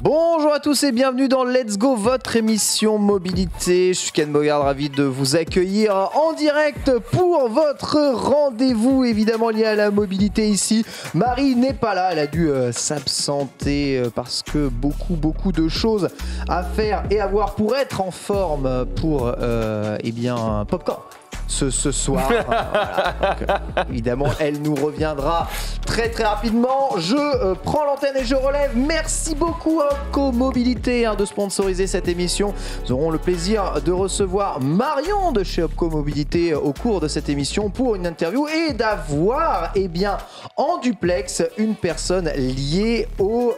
Bonjour à tous et bienvenue dans Let's Go, votre émission mobilité. Je suis Ken Bogard, ravi de vous accueillir en direct pour votre rendez-vous évidemment lié à la mobilité ici. Marie n'est pas là, elle a dû s'absenter parce que beaucoup de choses à faire et à voir pour être en forme pour Popcorn. Ce soir. Voilà. Donc, évidemment, elle nous reviendra très rapidement. Je prends l'antenne et je relève. Merci beaucoup à Opco Mobilité de sponsoriser cette émission. Nous aurons le plaisir de recevoir Marion de chez Opco Mobilité au cours de cette émission pour une interview et d'avoir en duplex une personne liée au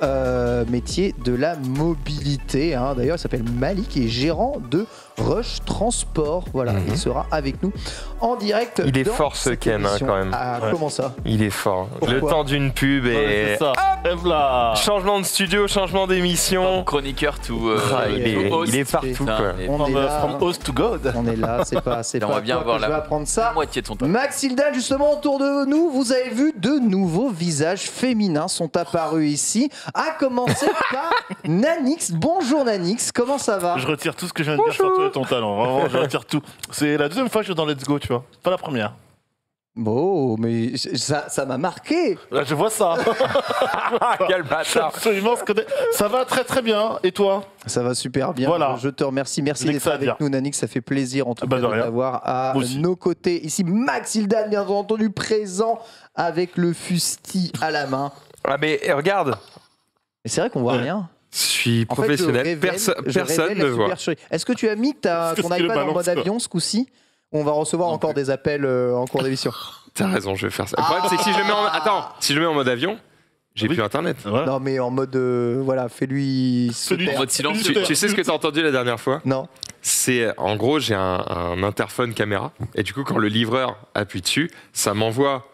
métier de la mobilité. D'ailleurs, il s'appelle Malik et est gérant de Rush Transport. Voilà, il sera avec nous en direct. Il est fort ce Ken quand même. Comment ça? Il est fort. Pourquoi? Le temps d'une pub et changement de studio, changement d'émission. Chroniqueur tout. Il est partout. On est là. From host to God. On est là, c'est pas on va bien toi voir que je vais apprendre ça. Moitié de son temps. Maxilda, justement, autour de nous, vous avez vu de nouveaux visages féminins sont apparus ici. À commencer par Nanix. Bonjour Nanix, comment ça va? Je retire tout ce que je viens de dire sur toi et ton talent. Vraiment, je retire tout. C'est la deuxième fois que je suis dans Let's Go, tu vois. Pas la première. Bon, mais ça m'a marqué. Là, je vois ça. Quel bâtard. Absolument. Ça va très bien. Et toi? Ça va super bien. Voilà. Je te remercie. Merci d'être avec nous, Nanix. Ça fait plaisir en tout cas de t'avoir à nos côtés. Ici, Maxilda, bien entendu, présent avec le fusti à la main. Ah mais regarde. Mais c'est vrai qu'on voit rien. Je suis professionnel. Personne ne voit. Est-ce que tu as mis ton iPad en mode avion ce coup-ci? On va recevoir encore des appels en cours d'émission. T'as raison, je vais faire ça. Le problème, c'est que si je le mets en mode avion, j'ai plus internet. Voilà. Non, mais en mode fais-lui en mode silence. Tu sais ce que t'as entendu la dernière fois? Non. C'est en gros, j'ai un interphone caméra et du coup, quand le livreur appuie dessus, ça m'envoie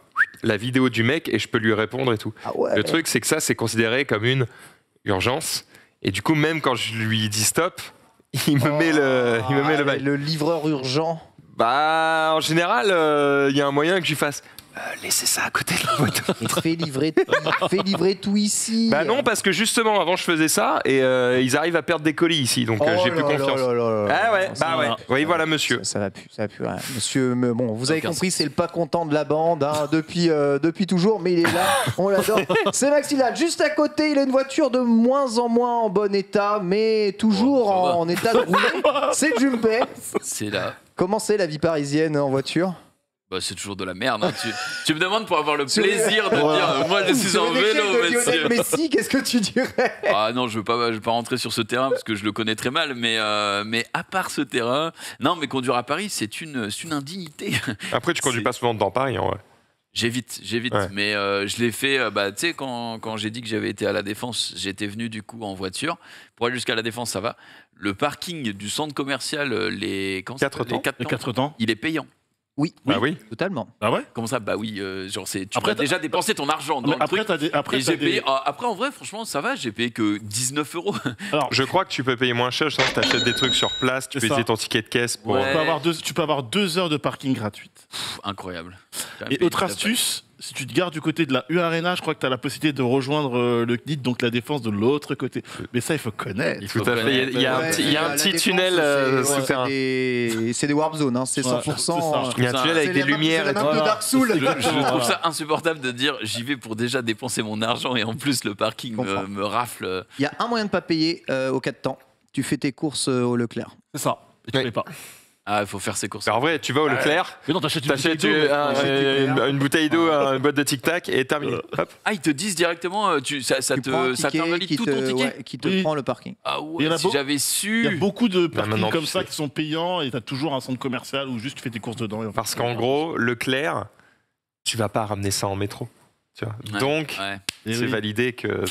la vidéo du mec et je peux lui répondre et tout. Ah ouais. Le truc, c'est que ça, c'est considéré comme une urgence et du coup, même quand je lui dis stop, il me met le bail. Le livreur urgent. Bah, en général, y a un moyen que je fasse. Laissez ça à côté de la voiture. Et fais livrer tout ici. Bah non, parce que justement, avant, je faisais ça et ils arrivent à perdre des colis ici, donc j'ai plus confiance. Ah ouais, bah ouais. Oui, voilà, monsieur. Ça va plus, rien. Monsieur, bon, vous avez compris, c'est le pas content de la bande depuis toujours, mais il est là, on l'adore. C'est Maxilla. Juste à côté, il a une voiture de moins en moins en bon état, mais toujours en état de rouler. C'est Jumpé. C'est là. Comment c'est la vie parisienne en voiture? Bah, c'est toujours de la merde. Tu me demandes pour avoir le plaisir de dire moi je suis en vélo, monsieur. Messi, qu'est-ce que tu dirais? Ah non, je veux pas rentrer sur ce terrain parce que je le connais très mal, mais à part ce terrain, non, mais conduire à Paris, c'est une indignité. Après, tu conduis pas souvent dans Paris, en vrai. J'évite, ouais. Mais je l'ai fait, tu sais, quand j'ai dit que j'avais été à la Défense, j'étais venu du coup en voiture. Pour aller jusqu'à la Défense, ça va. Le parking du centre commercial, les 4 temps, il est payant. Oui, bah oui, totalement. Ah ouais? Comment ça? Bah oui, genre tu as déjà dépensé ton argent dans le truc. Et j'ai payé. Après, en vrai, franchement, ça va. J'ai payé que 19 €. Alors, je crois que tu peux payer moins cher. Je sens que tu achètes des trucs sur place. Tu peux utiliser ton ticket de caisse pour. Ouais. Tu peux avoir 2 heures de parking gratuite. Incroyable. Et autre astuce, si tu te gares du côté de la U Arena, je crois que tu as la possibilité de rejoindre le CNIT, donc la Défense de l'autre côté. Mais ça, il faut connaître. Tout à fait. Il y a un petit tunnel souterrain. C'est des warp zones, c'est 100%. Il y a un tunnel avec des lumières et tout. Je trouve ça insupportable de dire j'y vais pour déjà dépenser mon argent et en plus le parking me rafle. Il y a un moyen de pas payer au 4 temps. Tu fais tes courses au Leclerc. C'est ça. Et tu ne payes pas. Ah, il faut faire ses courses. En vrai, tu vas au Leclerc, mais non, t'achètes une bouteille d'eau, une boîte de Tic Tac et terminé. Hop. Ah, ils te disent directement, ça t'invalide tout ton ticket qui te prend le parking. Ah ouais, si j'avais su. Il y a beaucoup de parkings comme ça qui sont payants et t'as toujours un centre commercial où juste tu fais tes courses dedans. Parce qu'en gros, Leclerc, tu vas pas ramener ça en métro. Tu vois. Ouais, donc, c'est validé que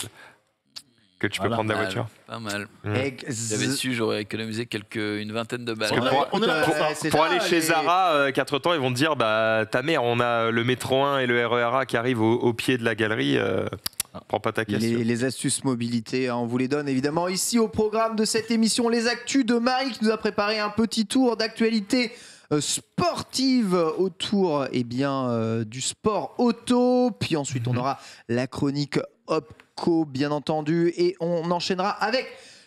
tu peux prendre la voiture. Pas mal. J'avais su, j'aurais économisé une vingtaine de balles. Pour aller chez Zara, 4 temps, ils vont te dire ta mère, on a le métro 1 et le RER A qui arrivent au pied de la galerie. Prends pas ta caisse. Les astuces mobilité, on vous les donne évidemment ici au programme de cette émission. Les actus de Marie qui nous a préparé un petit tour d'actualité sportive autour du sport auto. Puis ensuite, on aura la chronique Monaco, bien entendu. Et on enchaînera avec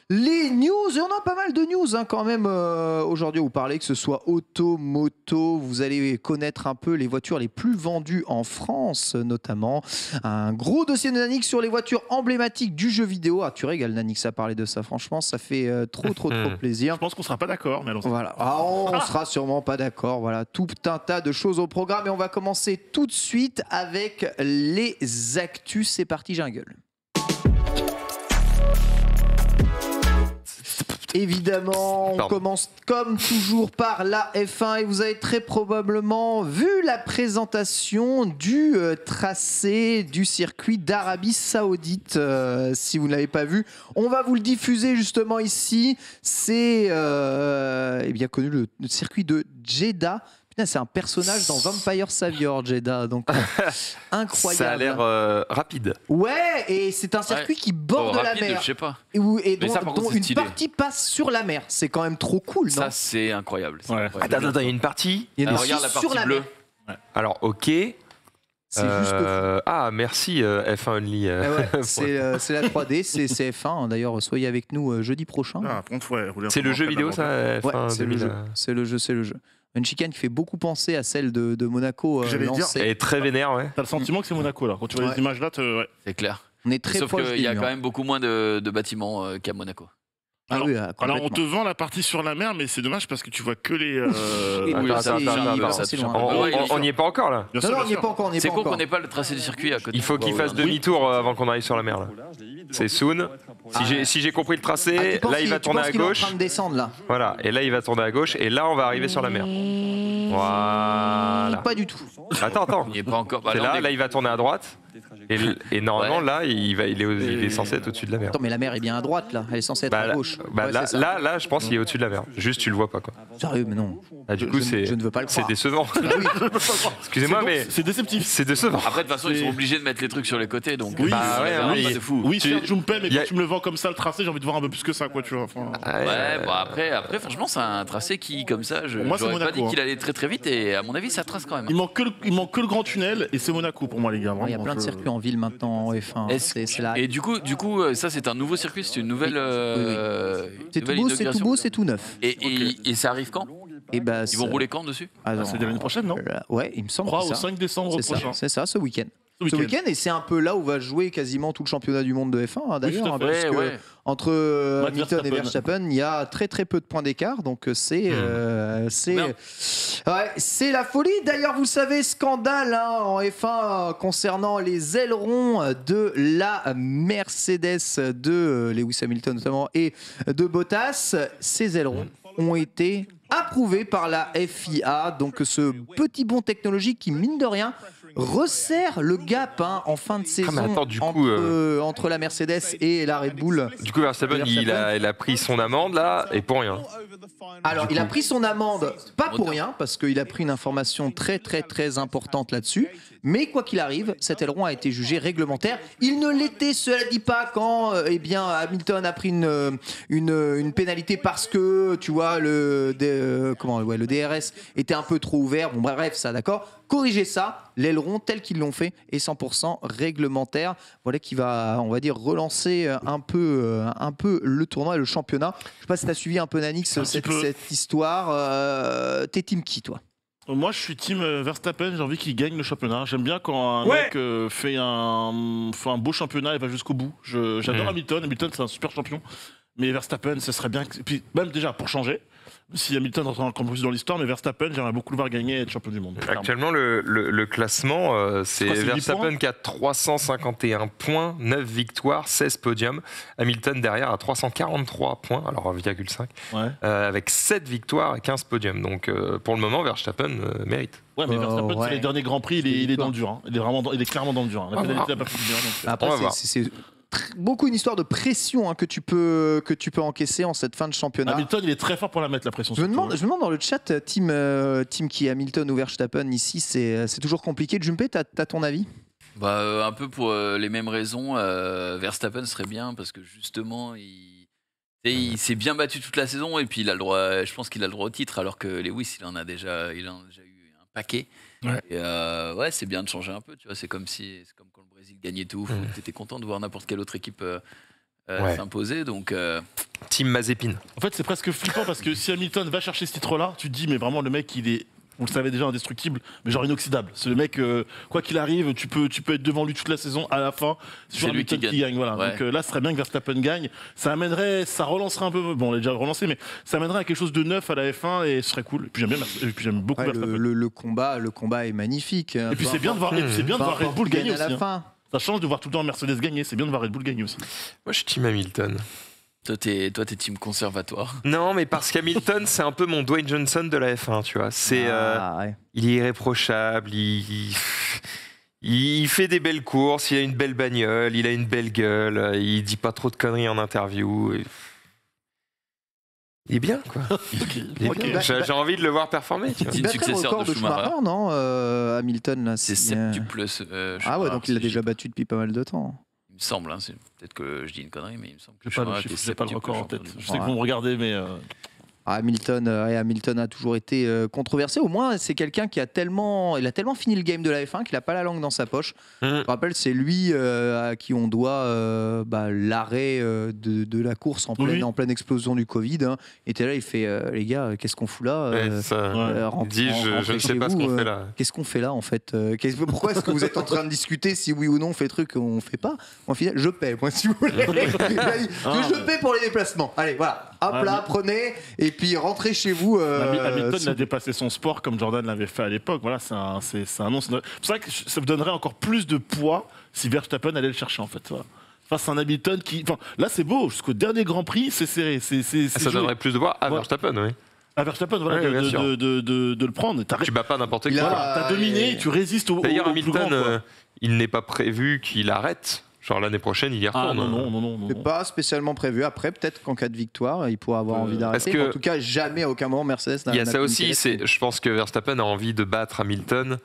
les news. Et on a pas mal de news quand même aujourd'hui à vous parler, que ce soit auto, moto. Vous allez connaître un peu les voitures les plus vendues en France, notamment. Un gros dossier de Nanix sur les voitures emblématiques du jeu vidéo. Ah, tu régales, Nanix, à parler de ça. Franchement, ça fait trop plaisir. Je pense qu'on sera pas d'accord, mais allons-y. Voilà. Ah, on sera sûrement pas d'accord. Voilà, tout un tas de choses au programme. Et on va commencer tout de suite avec les actus. C'est parti, jungle. Évidemment, on commence comme toujours par la F1 et vous avez très probablement vu la présentation du tracé du circuit d'Arabie Saoudite. Si vous ne l'avez pas vu, on va vous le diffuser justement ici. C'est bien connu, le circuit de Jeddah. C'est un personnage dans Vampire Savior, Jeddah, donc incroyable. Ça a l'air rapide. Ouais, et c'est un circuit qui borde la mer. Je sais pas. Et dont une partie passe sur la mer. C'est quand même trop cool, non? Ça, c'est incroyable. Attends, il y a une partie. Regarde la partie bleue. Alors, ok. C'est juste fou. Ah, merci F1 Only. C'est la 3D, c'est F1. D'ailleurs, soyez avec nous jeudi prochain. C'est le jeu vidéo, ça, F1 c'est le jeu. C'est le jeu. Une chicane qui fait beaucoup penser à celle de Monaco. J'allais dire, elle est très vénère, ouais. T'as le sentiment que c'est Monaco, là. Quand tu vois les images là, c'est clair. On est très Sauf qu'il y a quand même beaucoup moins de bâtiments qu'à Monaco. Alors, on te vend la partie sur la mer, mais c'est dommage parce que tu vois que les. On n'y est pas encore là. Non, on n'y est pas encore. C'est con qu'on n'ait pas le tracé du circuit à côté. Il faut qu'il fasse demi-tour avant qu'on arrive sur la mer là. C'est soon. Si j'ai compris le tracé, là il va tourner à gauche. Il est en train de descendre là. Voilà, et là il va tourner à gauche, et là on va arriver sur la mer. Voilà. Pas du tout. Attends. Il n'est pas encore. Là il va tourner à droite. Et normalement, là, il est censé être au-dessus de la mer. Attends, mais la mer est bien à droite, là. Elle est censée être à gauche. Là, je pense qu'il est au-dessus de la mer. Juste, tu le vois pas, quoi. Sérieux, mais non. Du coup, je ne veux pas le croire. C'est décevant. Excusez-moi, mais c'est déceptif. C'est décevant. Après, de toute façon, ils sont obligés de mettre les trucs sur les côtés, donc. Oui, c'est fou. Oui, je me paie, mais quand tu me le vends comme ça, le tracé, j'ai envie de voir un peu plus que ça, quoi, tu vois. Ouais, bon, après, franchement, c'est un tracé qui, comme ça, je n'aurais pas dit qu'il allait très très vite, et à mon avis, ça trace quand même. Il manque que le grand tunnel, et c'est Monaco pour moi, les gars. Il y a plein de circuits en ville maintenant. Et du coup, ça c'est un nouveau circuit, c'est une nouvelle. C'est tout beau, c'est tout neuf. Et ça arrive quand? Ils vont rouler quand dessus? C'est l'année prochaine, non? Ouais, il me semble. 3 au 5 décembre prochain. C'est ça, ce week-end. Et c'est un peu là où va jouer quasiment tout le championnat du monde de F1 d'ailleurs, parce que entre Hamilton et Verstappen, il y a très peu de points d'écart, donc c'est la folie. D'ailleurs, vous savez, scandale en F1 concernant les ailerons de la Mercedes de Lewis Hamilton notamment et de Bottas. Ces ailerons ont été approuvés par la FIA, donc ce petit bond technologique qui, mine de rien, resserre le gap en fin de saison entre la Mercedes et la Red Bull. Du coup, Verstappen, il a pris son amende là, et pour rien. Alors, il a pris son amende, pas pour rien, parce qu'il a pris une information très importante là-dessus. Mais quoi qu'il arrive, cet aileron a été jugé réglementaire. Il ne l'était, cela dit, pas quand Hamilton a pris une pénalité parce que, tu vois, le DRS était un peu trop ouvert. Bon, bref, ça, d'accord. Corriger ça, l'aileron tel qu'ils l'ont fait est 100% réglementaire. Voilà qui va, on va dire, relancer un peu le tournoi et le championnat. Je sais pas si tu as suivi un peu, Nanix, cette histoire. T'es team qui, toi? Moi, je suis team Verstappen. J'ai envie qu'il gagne le championnat. J'aime bien quand un mec fait un beau championnat et va jusqu'au bout. J'adore Hamilton. Hamilton, c'est un super champion. Mais Verstappen, ce serait bien. Puis même déjà pour changer. Si Hamilton rentre encore plus dans l'histoire, mais Verstappen, j'aimerais beaucoup le voir gagner et être champion du monde. Actuellement, le classement, c'est Verstappen qui a 351 points, 9 victoires, 16 podiums. Hamilton derrière à 343 points, alors 1,5, avec 7 victoires et 15 podiums. Donc pour le moment, Verstappen mérite. Ouais, mais Verstappen, c'est les derniers Grands Prix, il est dans le dur. Hein. Il est clairement dans le dur. Hein. La pénalité n'a pas fait du bien. Après, c'est beaucoup une histoire de pression que tu peux encaisser en cette fin de championnat. Hamilton, il est très fort pour la mettre, la pression. Je me demande dans le chat, team qui est Hamilton ou Verstappen ici, c'est toujours compliqué. Jumpé, t'as ton avis? Un peu pour les mêmes raisons. Verstappen serait bien parce que justement, il s'est bien battu toute la saison et puis il a le droit. Je pense qu'il a le droit au titre, alors que Lewis, il en a déjà eu un paquet. Ouais. Et c'est bien de changer un peu. Tu vois, c'est comme quand le Brésil gagnait tout. Tu étais content de voir n'importe quelle autre équipe s'imposer. Donc, Team Mazepin. En fait, c'est presque flippant parce que si Hamilton va chercher ce titre-là, tu te dis, mais vraiment, le mec, il est. On le savait déjà, indestructible, mais genre inoxydable. C'est le mec, quoi qu'il arrive, tu peux être devant lui toute la saison. À la fin, c'est lui qui gagne. Voilà. Ouais. Donc là, ce serait bien que Verstappen gagne. Ça relancerait un peu. Bon, on l'a déjà relancé, mais ça amènerait à quelque chose de neuf à la F1 et ce serait cool. Et puis j'aime beaucoup Verstappen. Le combat est magnifique. Et puis c'est bien de voir Red Bull gagner aussi. À la fin. Ça change de voir tout le temps Mercedes gagner. C'est bien de voir Red Bull gagner aussi. Moi, je suis team Hamilton. Toi, t'es team conservatoire. Non, mais parce qu'Hamilton, c'est un peu mon Dwayne Johnson de la F1, tu vois. Il est irréprochable, il fait des belles courses, il a une belle bagnole, il a une belle gueule, il dit pas trop de conneries en interview. Il est bien, quoi. Okay. J'ai envie de le voir performer. C'est une successeur de Schumacher, non Hamilton, là. C'est septuple. Ah ouais, donc il l'a déjà battu depuis pas mal de temps. Il me semble, hein, peut-être que je dis une connerie, mais il me semble que je n'ai pas le record en tête. Je sais que vous me regardez, mais... Hamilton a toujours été controversé. Au moins, c'est quelqu'un qui a tellement fini le game de la F1 qu'il n'a pas la langue dans sa poche. Je rappelle, c'est lui à qui on doit l'arrêt de la course en pleine explosion du Covid. Hein. Et là, il fait les gars, qu'est-ce qu'on fout là Il dit, je ne sais pas ce qu'on fait là. Qu'est-ce qu'on fait là en fait Pourquoi est-ce que vous êtes en train de discuter si oui ou non on fait truc ou on fait pas? En final, je paie, moi, si vous voulez. Je paie pour les déplacements. Allez, voilà. Hop là, prenez et puis rentrez chez vous. Hamilton a dépassé son sport comme Jordan l'avait fait à l'époque. Voilà, c'est un nom. C'est pour ça que ça me donnerait encore plus de poids si Verstappen allait le chercher en fait. Voilà. Face à un Hamilton qui. Enfin, là, c'est beau. Jusqu'au dernier Grand Prix, c'est serré. Ça donnerait plus de poids à Verstappen, oui. À Verstappen, voilà, de le prendre. Tu bats pas n'importe qui. T'as dominé, tu résistes au. D'ailleurs, Hamilton, il n'est pas prévu qu'il arrête. Genre l'année prochaine, il y retourne. Non. C'est pas spécialement prévu. Après, peut-être qu'en cas de victoire, il pourra avoir envie d'arrêter. En tout cas, jamais à aucun moment Mercedes n'a. Il y a ça aussi. Je pense que Verstappen a envie de battre Hamilton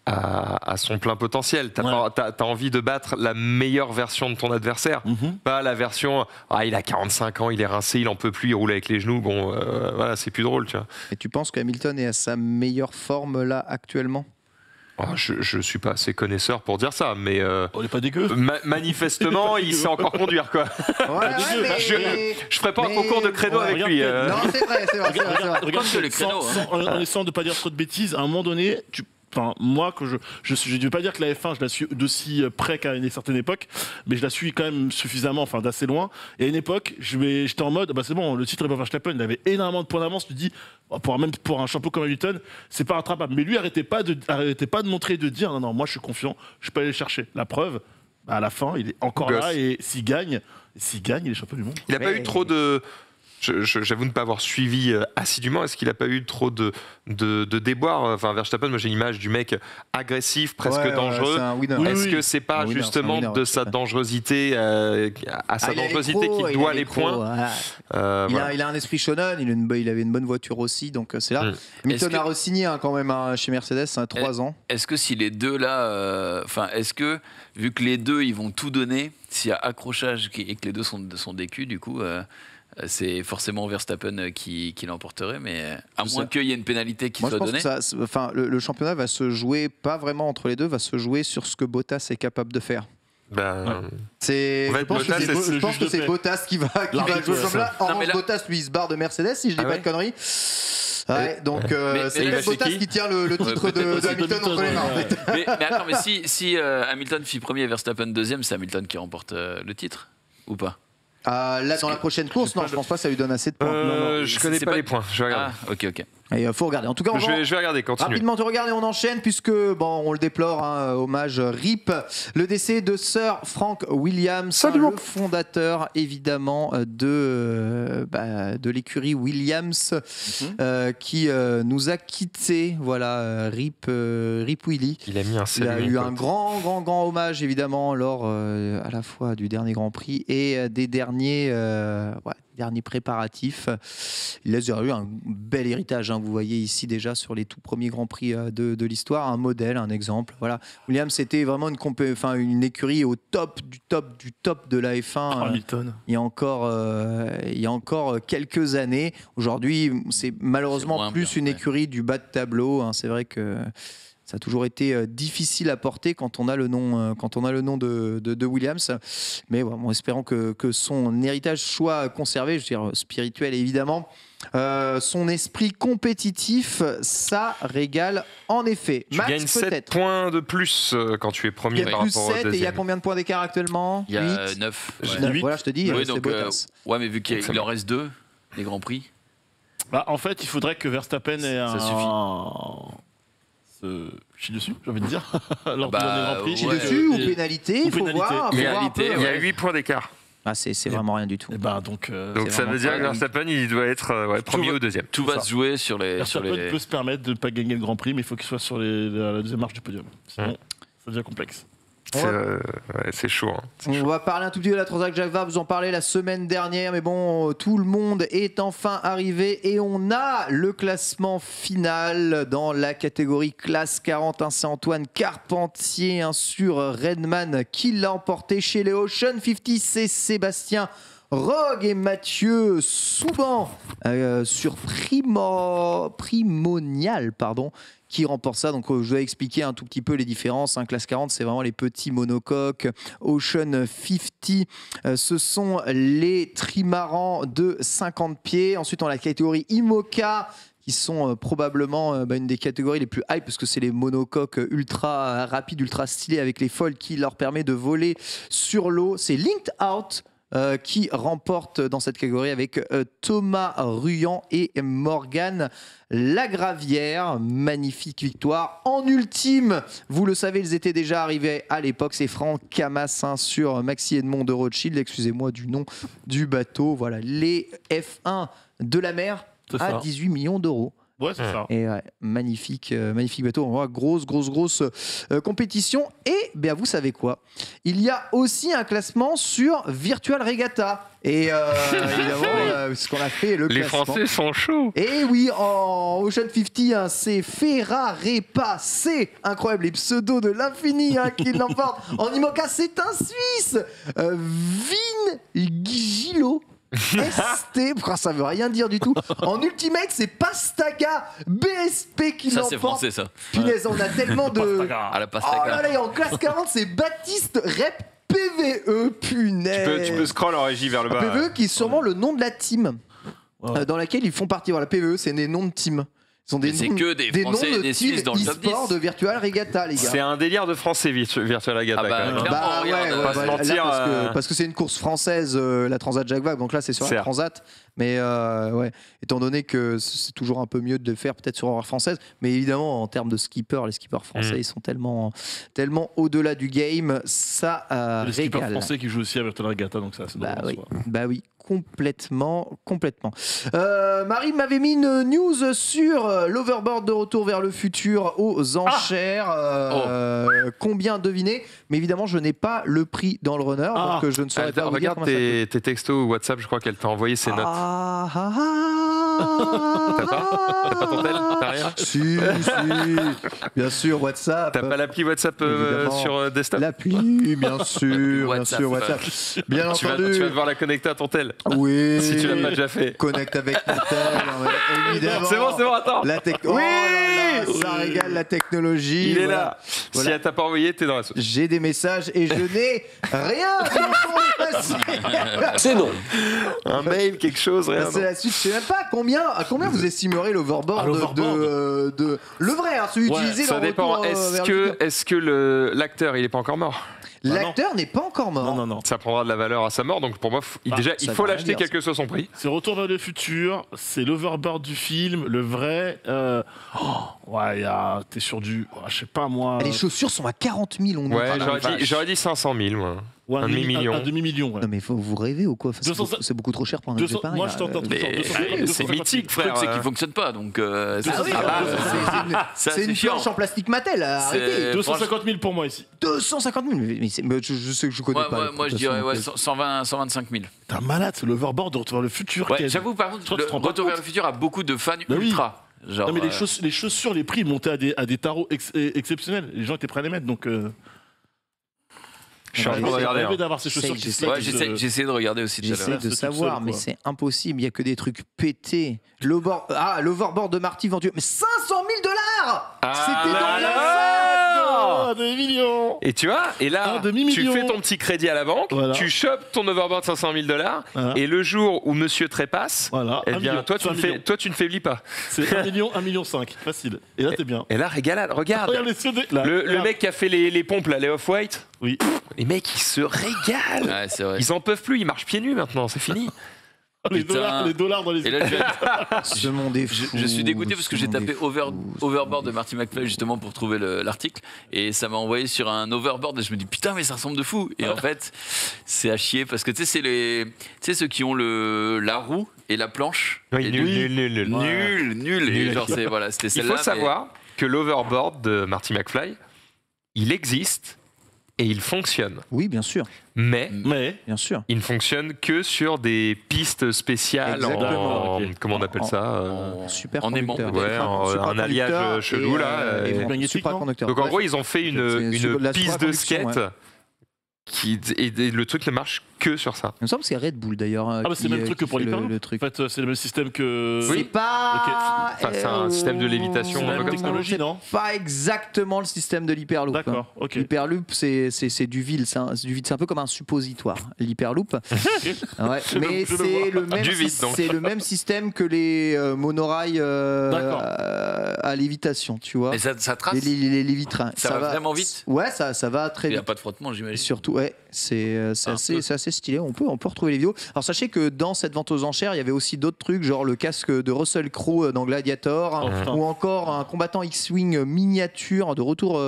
à son plein potentiel. T'as envie de battre la meilleure version de ton adversaire, pas la version. Il a 45 ans, il est rincé, il en peut plus, il roule avec les genoux. Bon, voilà, c'est plus drôle, tu vois. Et tu penses qu'Hamilton est à sa meilleure forme là actuellement? Je suis pas assez connaisseur pour dire ça, mais on n'est pas dégueu. Manifestement, il sait encore conduire, quoi. Je ferai pas un concours de créneau avec lui. Non, c'est vrai. Regarde les créneaux. En essayant de pas dire trop de bêtises, à un moment donné, moi, je ne veux pas dire que la F1, je la suis d'aussi près qu'à une certaine époque, mais je la suis quand même suffisamment, d'assez loin. Et à une époque, j'étais en mode, c'est bon, le titre est pour Verstappen, il avait énormément de points d'avance. Tu te dis, même pour un champion comme Hamilton, c'est pas rattrapable. Mais lui, arrêtez pas de montrer et de dire, non, moi, je suis confiant, je peux aller chercher. La preuve, à la fin, il est encore là, et s'il gagne, il est champion du monde. Il n'a pas eu trop de. J'avoue ne pas avoir suivi assidûment. Est-ce qu'il n'a pas eu trop de déboires? Verstappen, moi j'ai l'image du mec agressif, presque dangereux. Est-ce que c'est pas justement de sa dangerosité à sa dangerosité qu'il doit les points? Il a un esprit shonen, il avait une bonne voiture aussi, donc c'est là. Hamilton a re-signé quand même chez Mercedes, 3 ans. Est-ce que si les deux là, est-ce que vu que les deux ils vont tout donner, s'il y a accrochage et que les deux sont décus, du coup. C'est forcément Verstappen qui l'emporterait, mais à moins qu'il y ait une pénalité qui soit donnée. Le championnat va se jouer, pas vraiment entre les deux, va se jouer sur ce que Bottas est capable de faire. Je pense que c'est Bottas qui va jouer ce championnat. En revanche, Bottas, lui, il se barre de Mercedes, si je dis pas de conneries. Donc c'est peut-être Bottas qui tient le titre de Hamilton entre les mains. En fait. Mais attends, mais si Hamilton fit premier et Verstappen deuxième, c'est Hamilton qui remporte le titre ou pas? Là, dans la prochaine course, non, je pense pas que ça lui donne assez de points. Je connais pas les points, je vais regarder. Ok. Il faut regarder. En tout cas, je vais regarder, continue. Rapidement, tu regardes et on enchaîne puisque, on le déplore, hommage RIP, le décès de Sir Frank Williams, le fondateur évidemment de l'écurie Williams, qui nous a quittés. Voilà, RIP Willy. Il a mis un salut. Il a eu un grand hommage évidemment lors à la fois du dernier Grand Prix et des derniers derniers préparatifs. Il laisse derrière un bel héritage, hein, vous voyez ici déjà sur les tout premiers Grands Prix de l'histoire, un modèle, un exemple. Voilà. Williams, c'était vraiment une écurie au top de la F1 il y a encore quelques années. Aujourd'hui, c'est malheureusement plus une écurie du bas de tableau, hein. C'est vrai que ça a toujours été difficile à porter quand on a le nom, de Williams. Mais en espérant que son héritage soit conservé, je veux dire spirituel évidemment. Son esprit compétitif, ça régale en effet. Tu gagnes 7 points de plus quand tu es premier par rapport au deuxième. Et il y a combien de points d'écart actuellement? Il y a 9. Voilà, je te dis, c'est beau. Ouais, mais vu qu'il en reste 2, les Grands Prix. Bah, en fait, il faudrait que Verstappen ait ça suffit. Chie dessus, j'ai envie de dire. Lors du dernier Grand Prix. Chie dessus ou pénalité, il faut voir. Il y a 8 points d'écart. Ah, c'est vraiment rien du tout. Donc ça veut dire que Verstappen, il doit être premier ou deuxième. Tout va se jouer sur les... Verstappen peut se permettre de ne pas gagner le Grand Prix, mais il faut qu'il soit sur la deuxième marche du podium. Sinon, ça devient complexe. C'est chaud. Hein. On va parler un tout petit peu de la Transat Jacques Vabre, vous en parlez la semaine dernière, mais bon, tout le monde est enfin arrivé et on a le classement final dans la catégorie classe 40. C'est Antoine Carpentier sur Redman qui l'a emporté. Chez les Ocean 50, c'est Sébastien Rogue et Mathieu Souban sur Primonial, qui remporte ça. Donc je dois expliquer un tout petit peu les différences. Classe 40, c'est vraiment les petits monocoques. Ocean 50, ce sont les trimarans de 50 pieds. Ensuite, on a la catégorie IMOCA, qui sont probablement une des catégories les plus hype, parce que c'est les monocoques ultra rapides, ultra stylés, avec les foils qui leur permet de voler sur l'eau. C'est Linked Out qui remporte dans cette catégorie avec Thomas Ruyant et Morgane Lagravière. Magnifique victoire. En ultime, vous le savez, ils étaient déjà arrivés à l'époque, c'est Franck Camas sur Maxi Edmond de Rothschild, excusez-moi du nom du bateau. Voilà, les F1 de la mer à 18 millions d'euros. Ouais, c'est ça. Et magnifique bateau. On voit grosse compétition. Et vous savez quoi? Il y a aussi un classement sur Virtual Regatta. Et évidemment, ce qu'on a fait, le les classement. Français sont chauds. Et oui, en Ocean 50, c'est Ferrarepa, c'est incroyable, les pseudos de l'infini qui l'emportent. En IMOCA, c'est un Suisse, Vingilo. ST, ça veut rien dire du tout. En Ultimate, c'est Pastaga BSP qui l'emporte. Ça, c'est français, ça. Punaise, on a tellement de. À la Pastaga. Oh là là, et en classe 40, c'est Baptiste Rep PVE, punaise. Tu peux scroll en régie vers le bas. PVE qui est sûrement le nom de la team dans laquelle ils font partie. Voilà, PVE, c'est des noms de team. C'est que des Français et des Suisses dans le top 10. E-sport de Virtual Regatta, les gars. C'est un délire de Français, Virtual Regatta. Parce que c'est une course française, la Transat Jacques Vabre. Donc là, c'est sur la Transat. Mais étant donné que c'est toujours un peu mieux de le faire peut-être sur horaire française. Mais évidemment, en termes de skippers, les skippers français, ils sont tellement au-delà du game. Ça régale. Les skippers français qui jouent aussi à Virtual Regatta, donc ça, c'est oui. Complètement. Marie m'avait mis une news sur l'overboard de retour vers le futur aux enchères. Combien deviner? Mais évidemment, je n'ai pas le prix dans le runner, donc je ne saurais pas vous dire. Regarde tes textos ou WhatsApp, je crois qu'elle t'a envoyé ses notes. T'as pas ton tel? T'as rien? Si. Bien sûr, WhatsApp. T'as pas l'appli WhatsApp sur desktop? L'appli, bien sûr. WhatsApp. Bien entendu. Tu vas devoir la connecter à ton tel. Oui. Si tu l'as pas déjà fait. Connecte avec ton tel, évidemment. C'est bon, attends. Oui. Ça régale la technologie. Il est là. Si elle t'a pas envoyé, t'es dans la sauce. J'ai des messages et je n'ai rien. C'est non. Un mail, quelque chose, rien. C'est la suite. Je sais même pas à combien vous estimerez l'overboard de le vrai, celui utilisé dans le retour. Ça dépend. Est-ce que l'acteur il est pas encore mort? L'acteur n'est pas encore mort. Non. Ça prendra de la valeur à sa mort, donc pour moi, il faut l'acheter quel que soit son prix. C'est Retour vers le futur, c'est l'overboard du film, le vrai. T'es sur du. Je sais pas moi. Les chaussures sont à 40 000, j'aurais dit 500 000, moi. Ou un demi-million. Un demi-million, ouais. Non mais vous rêvez ou quoi? C'est beaucoup trop cher pour un objet pareil. Moi je t'entends. C'est mythique, frère. C'est qu'il fonctionne pas, donc. C'est une planche en plastique Mattel. Arrêtez. 250 000 pour moi ici. 250 000. Mais je sais que je connais pas. Moi je dirais 125 000. T'es un malade, c'est l'Overboard de Retour vers le futur. J'avoue, par contre, Retour vers le futur a beaucoup de fans ultra. Non mais les chaussures, les prix montaient à des tarots exceptionnels. Les gens étaient prêts à les mettre, donc. Je suis en train de regarder. D'avoir ces chaussures qui j'ai essayé de regarder aussi. J'essaie de savoir, mais c'est impossible. Il n'y a que des trucs pétés. L'overboard de Marty vendu. Mais 500 000 $. C'était dans des millions. Et tu vois, et là, tu fais ton petit crédit à la banque, tu chopes ton overboard 500 000 $, et le jour où monsieur trépasse, eh bien, toi, tu ne faiblis pas. C'est 1,5 million, facile. Et là, t'es bien. Et là, régalade, regarde. Le mec qui a fait les pompes, là, les Off-White. Oui. Les mecs, ils se régalent. Ouais, c'est vrai. Ils en peuvent plus, ils marchent pieds nus maintenant, c'est fini. Les dollars dans les. Et là, ce monde est fou. Je suis dégoûté parce que j'ai tapé overboard de Marty McFly justement pour trouver l'article et ça m'a envoyé sur un overboard et je me dis putain mais ça ressemble de fou et en fait c'est à chier parce que tu sais c'est ceux qui ont la roue et la planche. Oui, nul. Et genre c'était celle-là. Il faut savoir que l'overboard de Marty McFly, il existe. Et il fonctionne. Oui, bien sûr. Mais bien sûr. Il ne fonctionne que sur des pistes spéciales. Comment on appelle ça superconducteur. Un alliage chelou là. Supraconducteur. Donc en gros, ils ont fait une piste de skate. Et le truc ne marche que sur ça. Il me semble que c'est Red Bull d'ailleurs. C'est le même truc que pour l'Hyperloop. En fait, c'est le même système que. C'est pas. C'est un système de lévitation. C'est la même technologie, non? Pas exactement le système de l'Hyperloop. D'accord, ok. L'Hyperloop, c'est du vide. C'est un peu comme un suppositoire. L'Hyperloop. Mais c'est le même système que les monorails à lévitation, tu vois. Et ça trace. Les vitrains. Ça va vraiment vite. Ouais, ça va très vite. Il n'y a pas de frottement, j'imagine. Surtout, ouais, c'est assez stylé. On peut retrouver les vidéos. Alors sachez que dans cette vente aux enchères, il y avait aussi d'autres trucs, genre le casque de Russell Crowe dans Gladiator, ou encore un combattant X-Wing miniature de retour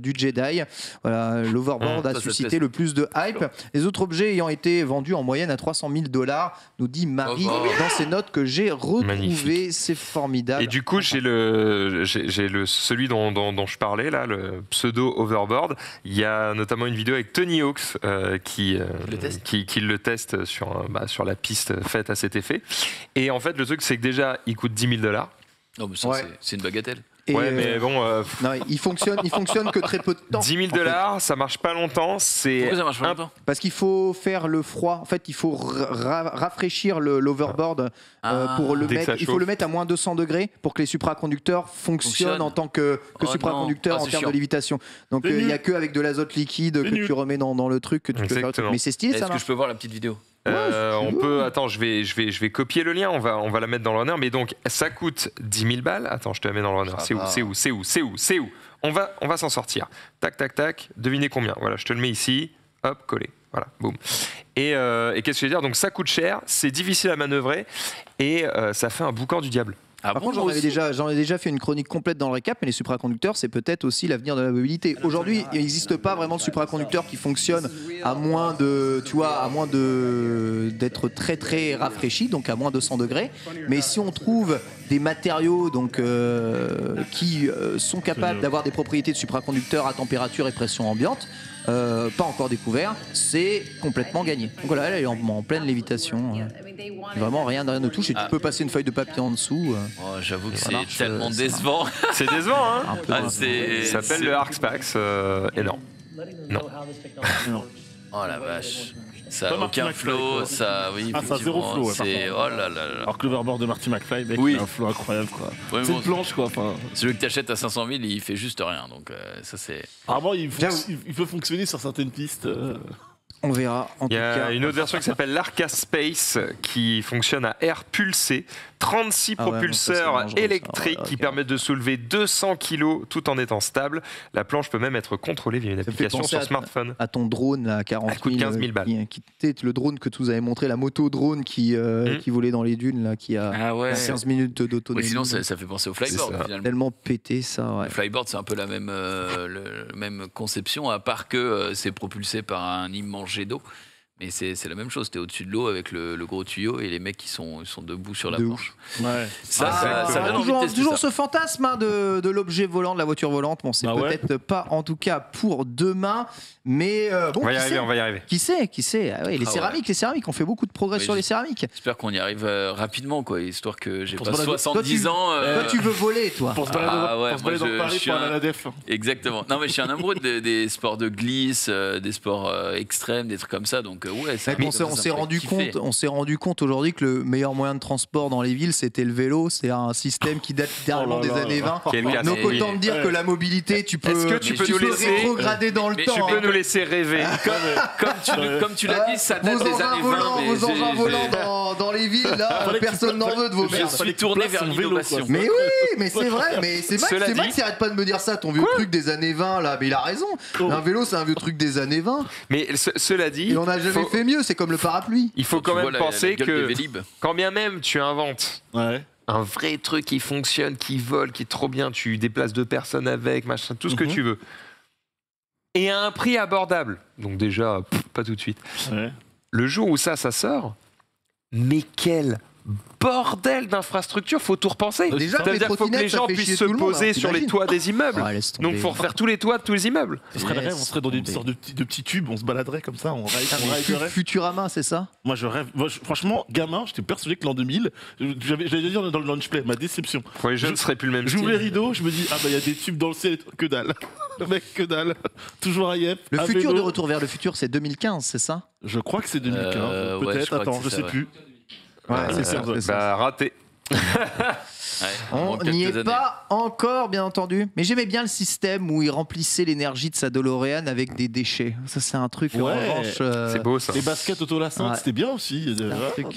du Jedi. Voilà, l'overboard a suscité le plus de hype. Les autres objets ayant été vendus en moyenne à 300 000 $, nous dit Marie dans ses notes que j'ai retrouvées. C'est formidable. Et du coup, j'ai celui dont je parlais là, le pseudo overboard. Il y a notamment une vidéo avec Tony Hawks qui le teste sur la piste faite à cet effet. Et en fait, le truc, c'est que déjà, il coûte 10 000 $. Non, mais ça, c'est une bagatelle. Mais bon. Non, il fonctionne que très peu de temps. 10 000 $, ça marche pas longtemps. Pourquoi ça marche pas longtemps? Parce qu'il faut faire le froid. En fait, il faut rafraîchir l'overboard pour le mettre. Il faut le mettre à moins 200 degrés pour que les supraconducteurs fonctionnent en tant que supraconducteurs en termes de lévitation. Donc il n'y a qu'avec de l'azote liquide que tu remets dans le truc que tu peux faire. Mais c'est stylé, ça. Est-ce que je peux voir la petite vidéo? On peut. Attends, je vais copier le lien. On va la mettre dans le runner. Mais donc, ça coûte 10 000 $. Attends, je te la mets dans le runner. C'est où? On va s'en sortir. Tac, tac, tac. Devinez combien. Voilà, je te le mets ici. Hop, collé. Voilà, boum. Et qu'est-ce que je veux dire? Donc, ça coûte cher. C'est difficile à manœuvrer et ça fait un boucan du diable. Par contre, j'en ai déjà fait une chronique complète dans le récap, mais les supraconducteurs, c'est peut-être aussi l'avenir de la mobilité. Aujourd'hui, il n'existe pas vraiment de supraconducteur qui fonctionne à moins d'être très très rafraîchi, donc à moins de 100 degrés. Mais si on trouve des matériaux qui sont capables d'avoir des propriétés de supraconducteurs à température et pression ambiante, pas encore découvert, c'est complètement gagné. Donc voilà, elle est en pleine lévitation. Vraiment rien ne touche et tu peux passer une feuille de papier en dessous. J'avoue que c'est tellement décevant. C'est décevant, hein. Ça s'appelle le Arcspax et non. Oh la vache. Ça n'a aucun flow, ça. Oui, ça a zéro flow. Oh là là. Alors que l'overboard de Marty McFly, mec, il a un flow incroyable, quoi. C'est une planche, quoi. Celui que tu achètes à 500 000, il fait juste rien. Donc ça, c'est. Apparemment, il peut fonctionner sur certaines pistes. On verra. Il y a une autre version qui s'appelle l'Arca Space qui fonctionne à air pulsé, 36 propulseurs électriques qui permettent de soulever 200 kg tout en étant stable. La planche peut même être contrôlée via une application sur smartphone. À ton drone là, 40 000, elle coûte 15 000 balles. Le drone que tu nous avais montré, la moto drone qui volait dans les dunes, là, qui a 15 minutes d'autonomie. Sinon, ça fait penser au flyboard. Finalement. Tellement pété ça. Ouais. Le flyboard, c'est un peu la même conception, à part que c'est propulsé par un immense jet d'eau. Mais c'est la même chose, t'es au-dessus de l'eau avec le gros tuyau et les mecs qui sont debout sur la planche. Ouais. Ça toujours ce fantasme de l'objet volant, de la voiture volante. Bon, c'est peut-être pas en tout cas pour demain, mais bon, on va y arriver. Qui sait les céramiques, on fait beaucoup de progrès sur les céramiques. J'espère qu'on y arrive rapidement, quoi, histoire que j'ai pas 70 ans. Toi, tu veux voler, toi. Pour se balader dans Paris pour aller à la Def. Exactement. Non, mais je suis un amoureux des sports de glisse, des sports extrêmes, des trucs comme ça. Donc on s'est rendu compte aujourd'hui que le meilleur moyen de transport dans les villes, c'était le vélo. C'est un système qui date littéralement des années 20. Donc autant te dire que la mobilité, tu peux rétrograder dans le temps. Tu peux nous laisser rêver. Comme tu l'as dit, ça date des années 20. Vos engins volants dans les villes, là, personne n'en veut de vos merdes. Je suis tourné vers l'innovation. Mais oui, mais c'est vrai. Mais c'est Max qui arrête pas de me dire ça. Ton vieux truc des années 20, là, mais il a raison. Un vélo, c'est un vieux truc des années 20. Mais cela dit, et on n'a jamais fait mieux. C'est comme le parapluie. Il faut quand même penser que quand bien même tu inventes un vrai truc qui fonctionne, qui vole, qui est trop bien, tu déplaces 2 personnes avec, machin, tout ce que tu veux, et à un prix abordable, donc déjà pas tout de suite, le jour où ça sort, mais quel bordel d'infrastructure, faut tout repenser. C'est-à-dire qu'il faut que les gens puissent se poser sur les toits des immeubles. Donc il faut refaire tous les toits de tous les immeubles. Ce serait le rêve, on serait dans une sorte de petits tubes, on se baladerait comme ça, on rêverait. Futurama, c'est ça? Moi je rêve. Franchement, gamin, j'étais persuadé que l'an 2000, j'allais dire dans le launch play, ma déception. Pour les jeunes, ne serait plus le même style. J'ouvre les rideaux, je me dis, il y a des tubes dans le ciel, que dalle. Le mec, que dalle. Toujours à Yep. Le futur de Retour vers le futur, c'est 2015, c'est ça? Je crois que c'est 2015. Peut-être, attends, je sais plus. Raté. On n'y est pas encore, bien entendu. Mais j'aimais bien le système où il remplissait l'énergie de sa DeLorean avec des déchets. Ça, c'est un truc, en revanche. C'est beau, ça. Les baskets autolassantes, c'était bien aussi.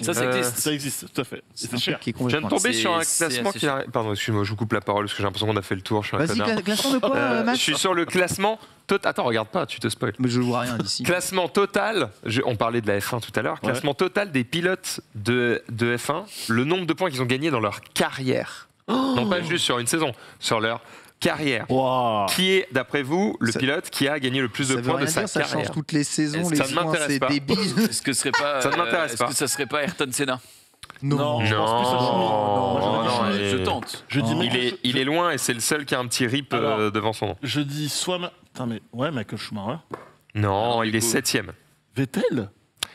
Ça existe. Ça existe, tout à fait. C'est cher. Je viens de tomber sur un classement qui arrive. Pardon, excuse-moi, je vous coupe la parole parce que j'ai l'impression qu'on a fait le tour. Vas-y, classement de quoi, Max? Je suis sur le classement. Attends, regarde pas, tu te spoil. Mais je vois rien d'ici. Classement total, on parlait de la F1 tout à l'heure, classement total des pilotes de F1, le nombre de points qu'ils ont gagnés dans leur carrière. Non pas juste sur une saison, sur leur carrière. Qui est, d'après vous, le pilote qui a gagné le plus de points de sa carrière? Ça change toutes les saisons, ça ne m'intéresse pas. Est-ce que ça serait pas Ayrton Senna? Non, je tente. Il est loin et c'est le seul qui a un petit rip devant son nom. Je dis soit... Michael Schumacher. Non, il est 7ème. Vettel.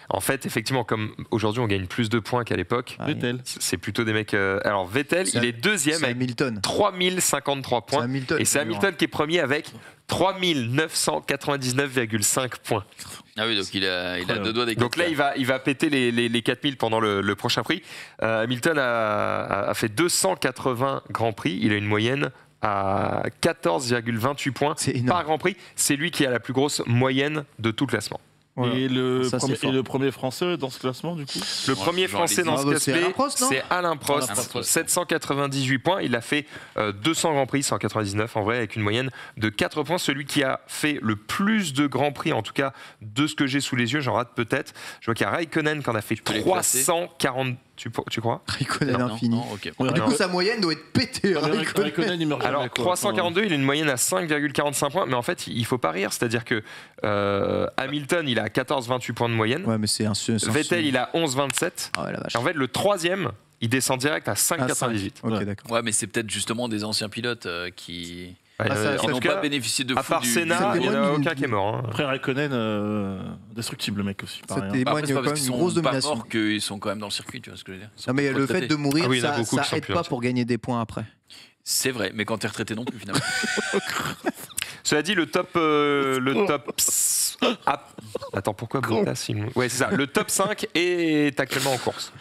En fait, effectivement, comme aujourd'hui on gagne plus de points qu'à l'époque, c'est plutôt des mecs... Alors Vettel, il est 2ème avec 3053 points. Et c'est Hamilton qui est premier avec 3999,5 points. Ah oui, donc il a 2 doigts d'écart. Donc là, il va péter les 4000 pendant le prochain prix. Hamilton a fait 280 Grands Prix. Il a une moyenne à 14,28 points par Grand Prix. C'est lui qui a la plus grosse moyenne de tout classement. Voilà. Et le premier français dans ce classement, du coup? Le premier français dans ce classement, c'est Alain Prost, 798 points. Il a fait 200 Grands Prix, 199 en vrai, avec une moyenne de 4 points. Celui qui a fait le plus de Grands Prix, en tout cas de ce que j'ai sous les yeux, j'en rate peut-être. Je vois qu'il y a Raikkonen qui en a fait 340. Tu crois? Raikkonen infini. Du coup, sa moyenne doit être pétée. Raikkonen, il meurt jamais. Alors, 342, il a une moyenne à 5,45 points. Mais en fait, il faut pas rire. C'est-à-dire que Hamilton, il a 14,28 points de moyenne. Ouais, mais c'est un Vettel, il a 11,27. Ah ouais, la vache. En fait, le troisième, il descend direct à 5,98. Ok, d'accord. Ouais, mais c'est peut-être justement des anciens pilotes qui n'ont pas bénéficié de fou. À part Senna, il n'y en a aucun qui est mort. Après Raikkonen, destructible le mec aussi. Ça témoigne quand même une grosse domination. Pas morts qu'ils sont quand même dans le circuit, tu vois ce que je veux dire. Non, mais le fait de mourir, ça aide pas pour gagner des points après. C'est vrai, mais quand t'es retraité non plus finalement. Cela dit, le top. Attends, pourquoi Bottas? Ouais, c'est ça. Le top 5 est actuellement en course.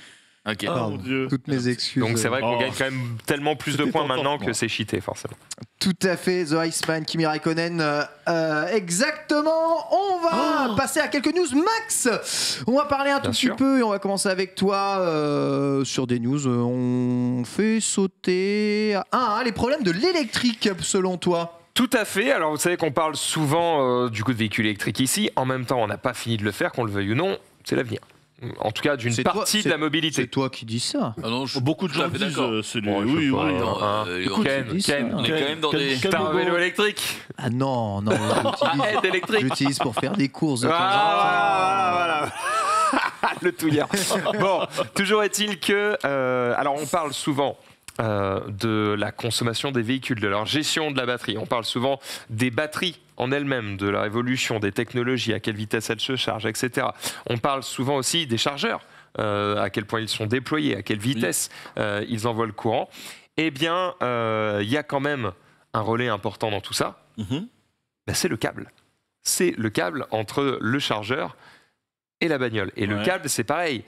Ok. Oh mon Dieu. Toutes mes excuses. Donc c'est vrai qu'on gagne quand même tellement plus de points maintenant que c'est cheaté forcément. Tout à fait, The Iceman, Kimi Raikkonen. Exactement. On va passer à quelques news. Max, on va parler un tout petit peu et on va commencer avec toi sur des news. On fait sauter les problèmes de l'électrique selon toi. Tout à fait. Alors vous savez qu'on parle souvent du coup de véhicules électriques ici. En même temps, on n'a pas fini de le faire, qu'on le veuille ou non. C'est l'avenir. En tout cas, d'une partie de la mobilité. C'est toi qui dis ça. Beaucoup de gens disent c'est Ken, on est quand même dans des... T'as un vélo électrique? Ah non, j'utilise pour faire des courses de temps en temps. Voilà. Le touillard. Bon, toujours est-il que... alors, on parle souvent... de la consommation des véhicules, de leur gestion de la batterie. On parle souvent des batteries en elles-mêmes, de leur évolution, des technologies, à quelle vitesse elles se chargent, etc. On parle souvent aussi des chargeurs, à quel point ils sont déployés, à quelle vitesse ils envoient le courant. Eh bien, il y a quand même un relais important dans tout ça. C'est le câble. C'est le câble entre le chargeur et la bagnole. Et le câble, c'est pareil.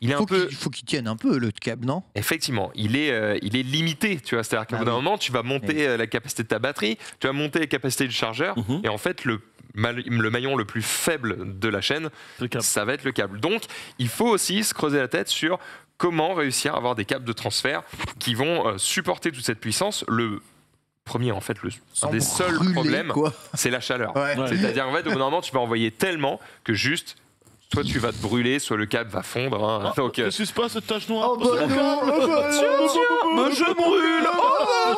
Il faut qu'il tienne un peu le câble, non? Effectivement, il est limité, tu vois. C'est-à-dire qu'au bout d'un moment, tu vas monter la capacité de ta batterie, tu vas monter la capacité du chargeur, et en fait, le maillon le plus faible de la chaîne, ça va être le câble. Donc, il faut aussi se creuser la tête sur comment réussir à avoir des câbles de transfert qui vont supporter toute cette puissance. Le premier, en fait, un des seuls problèmes, c'est la chaleur. C'est-à-dire, en fait, au bout d'un moment, tu vas envoyer tellement que juste... Soit tu vas te brûler, soit le câble va fondre. Donc, ne suce pas cette tache noire. Je brûle.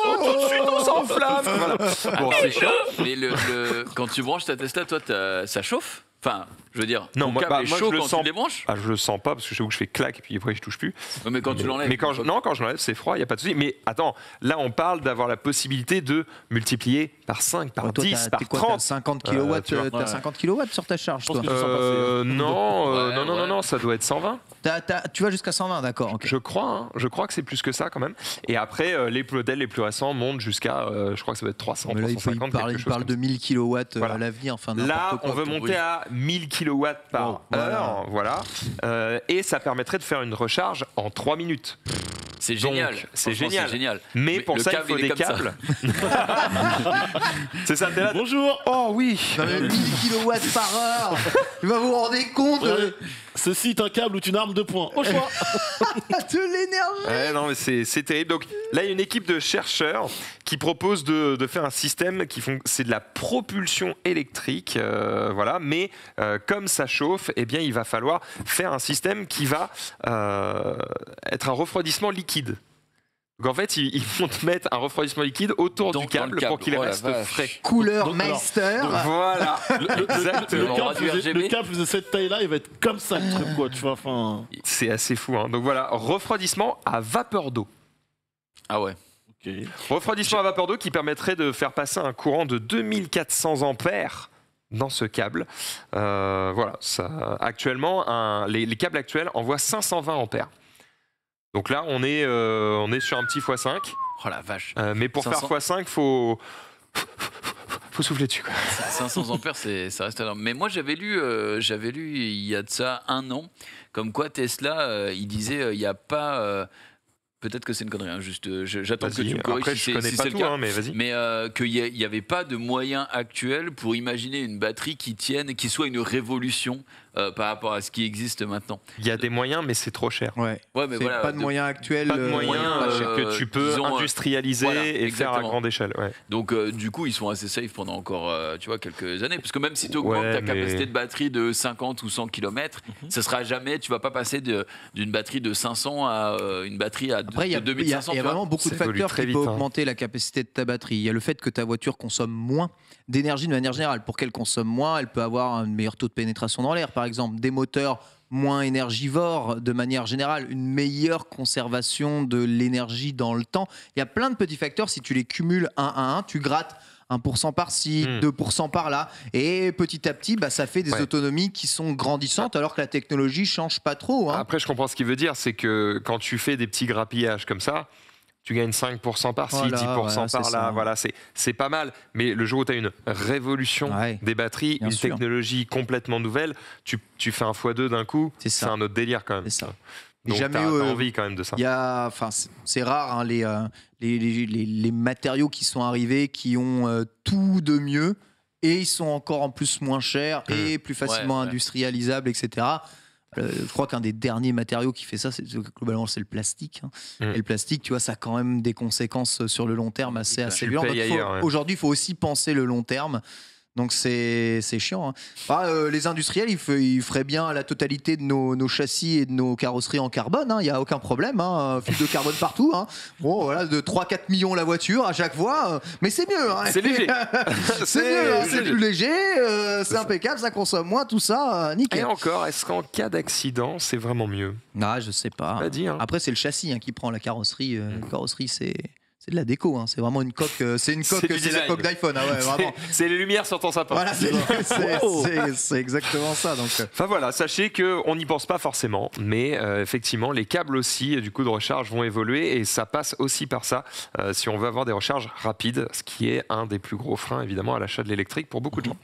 Tout de suite, on s'enflamme. Voilà. Bon, c'est chiant. Mais quand tu branches ta Tesla, toi, ça chauffe? Enfin, je veux dire, non, moi chaud je le quand sens. Tu les branches je le sens pas parce que je sais où je fais clac et puis après je touche plus. Mais quand tu l'enlèves. Quand je l'enlève, c'est froid, il y a pas de souci. Mais attends, là on parle d'avoir la possibilité de multiplier par 5, par 10, par 30. T'as 50 kW, t'as 50 kW sur ta charge, toi. Non, ça doit être 120. Tu vas jusqu'à 120, d'accord. Okay. Je crois que c'est plus que ça quand même. Et après, les modèles les plus récents montent jusqu'à, je crois que ça va être 300, mais là, 350. Il parle de 1000 kW à l'avenir. Enfin, là, on veut monter à 1000 kW par heure, voilà. Et ça permettrait de faire une recharge en 3 minutes. C'est génial. C'est génial. Mais pour ça, il faut des câbles. C'est ça, t'es là. Bonjour. Oh oui. 1000 kW par heure. Tu vas vous rendre compte. Ceci est un câble ou une arme de poing. Au choix. De l'énergie. Non, mais c'est terrible. Donc là, il y a une équipe de chercheurs qui propose de faire un système c'est de la propulsion électrique, voilà. Mais comme ça chauffe, eh bien, il va falloir faire un système qui va être un refroidissement liquide. Donc en fait, ils vont te mettre un refroidissement liquide autour du câble pour qu'il reste frais. Couleur Meister. Voilà. Exactement. Le câble faisait cette taille-là, il va être comme ça le truc, quoi. Tu vois, enfin. C'est assez fou, hein. Donc voilà, refroidissement à vapeur d'eau. Ah ouais. Okay. Refroidissement à vapeur d'eau qui permettrait de faire passer un courant de 2400 ampères dans ce câble. Voilà. Actuellement, les câbles actuels envoient 520 ampères. Donc là, on est sur un petit x5. Oh la vache. Mais pour 500... faire x5, faut souffler dessus, quoi. 500 ampères, ça reste énorme. Mais moi, j'avais lu il y a de ça 1 an, comme quoi Tesla, il disait, il n'y a pas... Peut-être que c'est une connerie, hein, juste j'attends que tu me corriges. Après, je connais pas tout, mais vas-y. Mais qu'il n'y avait pas de moyen actuel pour imaginer une batterie qui tienne, qui soit une révolution par rapport à ce qui existe maintenant. Il y a des moyens, mais c'est trop cher. Ouais, mais voilà, pas de moyens actuels. Pas de moyens que tu peux industrialiser et faire à grande échelle. Ouais. Donc, du coup, ils sont assez safe pendant encore quelques années. Parce que même si tu augmentes ta capacité de batterie de 50 ou 100 km, ce sera jamais, tu vas pas passer d'une batterie de 500 à une batterie à 2500. Il y a vraiment beaucoup de facteurs qui peuvent augmenter la capacité de ta batterie. Il y a le fait que ta voiture consomme moins d'énergie de manière générale. Pour qu'elle consomme moins, elle peut avoir un meilleur taux de pénétration dans l'air, par exemple. Des moteurs moins énergivores de manière générale, une meilleure conservation de l'énergie dans le temps. Il y a plein de petits facteurs. Si tu les cumules 1 à 1, tu grattes 1% par-ci, 2% par-là. Et petit à petit, ça fait des autonomies qui sont grandissantes alors que la technologie change pas trop. Hein. Après, je comprends ce qu'il veut dire. C'est que quand tu fais des petits grappillages comme ça, tu gagnes 5% par-ci, 10% par-là. Voilà, c'est pas mal. Mais le jour où tu as une révolution des batteries, une technologie complètement nouvelle, tu fais un x2 d'un coup, c'est un autre délire quand même. C'est ça. Donc jamais t'as envie quand même de ça. C'est rare, hein, les matériaux qui sont arrivés, qui ont tout de mieux, et ils sont encore en plus moins chers et plus facilement industrialisables, etc. Je crois qu'un des derniers matériaux qui fait ça, globalement, c'est le plastique. Hein. Et le plastique, tu vois, ça a quand même des conséquences sur le long terme assez violentes. Aujourd'hui, il faut aussi penser le long terme. Donc c'est chiant. Hein. Les industriels, ils feraient bien la totalité de nos châssis et de nos carrosseries en carbone. Il n'y a aucun problème. Fil de carbone partout. Bon, voilà, de 3-4 millions la voiture à chaque fois. Mais c'est mieux. C'est léger. C'est mieux. C'est plus léger. C'est impeccable. Ça consomme moins. Tout ça, nickel. Et encore, est-ce qu'en cas d'accident, c'est vraiment mieux? Je sais pas. Après, c'est le châssis qui prend la carrosserie. La carrosserie, c'est de la déco, c'est vraiment une coque. C'est la coque d'iPhone, vraiment. C'est les lumières sur ton sapin. Voilà, c'est exactement ça. Donc. Enfin voilà, sachez qu'on n'y pense pas forcément, mais effectivement, les câbles aussi, du coup, de recharge vont évoluer et ça passe aussi par ça si on veut avoir des recharges rapides, ce qui est un des plus gros freins, évidemment, à l'achat de l'électrique pour beaucoup de gens.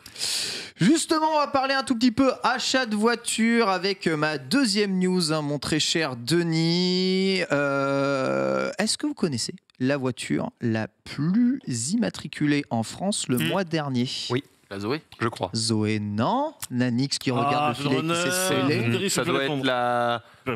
Justement, on va parler un tout petit peu achat de voiture avec ma deuxième news, mon très cher Denis. Est-ce que vous connaissez la voiture la plus immatriculée en France le mois dernier? Oui. La Zoé, je crois. Zoé, non. Nanix qui regarde le filet qui s'est scellé. Ça doit être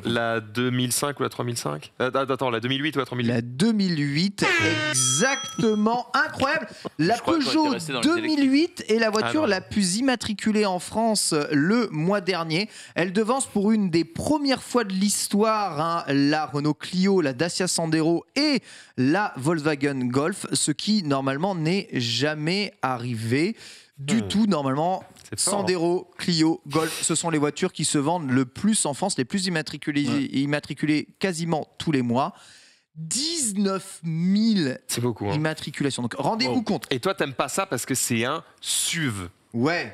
la 2005 ou la 3005 Attends, la 2008 ou la 3008 La 2008, exactement. Incroyable. La Peugeot 2008 est la voiture la plus immatriculée en France le mois dernier. Elle devance pour une des premières fois de l'histoire la Renault Clio, la Dacia Sandero et la Volkswagen Golf, ce qui normalement n'est jamais arrivé du tout. Normalement, Sandero, Clio, Golf, ce sont les voitures qui se vendent le plus en France, les plus immatriculées quasiment tous les mois. 19 000 c'est beaucoup, immatriculations. Donc rendez-vous compte. Et toi, t'aimes pas ça parce que c'est un SUV. Ouais,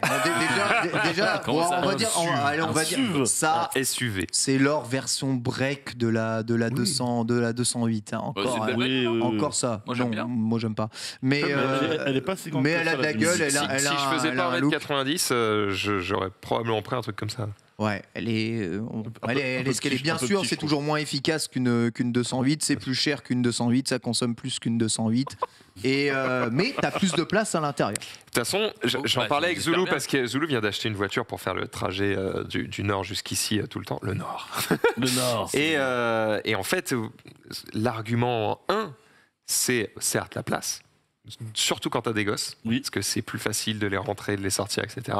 déjà on va dire ça. SUV. C'est leur version break de la 208. Encore ça. Moi j'aime bien. Moi j'aime pas. Mais elle est pas si grande. Mais elle a de la gueule. Si je faisais pas 1m90, j'aurais probablement pris un truc comme ça. Ouais, elle est bien sûr, c'est toujours moins efficace qu'une 208, c'est plus cher qu'une 208, ça consomme plus qu'une 208. Mais t'as plus de place à l'intérieur. De toute façon, j'en parlais avec Zoulou parce que Zoulou vient d'acheter une voiture pour faire le trajet du nord jusqu'ici tout le temps. Le nord. Le nord. Et en fait, l'argument 1, c'est certes la place. Surtout quand tu as des gosses, parce que c'est plus facile de les rentrer, de les sortir, etc.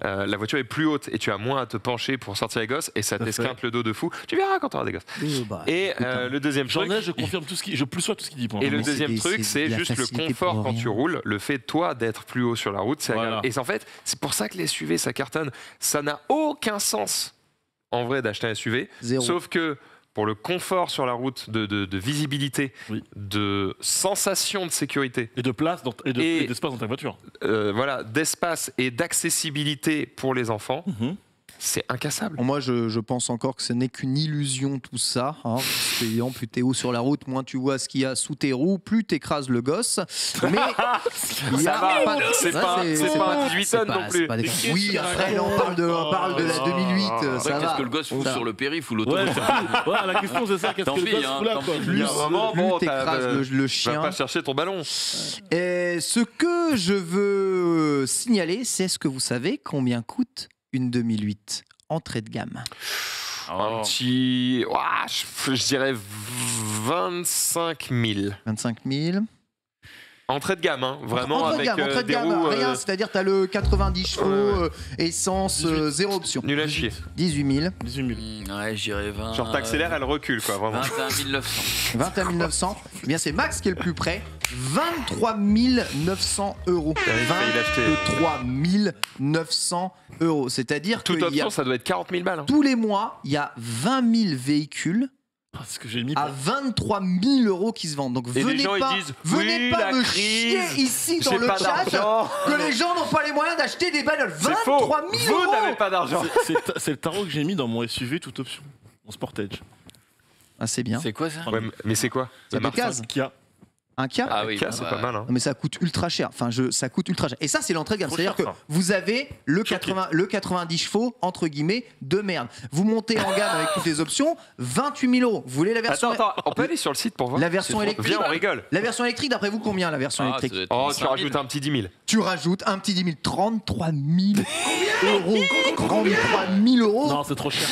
La voiture est plus haute et tu as moins à te pencher pour sortir les gosses et ça t'esquinte le dos de fou. Tu verras quand tu auras des gosses. Le deuxième truc, je confirme je plus sois tout ce qu'il dit. Et le deuxième truc, c'est juste le confort quand tu roules, le fait toi d'être plus haut sur la route. Et en fait, c'est pour ça que les SUV ça cartonne. Ça n'a aucun sens en vrai d'acheter un SUV, sauf que pour le confort sur la route, de visibilité, de sensation de sécurité. Et de place et d'espace dans ta voiture. Voilà, d'espace et d'accessibilité pour les enfants. C'est incassable. Moi, je pense encore que ce n'est qu'une illusion tout ça. Parce que, évidemment, plus t'es haut sur la route, moins tu vois ce qu'il y a sous tes roues, plus t'écrases le gosse. Mais c'est pas 18 tonnes non plus. Oui, après, on parle de la 2008. Ça va. Qu'est-ce que le gosse fout sur le périph' ou l'autoroute? La question c'est ça. Qu'est-ce que le gosse fout là? Plus t'écrases le chien. Va pas chercher ton ballon. Ce que je veux signaler, c'est ce que vous savez combien coûte une 2008 entrée de gamme? Un petit... je dirais 25 000. 25 000. Entrée de gamme, vraiment avec des roues... Rien, c'est-à-dire t'as le 90 chevaux, essence, 0 option. Nul à chier. 18 000. Ouais, j'irais 20... Genre t'accélères, elle recule, quoi, vraiment. 21 900. 21 900. Eh bien, c'est Max qui est le plus près. 23 900 €. 23 900 €. C'est-à-dire que... Toute option, ça doit être 40 000 balles. Tous les mois, il y a 20 000 véhicules à 23 000 € qui se vendent. Donc venez pas me chier ici dans le chat que les gens n'ont pas les moyens d'acheter des bagnoles. 23 000 €. Vous n'avez pas d'argent. C'est le tarot que j'ai mis dans mon SUV toute option, mon Sportage. Ah, c'est bien. C'est quoi ça? Mais c'est quoi? C'est des cases. Kia. Un Kia. Ah oui, c'est pas mal. Hein. Non, mais ça coûte ultra cher. Enfin, ça coûte ultra cher. Et ça, c'est l'entrée de gamme. C'est-à-dire que vous avez le 90 chevaux, entre guillemets, de merde. Vous montez en gamme avec toutes les options, 28 000 €. Vous voulez la version... Attends, on peut aller sur le site pour voir. La version électrique. Viens, on rigole. La version électrique, d'après vous, combien la version électrique? Oh, tu rajoutes un petit 10 000. Tu rajoutes un petit 10 000. 33 000 €. 33 000 €. Non, c'est trop cher.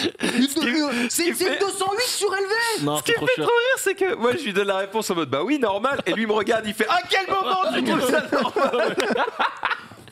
C'est une 208 surélevée. Ce qui me fait trop rire, c'est que moi, je lui donne la réponse en mode bah oui, normal. Et lui me regarde, il fait à quel moment tu trouves ça normal?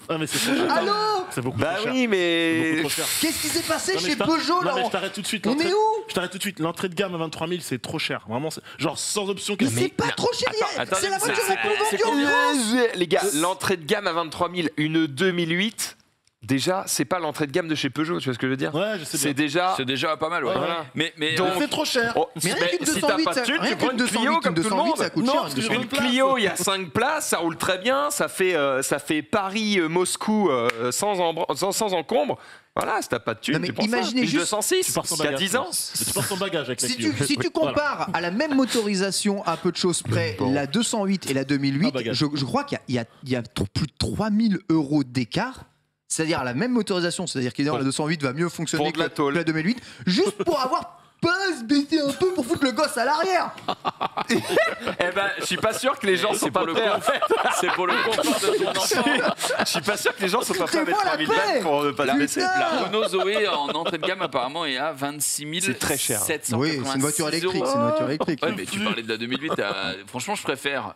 Ah mais c'est trop cher. Allô? C'est beaucoup trop cher. Bah oui, mais qu'est-ce qui s'est passé chez Peugeot là? Je t'arrête tout de suite. On est où? Je t'arrête tout de suite. L'entrée de gamme à 23 000, c'est trop cher. Vraiment, genre sans option. Mais c'est pas trop cher. C'est la voiture la plus vendue en France. Les gars, l'entrée de gamme à 23 000, une 2008. Déjà, c'est pas l'entrée de gamme de chez Peugeot, tu vois ce que je veux dire? Ouais, je sais bien. C'est déjà pas mal, ouais. Voilà. Mais donc c'est trop cher. Mais rien qu'une 208, si t'as pas de thune, tu prends une Clio comme tout le monde. Ça coûte cher. Une Clio, il y a 5 places, ça roule très bien, ça fait Paris-Moscou sans encombre. Voilà, si t'as pas de thune, tu prends imaginez ça. Une juste, 206, il y a 10 ans. Tu portes ton bagage avec la Clio. Si tu compares à la même motorisation, à peu de choses près, la 208 et la 2008, je crois qu'il y a plus de 3 000 € d'écart. C'est-à-dire à la même motorisation, c'est-à-dire que la 208 va mieux fonctionner que la 2008, juste pour avoir pas se baisser un peu pour foutre le gosse à l'arrière. Eh ben, je suis pas sûr que les gens sont pas prêts. C'est pour le confort de ton enfant. Je suis pas sûr que les gens sont pas prêts à mettre 3 000 balles pour ne pas la baisser. La Renault Zoé en entrée de gamme apparemment est à 26 786. C'est très cher. Oui, c'est une voiture électrique. Ouais, mais tu parlais de la 2008. Franchement, je préfère.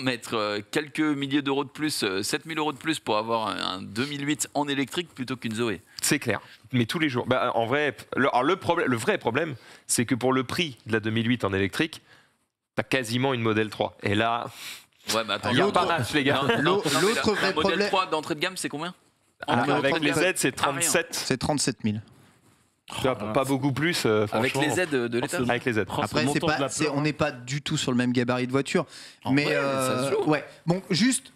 Mettre quelques milliers d'euros de plus, 7 000 € de plus pour avoir un 2008 en électrique plutôt qu'une Zoé. C'est clair, mais tous les jours. Bah, en vrai, le vrai problème, c'est que pour le prix de la 2008 en électrique, t'as quasiment une Model 3. Et là, ouais, mais attends, il y a pas match, les gars. L'autre vrai problème. Model 3 d'entrée de gamme, c'est combien? Avec les aides, c'est 37. C'est 37 000. Pas beaucoup plus, avec les aides de l'État. Avec les aides. Après, on n'est pas du tout sur le même gabarit de voiture. Mais ouais. Bon, juste.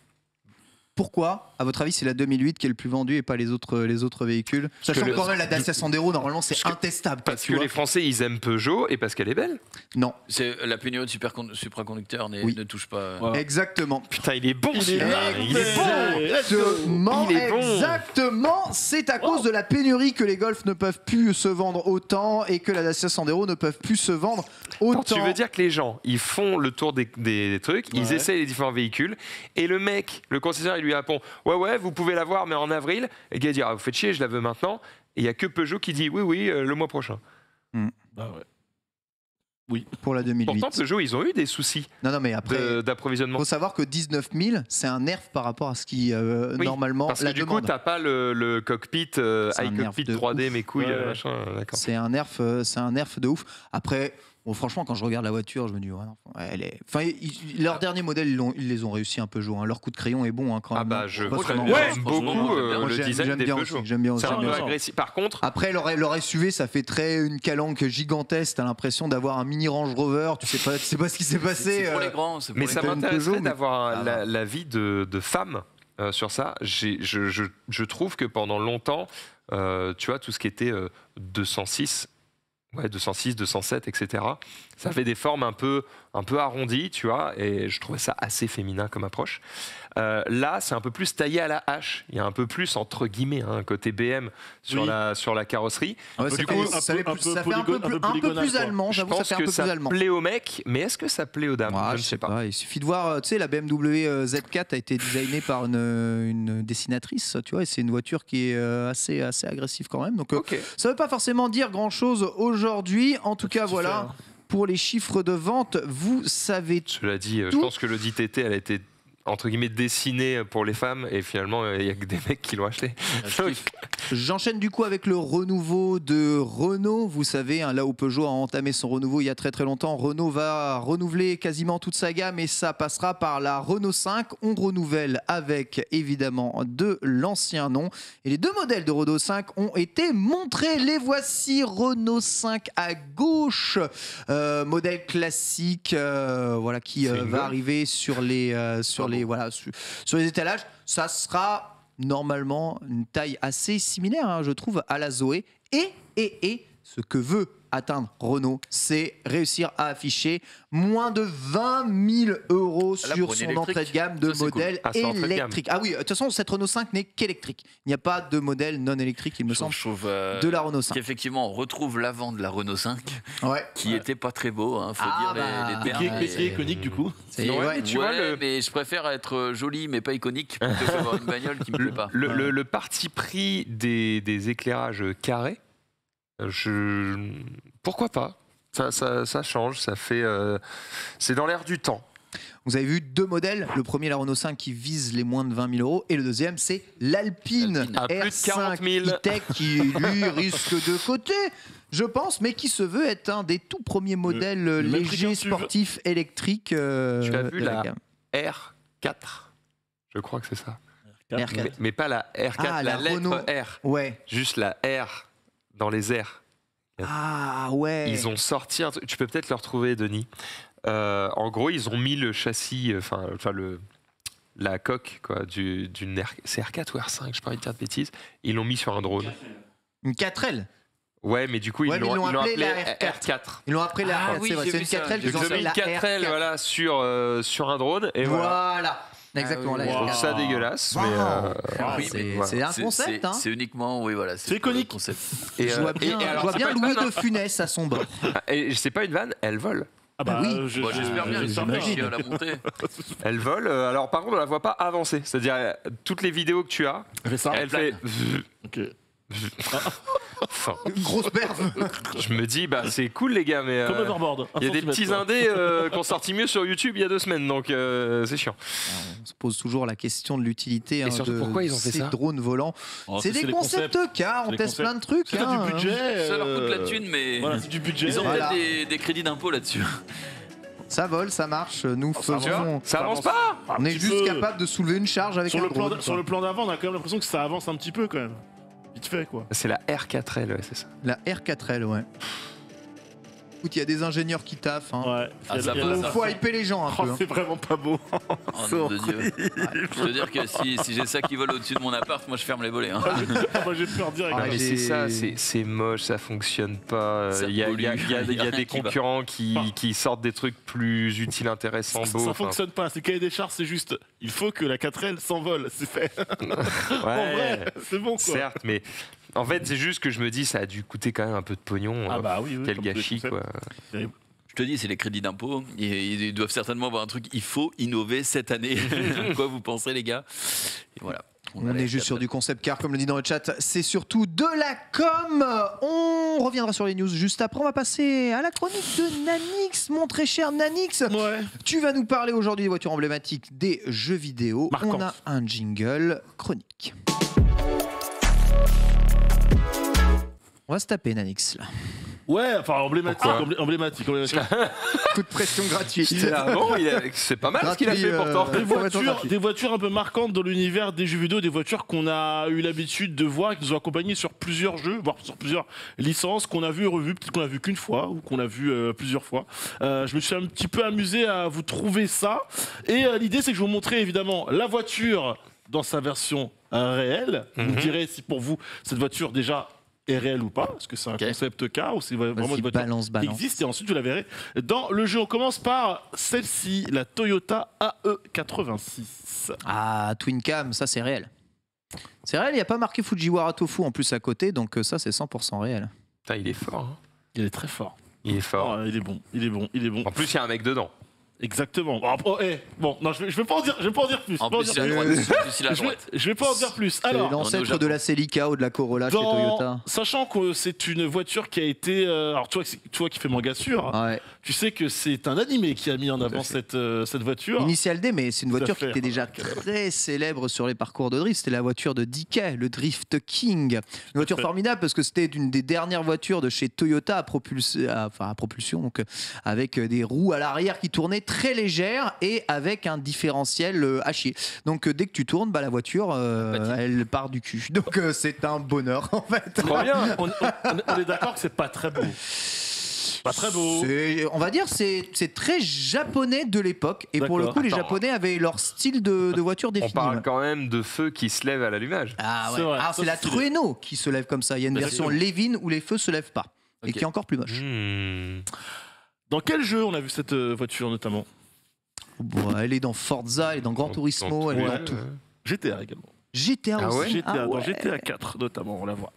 Pourquoi, à votre avis, c'est la 2008 qui est le plus vendue et pas les autres véhicules? Sachant que quand même la Dacia Sandero, normalement, c'est intestable. Parce que les Français, ils aiment Peugeot et parce qu'elle est belle. Non. C'est la pénurie de supraconducteurs ne touche pas. Ouais. Exactement. Putain, il est bon. Il est bon. Exactement. C'est à cause de la pénurie que les Golf ne peuvent plus se vendre autant et que la Dacia Sandero ne peuvent plus se vendre autant. Alors, tu veux dire que les gens, ils font le tour des trucs, ils essaient les différents véhicules et le mec, le concessionnaire, il lui répond ouais, vous pouvez l'avoir, mais en avril. Et le gars dit vous faites chier, je la veux maintenant. Et il n'y a que Peugeot qui dit oui, le mois prochain. Bah ouais. Oui, pour la 2008. Pourtant, Peugeot, ils ont eu des soucis mais après, d'approvisionnement. Il faut savoir que 19 000, c'est un nerf par rapport à ce qui, normalement, parce que la du demande. coup, tu n'as pas le cockpit, iCockpit 3D, mes couilles, machin. C'est un nerf de ouf. Après... Bon, franchement, quand je regarde la voiture, je me dis, elle est. Enfin, leur dernier modèle, ils les ont réussi un Peugeot. Hein. Leur coup de crayon est bon, hein, quand même. Ah bah, j'aime beaucoup le design des Peugeot. J'aime bien aussi. C'est un peu agressif. Par contre, après, leur SUV, ça fait très une calanque gigantesque. T'as l'impression d'avoir un mini Range Rover. Tu sais pas ce qui s'est passé. C'est pour les grands. Mais ça m'intéresserait d'avoir l'avis de femmes sur ça. Je trouve que pendant longtemps, tu vois, tout ce qui était 206. Ouais, 206, 207, etc. Ça fait des formes un peu arrondies, tu vois, et je trouvais ça assez féminin comme approche. Là, c'est un peu plus taillé à la hache. Il y a un peu plus, entre guillemets, un côté BM sur la carrosserie. Ouais, ça fait un peu plus allemand. Je pense que ça plaît aux mecs, mais est-ce que ça plaît aux dames? Je ne sais pas. Il suffit de voir, tu sais, la BMW Z4 a été designée par une dessinatrice, tu vois, et c'est une voiture qui est assez agressive quand même. Donc, ça ne veut pas forcément dire grand-chose aujourd'hui. En tout cas, voilà. Pour les chiffres de vente, vous savez tout. Cela dit, je pense que l'Audi TT, elle a été entre guillemets dessiné pour les femmes et finalement il n'y a que des mecs qui l'ont acheté. J'enchaîne du coup avec le renouveau de Renault. Vous savez, là où Peugeot a entamé son renouveau il y a très très longtemps, Renault va renouveler quasiment toute sa gamme et ça passera par la Renault 5. On renouvelle avec évidemment de l'ancien nom. Et les deux modèles de Renault 5 ont été montrés. Les voici, Renault 5 à gauche, modèle classique qui va arriver sur les étalages. Ça sera normalement une taille assez similaire, je trouve, à la Zoé. Et ce que veut atteindre Renault, c'est réussir à afficher moins de 20 000 € sur son entrée de gamme de modèle électrique. Ah oui, de toute façon, cette Renault 5 n'est qu'électrique. Il n'y a pas de modèle non électrique, il me semble, de la Renault 5. Effectivement, on retrouve l'avant de la Renault 5, qui était pas très beau, faut dire les termes. Mais qui est iconique du coup. Mais je préfère être joli mais pas iconique plutôt que d'avoir une bagnole qui me plaît pas. Le parti pris des éclairages carrés, pourquoi pas, ça change, ça fait c'est dans l'air du temps. Vous avez vu 2 modèles, le premier la Renault 5 qui vise les moins de 20 000 € et le deuxième c'est l'Alpine R5 E-Tech qui lui risque de coter, je pense, mais qui se veut être un des tout premiers modèles légers sportifs électriques. Tu as vu la R4, je crois que c'est ça. R4. Mais pas la R4, la lettre Renault. R. Ouais. Juste la R dans les airs. Ah ouais. Ils ont sorti un truc, tu peux peut-être le retrouver, Denis. En gros, ils ont mis le châssis, la coque quoi, d'une R... C'est R4 ou R5, je n'ai pas envie de dire de bêtises. Ils l'ont mis sur un drone. Une 4L. Ouais, mais du coup, ils l'ont appelé la R4. Ils l'ont appelé la R4, c'est vrai. C'est une 4L, ils ont mis une 4L voilà, sur un drone. Et voilà. Exactement. Je trouve ça dégueulasse. C'est un concept. C'est uniquement, c'est iconique. Et je vois bien Louis de Funès à son bord. Et c'est pas une vanne, elle vole. Ah bah oui, j'espère bien, j'imagine la montée. Elle vole, alors par contre on la voit pas avancer, c'est-à-dire toutes les vidéos que tu as, elle fait... Enfin, une grosse perve. Je me dis, c'est cool les gars, mais il y a des petits indés qui ont sorti mieux sur YouTube il y a 2 semaines, donc c'est chiant. On se pose toujours la question de l'utilité de pourquoi ils ont fait ces drones volants. C'est des concepts cars, on teste plein de trucs. C'est du budget. Ça leur coûte la thune, mais c'est du budget. Ils ont peut-être des crédits d'impôt là-dessus. Ça vole, ça marche, nous faisons... Ça avance pas. On est juste capable de soulever une charge avec un drone. Sur le plan d'avant, on a quand même l'impression que ça avance un petit peu quand même. Vite fait quoi. C'est la R4L, ouais, c'est ça. La R4L, ouais. Écoute, il y a des ingénieurs qui taffent. Hein. Ouais. Il faut hyper les gens un peu. C'est vraiment pas beau. Oh nom de Dieu. Je veux dire que si j'ai ça qui vole au-dessus de mon appart, moi je ferme les volets. Hein. Moi j'ai peur direct. Mais c'est ça, c'est moche, ça fonctionne pas. Il y a des concurrents qui sortent des trucs plus utiles, intéressants, beaux. Ça fonctionne pas. C'est cahier des charges, c'est juste. Il faut que la 4L s'envole. C'est fait. Ouais. En vrai, c'est bon quoi. Certes, mais. En fait, c'est juste que je me dis, ça a dû coûter quand même un peu de pognon. Oui, quel gâchis, quoi. Je te dis, c'est les crédits d'impôt. Ils doivent certainement avoir un truc. Il faut innover cette année. Quoi vous pensez, les gars? Et voilà. On est juste sur du concept car, comme le dit dans le chat, c'est surtout de la com. On reviendra sur les news juste après. On va passer à la chronique de Nanix, mon très cher Nanix. Ouais. Tu vas nous parler aujourd'hui des voitures emblématiques des jeux vidéo. Marquant. On a un jingle chronique. On va se taper Nanix là. Ouais, enfin emblématique. Coup de pression gratuite. C'est pas mal ce qu'il a fait pourtant. Des voitures un peu marquantes dans l'univers des jeux vidéo, des voitures qu'on a eu l'habitude de voir, qui nous ont accompagnés sur plusieurs jeux, voire sur plusieurs licences, qu'on a vu et revu, peut-être qu'on a vu qu'une fois ou qu'on a vu plusieurs fois. Je me suis un petit peu amusé à vous trouver ça. Et l'idée, c'est que je vais vous montrer évidemment la voiture dans sa version réelle. Vous direz si pour vous, cette voiture déjà est réel ou pas, est-ce que c'est un concept car ou c'est vraiment une voiture qui existe, et ensuite vous la verrez dans le jeu. On commence par celle-ci, la Toyota AE86. Ah, Twin Cam, ça c'est réel. C'est réel, il n'y a pas marqué Fujiwara Tofu en plus à côté, donc ça c'est 100% réel. Putain, il est fort. Hein. Il est très fort. Il est fort. Oh, il est bon. En plus, il y a un mec dedans. Exactement. Non, je vais pas en dire plus. En plus, il a la droite. Je vais pas en dire plus. Alors, c'est l'ancêtre de la Celica ou de la Corolla chez Toyota. Sachant que c'est une voiture qui a été... alors, toi qui fais manga sûr, tu sais que c'est un animé qui a mis en avant cette voiture. Initial D, mais c'est une voiture qui était déjà très célèbre sur les parcours de drift. C'était la voiture de DK, le Drift King. Une voiture formidable parce que c'était une des dernières voitures de chez Toyota à propulsion, donc avec des roues à l'arrière qui tournaient très légère et avec un différentiel à chier. Donc dès que tu tournes, la voiture elle part du cul. Donc c'est un bonheur en fait. Trop bien. On est d'accord que c'est pas très beau. Pas très beau. On va dire c'est très japonais de l'époque. Et pour le coup, les Japonais avaient leur style de voiture défini. On parle quand même de feux qui se lèvent à l'allumage. Ah ouais. C'est la Trueno qui se lève comme ça. Il y a une version Levin où les feux se lèvent pas. et qui est encore plus moche. Dans quel jeu on a vu cette voiture notamment? Elle est dans Forza, elle est dans Gran Turismo, elle est dans tout. GTA également. GTA aussi. Dans GTA 4 notamment, on la voit.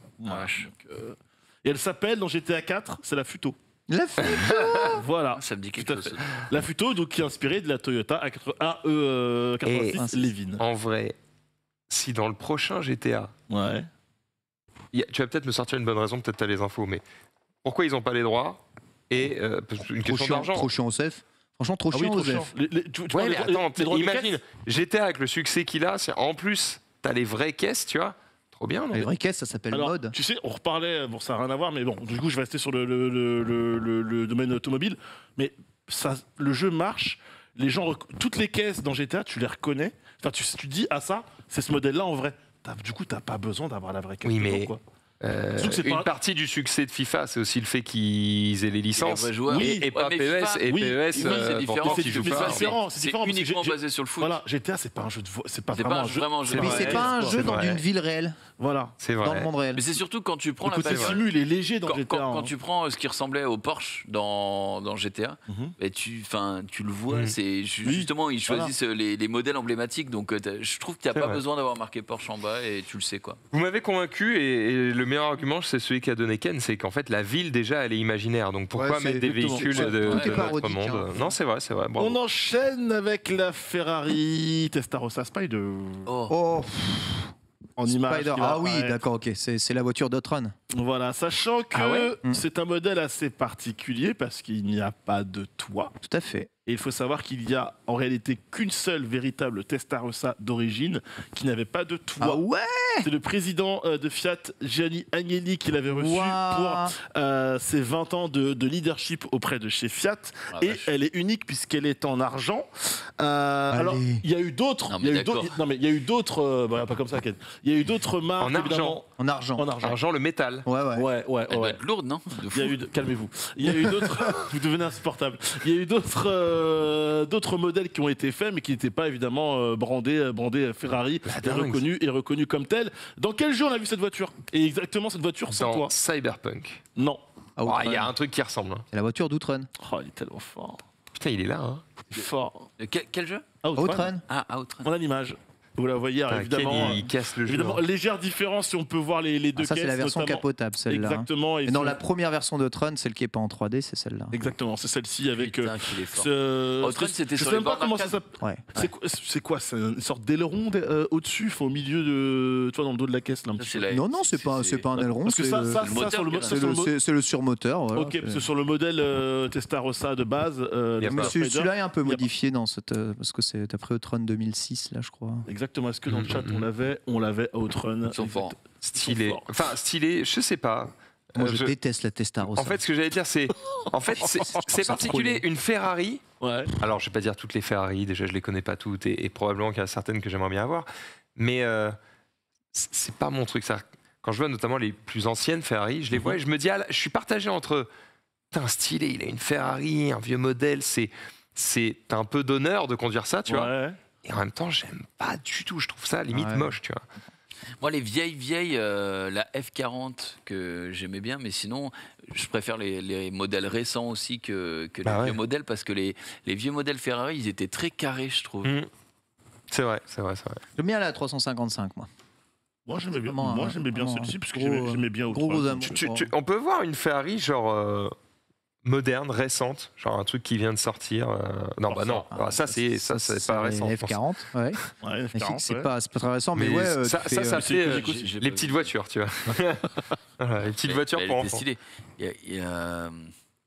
Et elle s'appelle dans GTA 4, c'est la Futo. La Futo. Voilà. Ça me dit quelque chose. La Futo, donc, qui est inspirée de la Toyota AE86 Levin. En vrai, si dans le prochain GTA, tu vas peut-être me sortir une bonne raison, peut-être tu as les infos, mais pourquoi ils n'ont pas les droits et une question d'argent. Trop chiant au CEF. Franchement, trop chiant au CEF. Mais attends, imagine, GTA avec le succès qu'il a, en plus, tu as les vraies caisses, tu vois. Trop bien, non? Les vraies caisses, ça s'appelle mode. Tu sais, on reparlait, bon, ça n'a rien à voir, mais bon, du coup, je vais rester sur le domaine automobile. Mais ça, le jeu marche, les gens, toutes les caisses dans GTA, tu les reconnais. Enfin, tu dis, ça, c'est ce modèle-là en vrai. Du coup, t'as pas besoin d'avoir la vraie caisse. Oui, mais quoi. Une partie du succès de FIFA, c'est aussi le fait qu'ils aient les licences et pas PES. Et PES, c'est différent. C'est uniquement basé sur le foot. Voilà, GTA, c'est pas un jeu de c'est pas vraiment un jeu. Mais c'est pas un jeu dans une ville réelle. Voilà, c'est vrai. Dans le monde réel. Mais c'est surtout quand tu prends le côté simul est léger dans GTA. Quand tu prends ce qui ressemblait au Porsche dans GTA, tu le vois. C'est justement ils choisissent les modèles emblématiques. Donc je trouve qu'il n'y a pas besoin d'avoir marqué Porsche en bas et tu le sais quoi. Vous m'avez convaincu et le meilleur argument, c'est celui qu'a donné Ken, c'est qu'en fait la ville déjà elle est imaginaire. Donc pourquoi mettre des véhicules de notre monde? Non, c'est vrai. Bravo. On enchaîne avec la Ferrari Testarossa Spider. En image. Ah oui, d'accord, ok. C'est la voiture d'Outrun. Voilà, sachant que c'est un modèle assez particulier parce qu'il n'y a pas de toit. Tout à fait. Et il faut savoir qu'il y a en réalité qu'une seule véritable Testarossa d'origine qui n'avait pas de toit. Ah ouais! C'est le président de Fiat, Gianni Agnelli, qui l'avait reçu pour ses 20 ans de leadership auprès de chez Fiat. Elle est unique puisqu'elle est en argent. Alors, il y a eu d'autres. Il y a eu d'autres. Pas comme ça, Ken. Il y a eu d'autres marques. En argent. Argent, le métal. Ouais. Elle doit être lourde, non? Calmez-vous. Il y a eu d'autres. Vous devenez insupportable. Il y a eu d'autres modèles qui ont été faits, mais qui n'étaient pas évidemment brandés Ferrari et reconnus comme tels. Dans quel jeu on a vu cette voiture? Et exactement cette voiture sans toi? Dans Cyberpunk. Non. Il y a un truc qui ressemble. C'est la voiture d'Outrun. Il est tellement fort. Putain, il est là. Hein. Fort. Quel jeu? Outrun. Outrun. On a l'image. Vous la voyez, évidemment. Il casse le jeu. Évidemment, légère différence si on peut voir les deux caisses. Ça, c'est la version capotable, celle-là. Exactement. Et dans la première version de Tron, celle qui n'est pas en 3D, c'est celle-là. Exactement, c'est celle-ci avec. Putain, qu'il est fort. Tron, c'était sur les bords d'arcade. C'est quoi? C'est une sorte d'aileron au-dessus, au milieu de. Tu vois, dans le dos de la caisse, là. Non, c'est pas un aileron. Parce que c'est le surmoteur. Ok, parce que sur le modèle Testarossa de base. Celui-là est un peu modifié parce que c'est après Tron 2006, là, je crois. Exactement. Est-ce que dans le chat on l'avait Outrun? Ils sont forts. Stylé. Enfin, stylé, je sais pas. Moi, je déteste la Testarossa. En fait, ce que j'allais dire, c'est particulier. Une Ferrari. Ouais. Alors, je vais pas dire toutes les Ferrari. Déjà, je les connais pas toutes et probablement qu'il y a certaines que j'aimerais bien avoir. Mais c'est pas mon truc. Ça. Quand je vois notamment les plus anciennes Ferrari, je les vois et je me dis, je suis partagé entre. Putain, stylé. Il a une Ferrari, un vieux modèle. T'as un peu d'honneur de conduire ça, tu vois. Et en même temps, j'aime pas du tout. Je trouve ça limite moche, tu vois. Moi, les vieilles, la F40 que j'aimais bien, mais sinon, je préfère les modèles récents aussi que les vieux modèles, parce que les vieux modèles Ferrari, ils étaient très carrés, je trouve. C'est vrai. J'aime bien la 355, moi. Moi, j'aimais bien celle-ci, parce que j'aimais bien Outrun. On peut voir une Ferrari, genre... moderne, récente, genre un truc qui vient de sortir. Non. Ça c'est pas récent. F40, F40, c'est pas très récent, mais ça fait les petites voitures, tu vois. Les petites voitures pour enfants.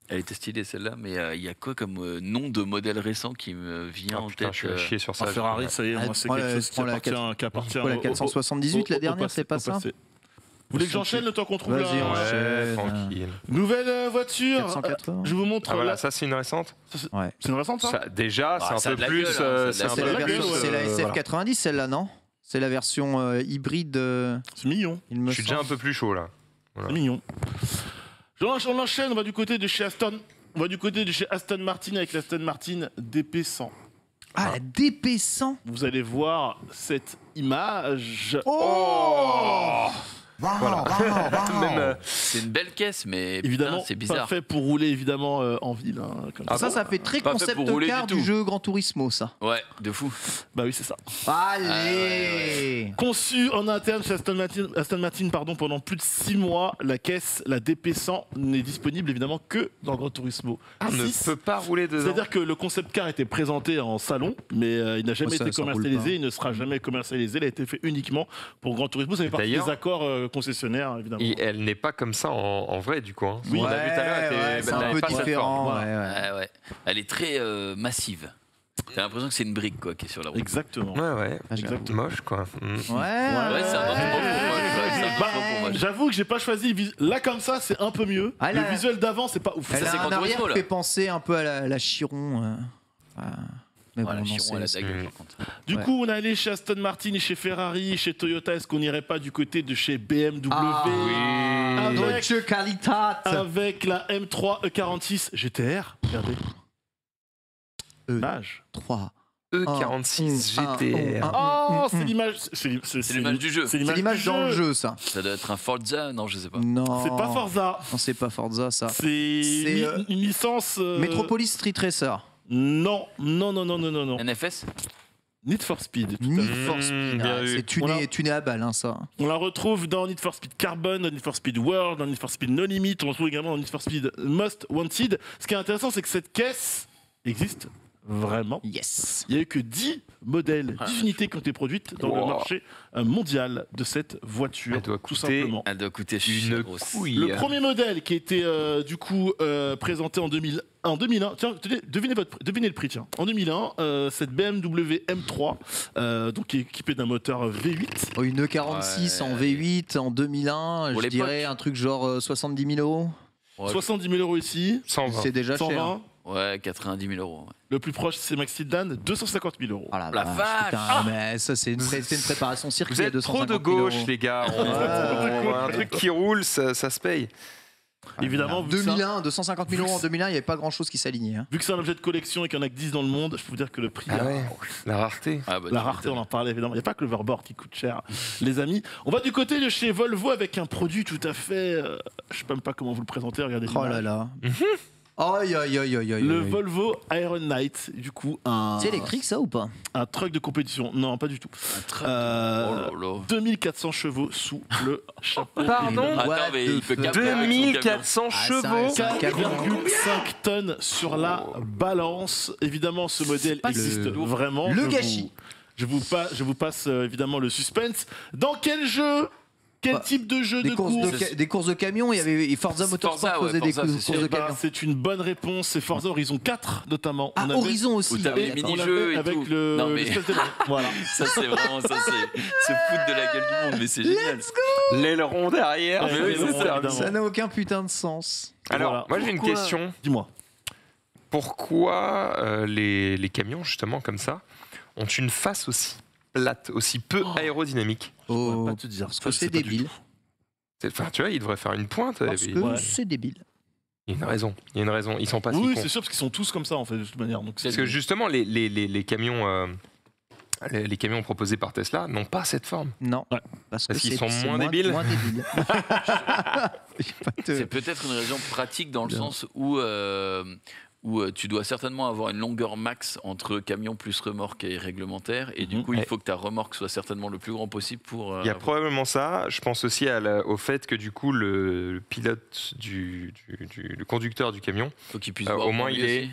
Elle était stylée celle-là, mais il y a quoi comme nom de modèle récent qui me vient en tête? Je suis chier sur ça. Ferrari, ça y est, c'est quelque chose qui appartient la 478, la dernière, c'est pas ça? Vous voulez que j'enchaîne le temps qu'on trouve là? Ouais, tranquille. Nouvelle voiture. 480. Je vous montre. Voilà, ça c'est une récente. C'est une récente ça? Déjà, c'est un peu plus. C'est la SF90 celle-là, non? C'est la version hybride. C'est mignon. Je suis déjà un peu plus chaud là. C'est mignon. On enchaîne, on va du côté de chez Aston. On va du côté de chez Aston Martin avec l'Aston Martin DP100. Ah, la DP100. Vous allez voir cette image. C'est une belle caisse, mais évidemment, c'est bizarre. Pas fait pour rouler évidemment en ville. Ça fait très concept car du jeu Gran Turismo, ça. Ouais, de fou. Bah oui, c'est ça. Allez. Conçu en interne chez Aston Martin, pendant plus de 6 mois, la caisse, la DP100, n'est disponible évidemment que dans Gran Turismo. On ne peut pas rouler dedans. C'est-à-dire que le concept car était présenté en salon, mais il n'a jamais été commercialisé, il ne sera jamais commercialisé, il a été fait uniquement pour Gran Turismo. Ça fait partie des accords concessionnaires, évidemment. Et elle n'est pas comme ça en vrai, du coup. Hein. Oui, on l'a vu tout à l'heure, c'est un peu différent. Ouais. Elle est très massive. T'as l'impression que c'est une brique qui est sur la route. Exactement. Ouais. Exactement. Moche, quoi. Ouais, c'est un autre pour moi. J'avoue que j'ai pas choisi. Là, comme ça, c'est un peu mieux. Le visuel d'avant, c'est pas ouf. Elle a un arrière qui fait penser un peu à la Chiron. Mais la Chiron, elle a ta gueule, par contre. Du coup, on est allé chez Aston Martin et chez Ferrari, chez Toyota. Est-ce qu'on n'irait pas du côté de chez BMW avec la M3 E46 GTR? Regardez. L'image 3 E46 GTR. Oh, c'est l'image. C'est l'image du jeu. C'est l'image dans le jeu, ça. Ça doit être un Forza, non, je sais pas. Non, c'est pas Forza. Non, c'est pas Forza, ça. C'est une licence. Metropolis Street Racer. Non. NFS. Need for Speed. Need for Speed. C'est tuné à balle, ça. On la retrouve dans Need for Speed Carbon, dans Need for Speed World, dans Need for Speed No Limit. On la retrouve également dans Need for Speed Most Wanted. Ce qui est intéressant, c'est que cette caisse existe vraiment. Yes. Il n'y a eu que 10 modèles, 10 unités qui ont été produites dans le marché mondial de cette voiture. Elle doit tout simplement. Elle doit coûter une couille. Le premier modèle qui a été présenté en 2001. Tiens, devinez le prix. Tiens. En 2001, cette BMW M3, donc qui est équipée d'un moteur V8. Une E46 en V8 en 2001. Je dirais un truc genre 70 000 €. 70 000 € ici. 120. C'est déjà 120. cher. Ouais, 90 000 €. Ouais. Le plus proche, c'est Maxi Dan, 250 000 €. Oh la vache. Mais ça, c'est une préparation circuit. Vous êtes trop de gauche, les gars. Un truc qui roule, ça se paye. Évidemment, 2001, 250 000 € en 2001, il n'y avait pas grand chose qui s'alignait. Hein. Vu que c'est un objet de collection et qu'il n'y en a que 10 dans le monde, je peux vous dire que le prix. La rareté. La rareté, on en parlait évidemment. Il n'y a pas que le Overboard qui coûte cher, les amis. On va du côté de chez Volvo avec un produit tout à fait. Je ne sais même pas comment vous le présenter. Regardez. Oh là là. Le Volvo Iron Knight, du coup, c'est électrique, ça, ou pas? Un truck de compétition. Non, pas du tout. Un truck 2400 chevaux sous le chapeau. Pardon? Attends, mais il peut 2400 chevaux. 4,5 tonnes sur la balance. Évidemment, ce modèle existe vraiment. Le gâchis. Je vous passe évidemment le suspense. Dans quel jeu? Quel type de jeu de course? Des courses de camions. Il y avait Forza Motorsport faisait des courses de camions. C'est une bonne réponse. C'est Forza Horizon 4 notamment. Horizon aussi. Où t'avais les mini-jeux et avec tout. Voilà. Ça c'est vraiment se foutre de la gueule du monde, mais c'est génial. Let's go. L'aileron derrière. Ça n'a aucun putain de sens. Alors, moi j'ai une question. Dis-moi. Pourquoi les camions, justement, comme ça, ont une face aussi plate, aussi peu aérodynamique? Je pourrais pas te dire. Parce que c'est débile. Enfin, tu vois, ils devraient faire une pointe. Parce que c'est débile. Il y a une raison. Ils sont pas si cons. Oui, c'est sûr, parce qu'ils sont tous comme ça, en fait, de toute manière. Donc, parce que justement, les camions... les camions proposés par Tesla n'ont pas cette forme. Non, parce qu'ils sont moins débiles. C'est peut-être une raison pratique dans le sens où tu dois certainement avoir une longueur max entre camion plus remorque et réglementaire. Et du coup, il faut que ta remorque soit certainement le plus grand possible pour... Il y a probablement ça. Je pense aussi au fait que du coup, le pilote, le conducteur du camion, faut qu'il puisse au moins il est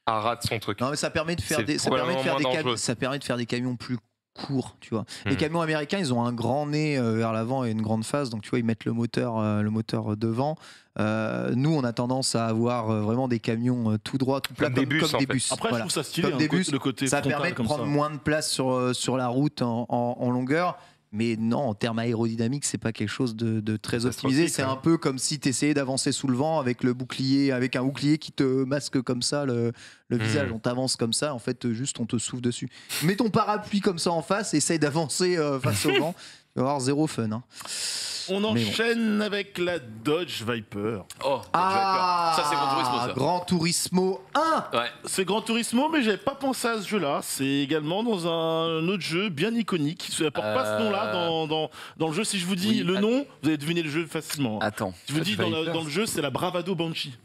à ras de son truc. Non, mais ça permet de faire des camions plus courts, tu vois. Les camions américains, ils ont un grand nez vers l'avant et une grande face, donc tu vois, ils mettent le moteur devant. Nous, on a tendance à avoir vraiment des camions tout droits, tout plats, comme des bus. Après, je trouve ça stylé, des bus. Le côté ça permet de prendre moins de place sur la route en longueur. Mais non, en termes aérodynamiques, c'est pas quelque chose de très optimisé. C'est un peu comme si tu essayais d'avancer sous le vent avec un bouclier qui te masque comme ça le visage. On t'avance comme ça, en fait, juste on te souffle dessus. Mets ton parapluie comme ça en face, essaye d'avancer face au vent. va avoir zéro fun. Hein. On enchaîne avec la Dodge Viper. Oh, ça c'est Gran Turismo, ça. Gran Turismo 1. Ouais. C'est Gran Turismo, mais j'avais pas pensé à ce jeu-là. C'est également dans un autre jeu bien iconique. Ça ne porte pas ce nom-là dans le jeu. Si je vous dis le nom, vous allez deviner le jeu facilement. Attends. Si je vous dis dans le jeu, c'est la Bravado Banshee.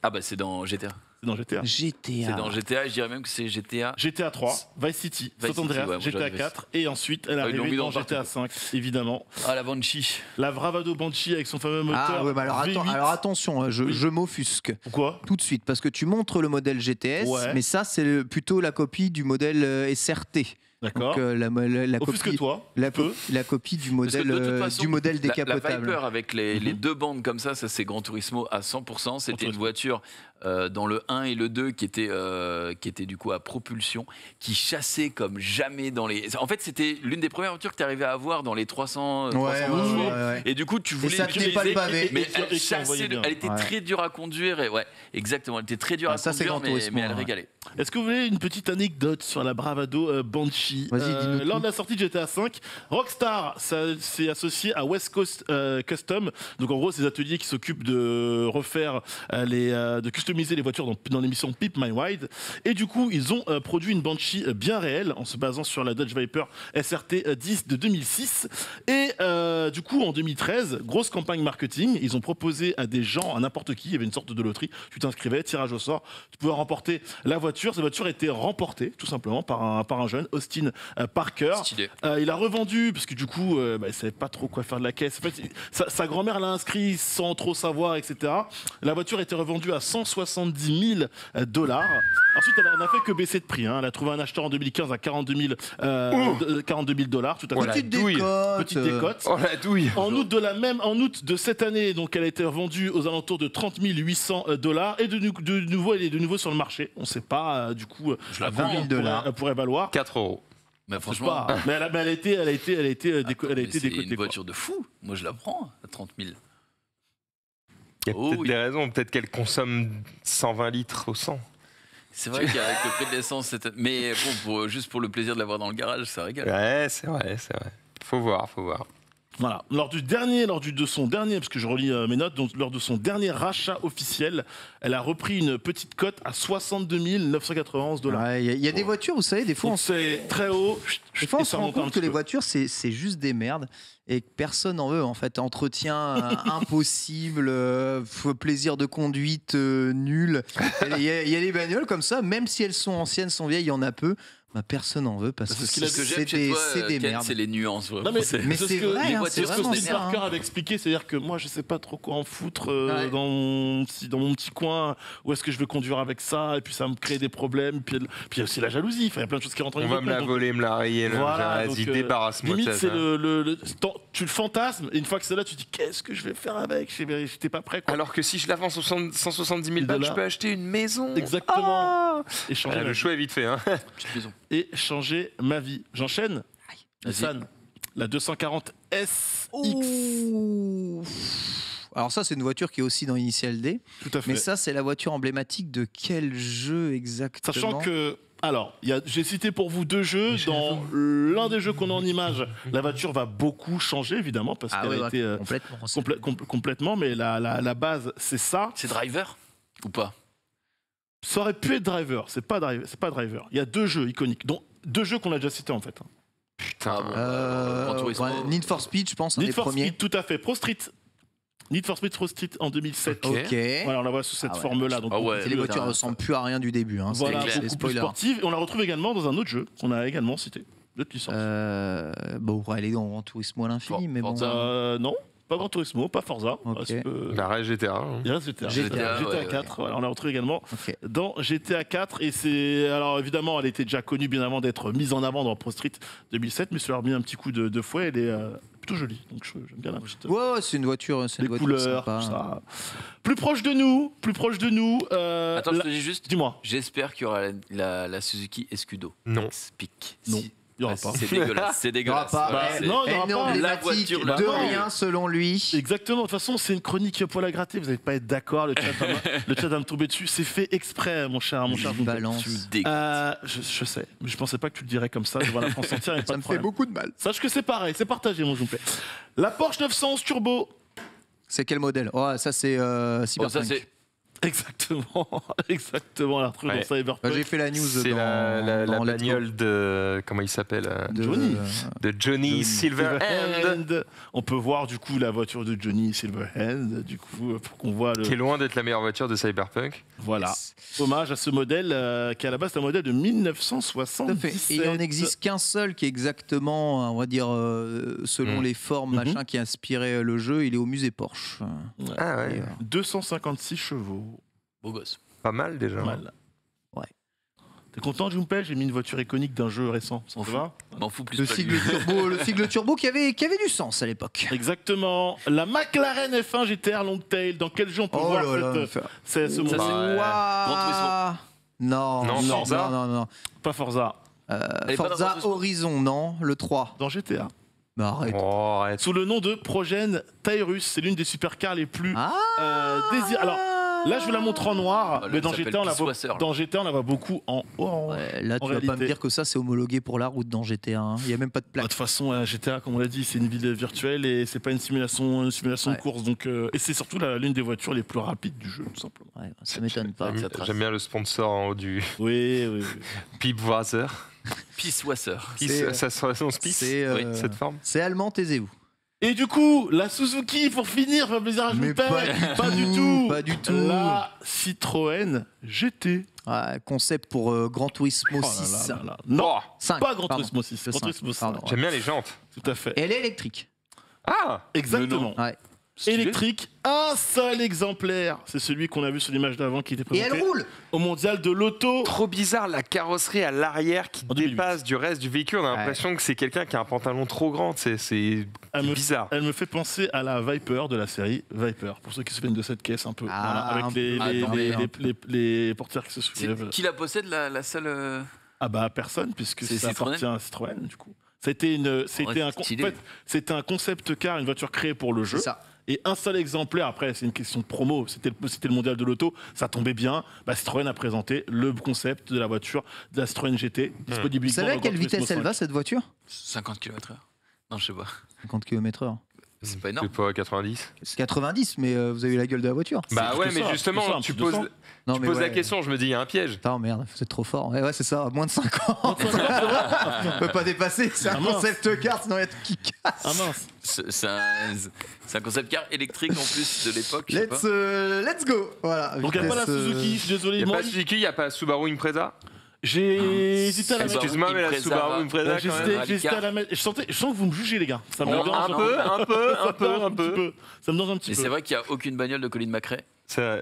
Ah bah c'est dans GTA. C'est dans GTA. C'est dans GTA, je dirais même que c'est GTA. GTA 3, Vice City, San Andreas, GTA 4, et ensuite elle est arrivée dans GTA 5, évidemment. Ah, la Banshee. La Bravado Banshee avec son fameux moteur. Ah ouais, bah alors attention, je m'offusque. Pourquoi ? Tout de suite, parce que tu montres le modèle GTS, mais ça c'est plutôt la copie du modèle SRT. D'accord. Donc, la copie, toi, la copie du modèle décapotable. La Viper avec les deux bandes comme ça c'est Gran Turismo à 100%. C'était une voiture dans le 1 et le 2 qui était du coup à propulsion, qui chassait comme jamais dans les... En fait, c'était l'une des premières voitures que tu arrivais à avoir dans les 300 chevaux. Ouais. Et du coup, tu voulais... Et ça tenait pas le pavé. Mais elle chassait, elle était très dure à conduire. Et exactement, elle était très dure à conduire, mais elle régalait. Est-ce que vous voulez une petite anecdote sur la Bravado Banshee ? Lors de la sortie de GTA V, Rockstar s'est associé à West Coast Custom. Donc en gros, ces ateliers qui s'occupent de refaire de customiser les voitures dans l'émission Pimp My Ride. Et du coup, ils ont produit une Banshee bien réelle en se basant sur la Dodge Viper SRT 10 de 2006. Et du coup, en 2013, grosse campagne marketing. Ils ont proposé à des gens, à n'importe qui, il y avait une sorte de loterie. Tu t'inscrivais, tirage au sort, tu pouvais remporter la voiture. Cette voiture était remportée tout simplement par un jeune, Austin Parker. Il a revendu parce que du coup il savait pas trop quoi faire de la caisse. En fait, sa grand-mère l'a inscrit sans trop savoir, etc. La voiture était revendue à $170 000. Ensuite, elle n'a fait que baisser de prix. Elle a trouvé un acheteur en 2015 à $42 000. Tout à fait. Petite décote. Oh la douille. En août de cette année, donc elle a été revendue aux alentours de $30 800 et de nouveau elle est de nouveau sur le marché. On ne sait pas du coup $20 000 elle pourrait valoir. 4 €. Mais franchement, elle a été décotée. C'est une voiture de fou. Moi, je la prends à 30 000. Il y a peut-être des raisons. Peut-être qu'elle consomme 120 litres au 100. C'est vrai qu'avec le prix de l'essence, mais bon, juste pour le plaisir de l'avoir dans le garage, ça régale. Ouais, c'est vrai. Faut voir. Voilà. Lors de son dernier, parce que je relis mes notes, donc lors de son dernier rachat officiel, elle a repris une petite cote à $62 991. Il y a des voitures, vous savez, des fois c'est très haut. Des fois, on se rend compte que les voitures, c'est juste des merdes et que personne n'en veut. En fait, entretien impossible, plaisir de conduite nul. Il y a des bagnoles comme ça, même si elles sont anciennes, sont vieilles, il y en a peu. Personne n'en veut parce que c'est des merdes. C'est les nuances. Non, mais c'est vrai, les voitures, c'est ce que Steve Parker avait expliqué, c'est-à-dire que moi je sais pas trop quoi en foutre dans mon petit coin, où est-ce que je vais conduire avec ça, et puis ça me crée des problèmes, puis il y a aussi la jalousie, il y a plein de choses qui rentrent en ligne. On va me la voler, me la rayer, vas-y, débarrasse-moi de ça. Limite, tu le fantasmes, et une fois que c'est là, tu te dis qu'est-ce que je vais faire avec, j'étais pas prêt. Alors que si je la vends 170 000 balles, je peux acheter une maison. Exactement. Le choix est vite fait. Petite maison. Et changer ma vie. J'enchaîne. Nissan, la 240 SX. Alors ça, c'est une voiture qui est aussi dans Initial D. Tout à fait. Mais ça, c'est la voiture emblématique de quel jeu exactement ? Sachant que... Alors, j'ai cité pour vous 2 jeux. Dans l'un des jeux qu'on a en image, la voiture va beaucoup changer, évidemment, parce qu'elle a été... complètement, mais la base, c'est ça. C'est Driver ou pas ? Ça aurait pu être Driver, c'est pas Driver. Il y a 2 jeux iconiques, dont 2 jeux qu'on a déjà cités en fait. Putain. Need for Speed, je pense, un des premiers. Need for Speed, tout à fait. Pro Street. Need for Speed Pro Street en 2007. Ok. Voilà, on la voit sous cette forme-là. Donc les voitures ne ressemblent plus à rien du début. Voilà, beaucoup plus sportive. Et on la retrouve également dans un autre jeu qu'on a également cité. D'autres licences. Elle est dans Gran Turismo à l'infini, mais bon. Non. Pas Gran Turismo, pas Forza. La reste GTA. Il reste GTA 4. Voilà, on l'a retrouvé également dans GTA 4. Et c'est. Alors évidemment, elle était déjà connue bien avant d'être mise en avant dans Pro Street 2007, mais ça leur a mis un petit coup de fouet. Elle est plutôt jolie. Donc j'aime bien la petite. Ouais, c'est une voiture. Les couleurs, tout ça. Plus proche de nous. Attends, je te dis juste. Dis-moi. J'espère qu'il y aura la Suzuki Escudo. Non. Speak. Non. Il n'y aura pas. C'est dégueulasse. C'est dégueulasse. Non, il n'y aura pas. La voiture de rien selon lui. Exactement. De toute façon, c'est une chronique poil à gratter. Vous n'allez pas être d'accord. Le chat va me tomber dessus. C'est fait exprès, mon cher. Balance. Je sais. Mais je pensais pas que tu le dirais comme ça devant la France entière. Ça me fait beaucoup de mal. Sache que c'est pareil. C'est partagé, mon Joumpé. La Porsche 911 Turbo. C'est quel modèle? Oh, ça c'est Cyberpunk. Exactement, la retrouve dans Cyberpunk. J'ai fait la news c'est la bagnole de... Comment il s'appelle de Johnny Silverhand. On peut voir du coup la voiture de Johnny Silverhand, du coup, pour qu'on voit qui est loin d'être la meilleure voiture de Cyberpunk. Voilà. Hommage à ce modèle qui à la base est un modèle de 1977. Et il n'en existe qu'un seul qui est exactement, on va dire, selon les formes, machin, qui a inspiré le jeu. Il est au musée Porsche. Ah ouais. 256 chevaux. Beau gosse. Pas mal déjà. Pas mal. Ouais. T'es content, Joumpé? J'ai mis une voiture iconique d'un jeu récent. Ça te va? M'en fous plus. Le Sigle Turbo qui avait du sens à l'époque. Exactement. La McLaren F1 GTR Longtail. Dans quel jeu on peut voir ce modèle? Non. Pas Forza. Forza Horizon, non. Le 3. Dans GTA. Bah arrête. Arrête. Sous le nom de Progène Tyrus. C'est l'une des supercars les plus désirées. Alors, là, je vous la montre en noir, mais dans GTA, on la voit beaucoup en orange. Là, tu vas pas me dire que ça, c'est homologué pour la route dans GTA. Il n'y a même pas de plaque. De toute façon, GTA, comme on l'a dit, c'est une ville virtuelle et c'est pas une simulation de course. Donc, et c'est surtout l'une des voitures les plus rapides du jeu, tout simplement. Ouais, ça m'étonne pas. J'aime bien le sponsor en haut du. Oui. Pipewasser. Pissewasser. Ça serait son spice, cette forme. C'est allemand, taisez-vous. Et du coup, la Suzuki, pour finir, va plaisir à jouer. Pas du tout. La Citroën GT. Concept pour Gran Turismo 6. Non, 5. Pas Gran Turismo 6. Gran Turismo 5. J'aime bien les jantes. Tout à fait. Et elle est électrique. Ah, exactement. Ouais. Électrique, un seul exemplaire. C'est celui qu'on a vu sur l'image d'avant qui était présenté. Et elle roule au mondial de l'auto. Trop bizarre, la carrosserie à l'arrière qui dépasse du reste du véhicule. On a l'impression que c'est quelqu'un qui a un pantalon trop grand. C'est bizarre. Elle me fait penser à la Viper de la série Viper. Pour ceux qui se souviennent de cette caisse un peu. Avec les portières qui se soulèvent. Qui la possède, la seule Ah bah personne, puisque ça appartient à Citroën du coup. C'était un concept car, une voiture créée pour le jeu. C'est ça. Et un seul exemplaire, après c'est une question de promo, c'était le mondial de l'auto, ça tombait bien. Citroën a présenté le concept de la voiture de la Citroën GT, disponible. Vous savez à quelle vitesse elle va cette voiture? 50 km/h. Non, je sais pas. 50 km/h. C'est pas énorme. C'est pas 90. C'est 90, mais vous avez eu la gueule de la voiture. Bah ouais, mais justement, tu poses la question, je me dis, il y a un piège. Putain, merde, vous êtes trop fort. Ouais, c'est ça, moins de 50. On peut pas dépasser, c'est un concept car, sinon il y a tout qui casse. Ah mince. C'est un concept car électrique en plus de l'époque. Let's go. Voilà. Donc il n'y a pas la Suzuki, je suis désolé. Il n'y a pas Suzuki, il n'y a pas Subaru Impreza. J'ai hésité à la mettre. Excuse-moi, mais la Subaru Impreza. J'ai hésité à la mettre. Je sens que vous me jugez, les gars. Ça me un peu. Ça me donne un petit peu. Mais c'est vrai qu'il n'y a aucune bagnole de Colin McRae.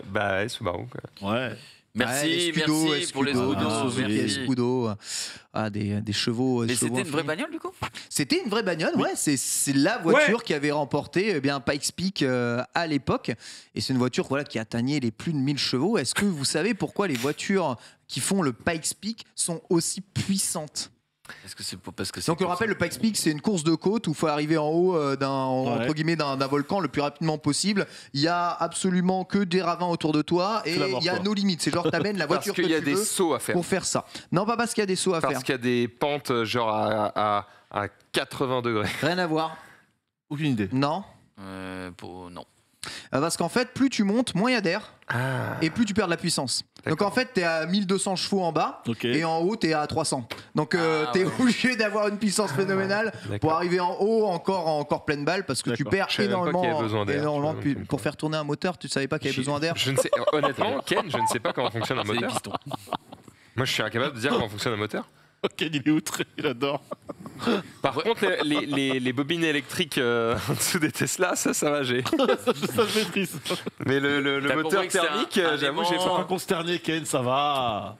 Bah ouais, Subaru. Ouais. Merci pour les Scudo. Des chevaux. Mais c'était une vraie bagnole du coup? C'était une vraie bagnole, ouais. C'est la voiture qui avait remporté Pikes Peak à l'époque. Et c'est une voiture qui atteignait les plus de 1000 chevaux. Est-ce que vous savez pourquoi les voitures qui font le Pikes Peak sont aussi puissantes? Est-ce que c'est parce que donc on rappelle, le Pikes Peak, c'est une course de côte où il faut arriver en haut entre guillemets d'un volcan le plus rapidement possible. Il y a absolument que des ravins autour de toi et il y a nos limites. C'est genre t'amènes la voiture que tu veux. Parce qu'il y a des sauts à faire. Pour faire ça. Non, pas parce qu'il y a des sauts à faire. Parce qu'il y a des pentes genre à 80 degrés. Rien à voir. Aucune idée. Non. Non. Parce qu'en fait, plus tu montes, moins il y a d'air et plus tu perds de la puissance. Donc en fait, t'es à 1200 chevaux en bas et en haut, t'es à 300. Donc t'es obligé d'avoir une puissance phénoménale pour arriver en haut encore pleine balle parce que tu perds énormément pour faire tourner un moteur. Tu savais pas qu'il y avait besoin d'air? Je ne sais, honnêtement, Ken, je ne sais pas comment fonctionne un moteur. Moi, je suis incapable de dire comment fonctionne un moteur. Ken, il est outré, il adore. Par contre, les bobines électriques en dessous des Tesla, ça va, j'ai. Ça se maîtrise. Mais le moteur thermique, j'avoue, j'ai pas consterné, Ken, ça va.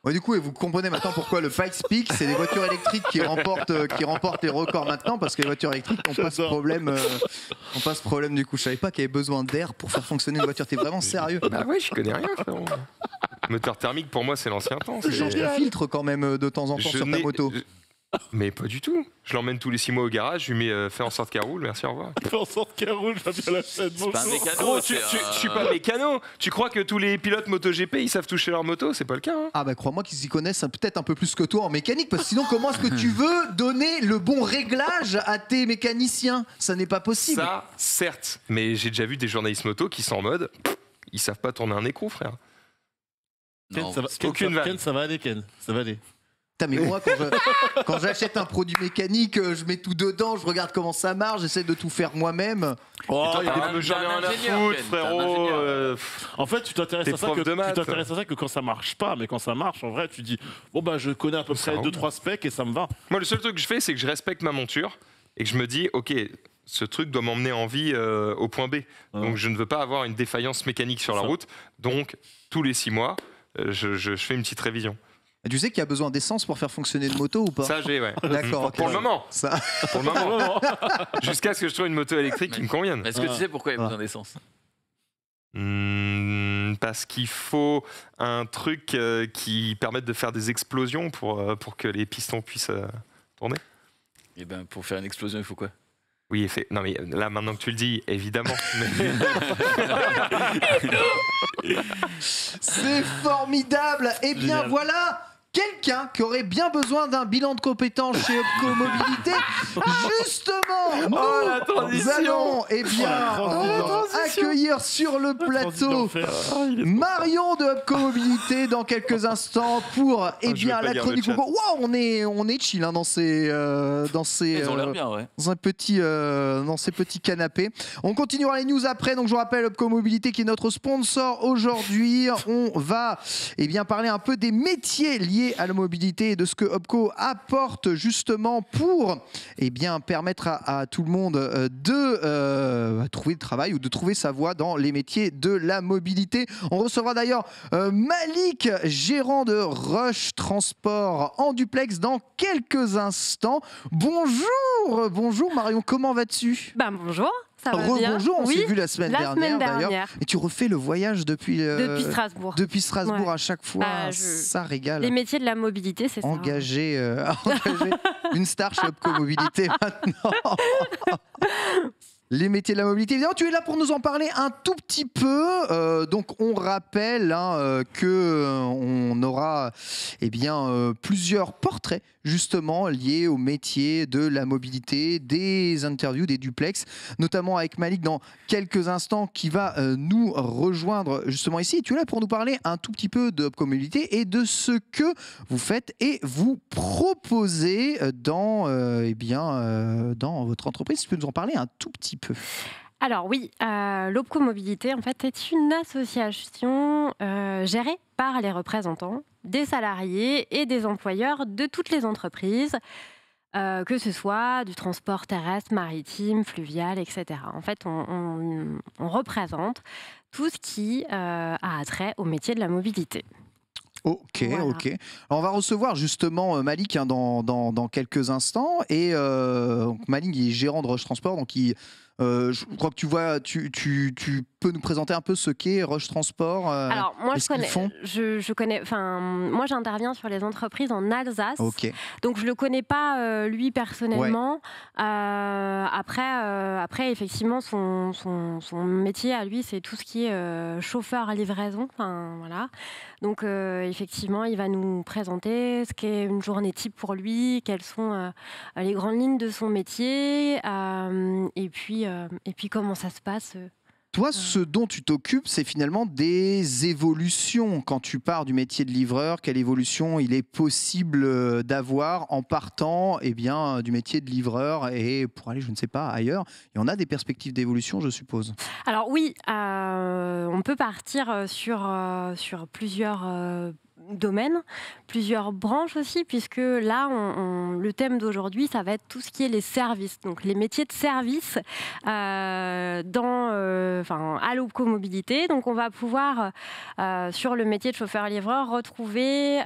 Ouais, du coup, et vous comprenez maintenant pourquoi le Pikes Peak, c'est des voitures électriques qui remportent les records maintenant, parce que les voitures électriques n'ont pas ce problème. Du coup, je savais pas qu'il y avait besoin d'air pour faire fonctionner une voiture. T'es vraiment sérieux? Bah ouais, je connais rien, frérot. Moteur thermique, pour moi, c'est l'ancien temps. Tu changes le filtre quand même de temps en temps sur ta moto. Mais pas du tout. Je l'emmène tous les 6 mois au garage, je lui mets fais en sorte qu'elle roule, merci, au revoir. Fais en sorte qu'elle roule, j'aime bien la chaîne. C'est pas un mécano. Gros, je suis pas mécano. Tu crois que tous les pilotes MotoGP ils savent toucher leur moto? C'est pas le cas. Hein. Ah bah crois-moi qu'ils s'y connaissent peut-être un peu plus que toi en mécanique, parce que sinon comment est-ce que tu veux donner le bon réglage à tes mécaniciens? Ça n'est pas possible. Ça, certes, mais j'ai déjà vu des journalistes moto qui sont en mode ils savent pas tourner un écrou, frère. Non, Ken, ça va aller, Ken. Ça va aller. Putain, mais moi, quand j'achète un produit mécanique, je mets tout dedans, je regarde comment ça marche, j'essaie de tout faire moi-même. Oh, j'en ai rien à foutre, frérot. En fait, tu t'intéresses à ça que quand ça marche pas, mais quand ça marche, en vrai, tu dis bon bah je connais à peu près 2-3 specs et ça me va. Moi, le seul truc que je fais, c'est que je respecte ma monture et que je me dis ok, ce truc doit m'emmener en vie au point B. Donc je ne veux pas avoir une défaillance mécanique sur la route. Donc tous les 6 mois, je fais une petite révision. Tu sais qu'il y a besoin d'essence pour faire fonctionner une moto ou pas? Ça, j'ai, ouais. D'accord. Pour le moment. Ça... Pour le moment. Jusqu'à ce que je trouve une moto électrique qui me convienne. Est-ce que tu sais pourquoi il y a besoin d'essence? Parce qu'il faut un truc qui permette de faire des explosions pour que les pistons puissent tourner. Et ben pour faire une explosion, il faut quoi? Oui, non mais là maintenant que tu le dis, évidemment. C'est formidable. Eh bien voilà quelqu'un qui aurait bien besoin d'un bilan de compétences chez Opco Mobilité. Justement, nous allons accueillir sur le plateau Marion de Opco Mobilité dans quelques instants pour la chronique. Wow, on est chill hein, dans ces ils ont l'air bien, ouais. dans ces petits canapés. On continuera les news après. Donc je vous rappelle Opco Mobilité qui est notre sponsor aujourd'hui. On va parler un peu des métiers liés à la mobilité et de ce que Opco apporte justement pour permettre à tout le monde de trouver du travail ou de trouver sa voie dans les métiers de la mobilité. On recevra d'ailleurs Malik, gérant de Rush Transport en duplex dans quelques instants. Bonjour Marion, comment vas-tu? Bonjour. Ça va bien. Bonjour, on s'est vu la semaine dernière d'ailleurs. Et tu refais le voyage depuis Strasbourg. Depuis Strasbourg ouais. À chaque fois, ça régale. Les métiers de la mobilité, c'est ça. Engagé une star chez Opco Mobilité maintenant. Les métiers de la mobilité. Évidemment, tu es là pour nous en parler un tout petit peu. Donc, on rappelle qu'on aura plusieurs portraits justement liés au métier de la mobilité, des interviews, des duplex, notamment avec Malik dans quelques instants qui va nous rejoindre justement ici. Tu es là pour nous parler un tout petit peu de Opco Mobilité et de ce que vous faites et vous proposez dans votre entreprise. Tu peux nous en parler un tout petit peu? Alors oui, l'Opco Mobilité en fait est une association gérée par les représentants des salariés et des employeurs de toutes les entreprises, que ce soit du transport terrestre, maritime, fluvial, etc. En fait, on représente tout ce qui a trait au métier de la mobilité. Ok. Alors on va recevoir justement Malik dans quelques instants. Et Malik est gérant de Rush Transport, donc je crois que tu peux nous présenter un peu ce qu'est Rush Transport. Alors moi je connais. Moi j'interviens sur les entreprises en Alsace. Okay. Donc je le connais pas lui personnellement. Ouais. Après effectivement son métier à lui c'est tout ce qui est chauffeur à livraison. Voilà. Donc effectivement il va nous présenter ce qu'est une journée type pour lui, quelles sont les grandes lignes de son métier et puis comment ça se passe. Toi, ce dont tu t'occupes, c'est finalement des évolutions. Quand tu pars du métier de livreur, quelle évolution il est possible d'avoir en partant du métier de livreur et pour aller, je ne sais pas, ailleurs? Et on a des perspectives d'évolution, je suppose. Alors oui, on peut partir sur plusieurs domaines, plusieurs branches aussi, puisque là, le thème d'aujourd'hui, ça va être tout ce qui est les services, donc les métiers de service à l'Opco Mobilité. Donc on va pouvoir, sur le métier de chauffeur-livreur, retrouver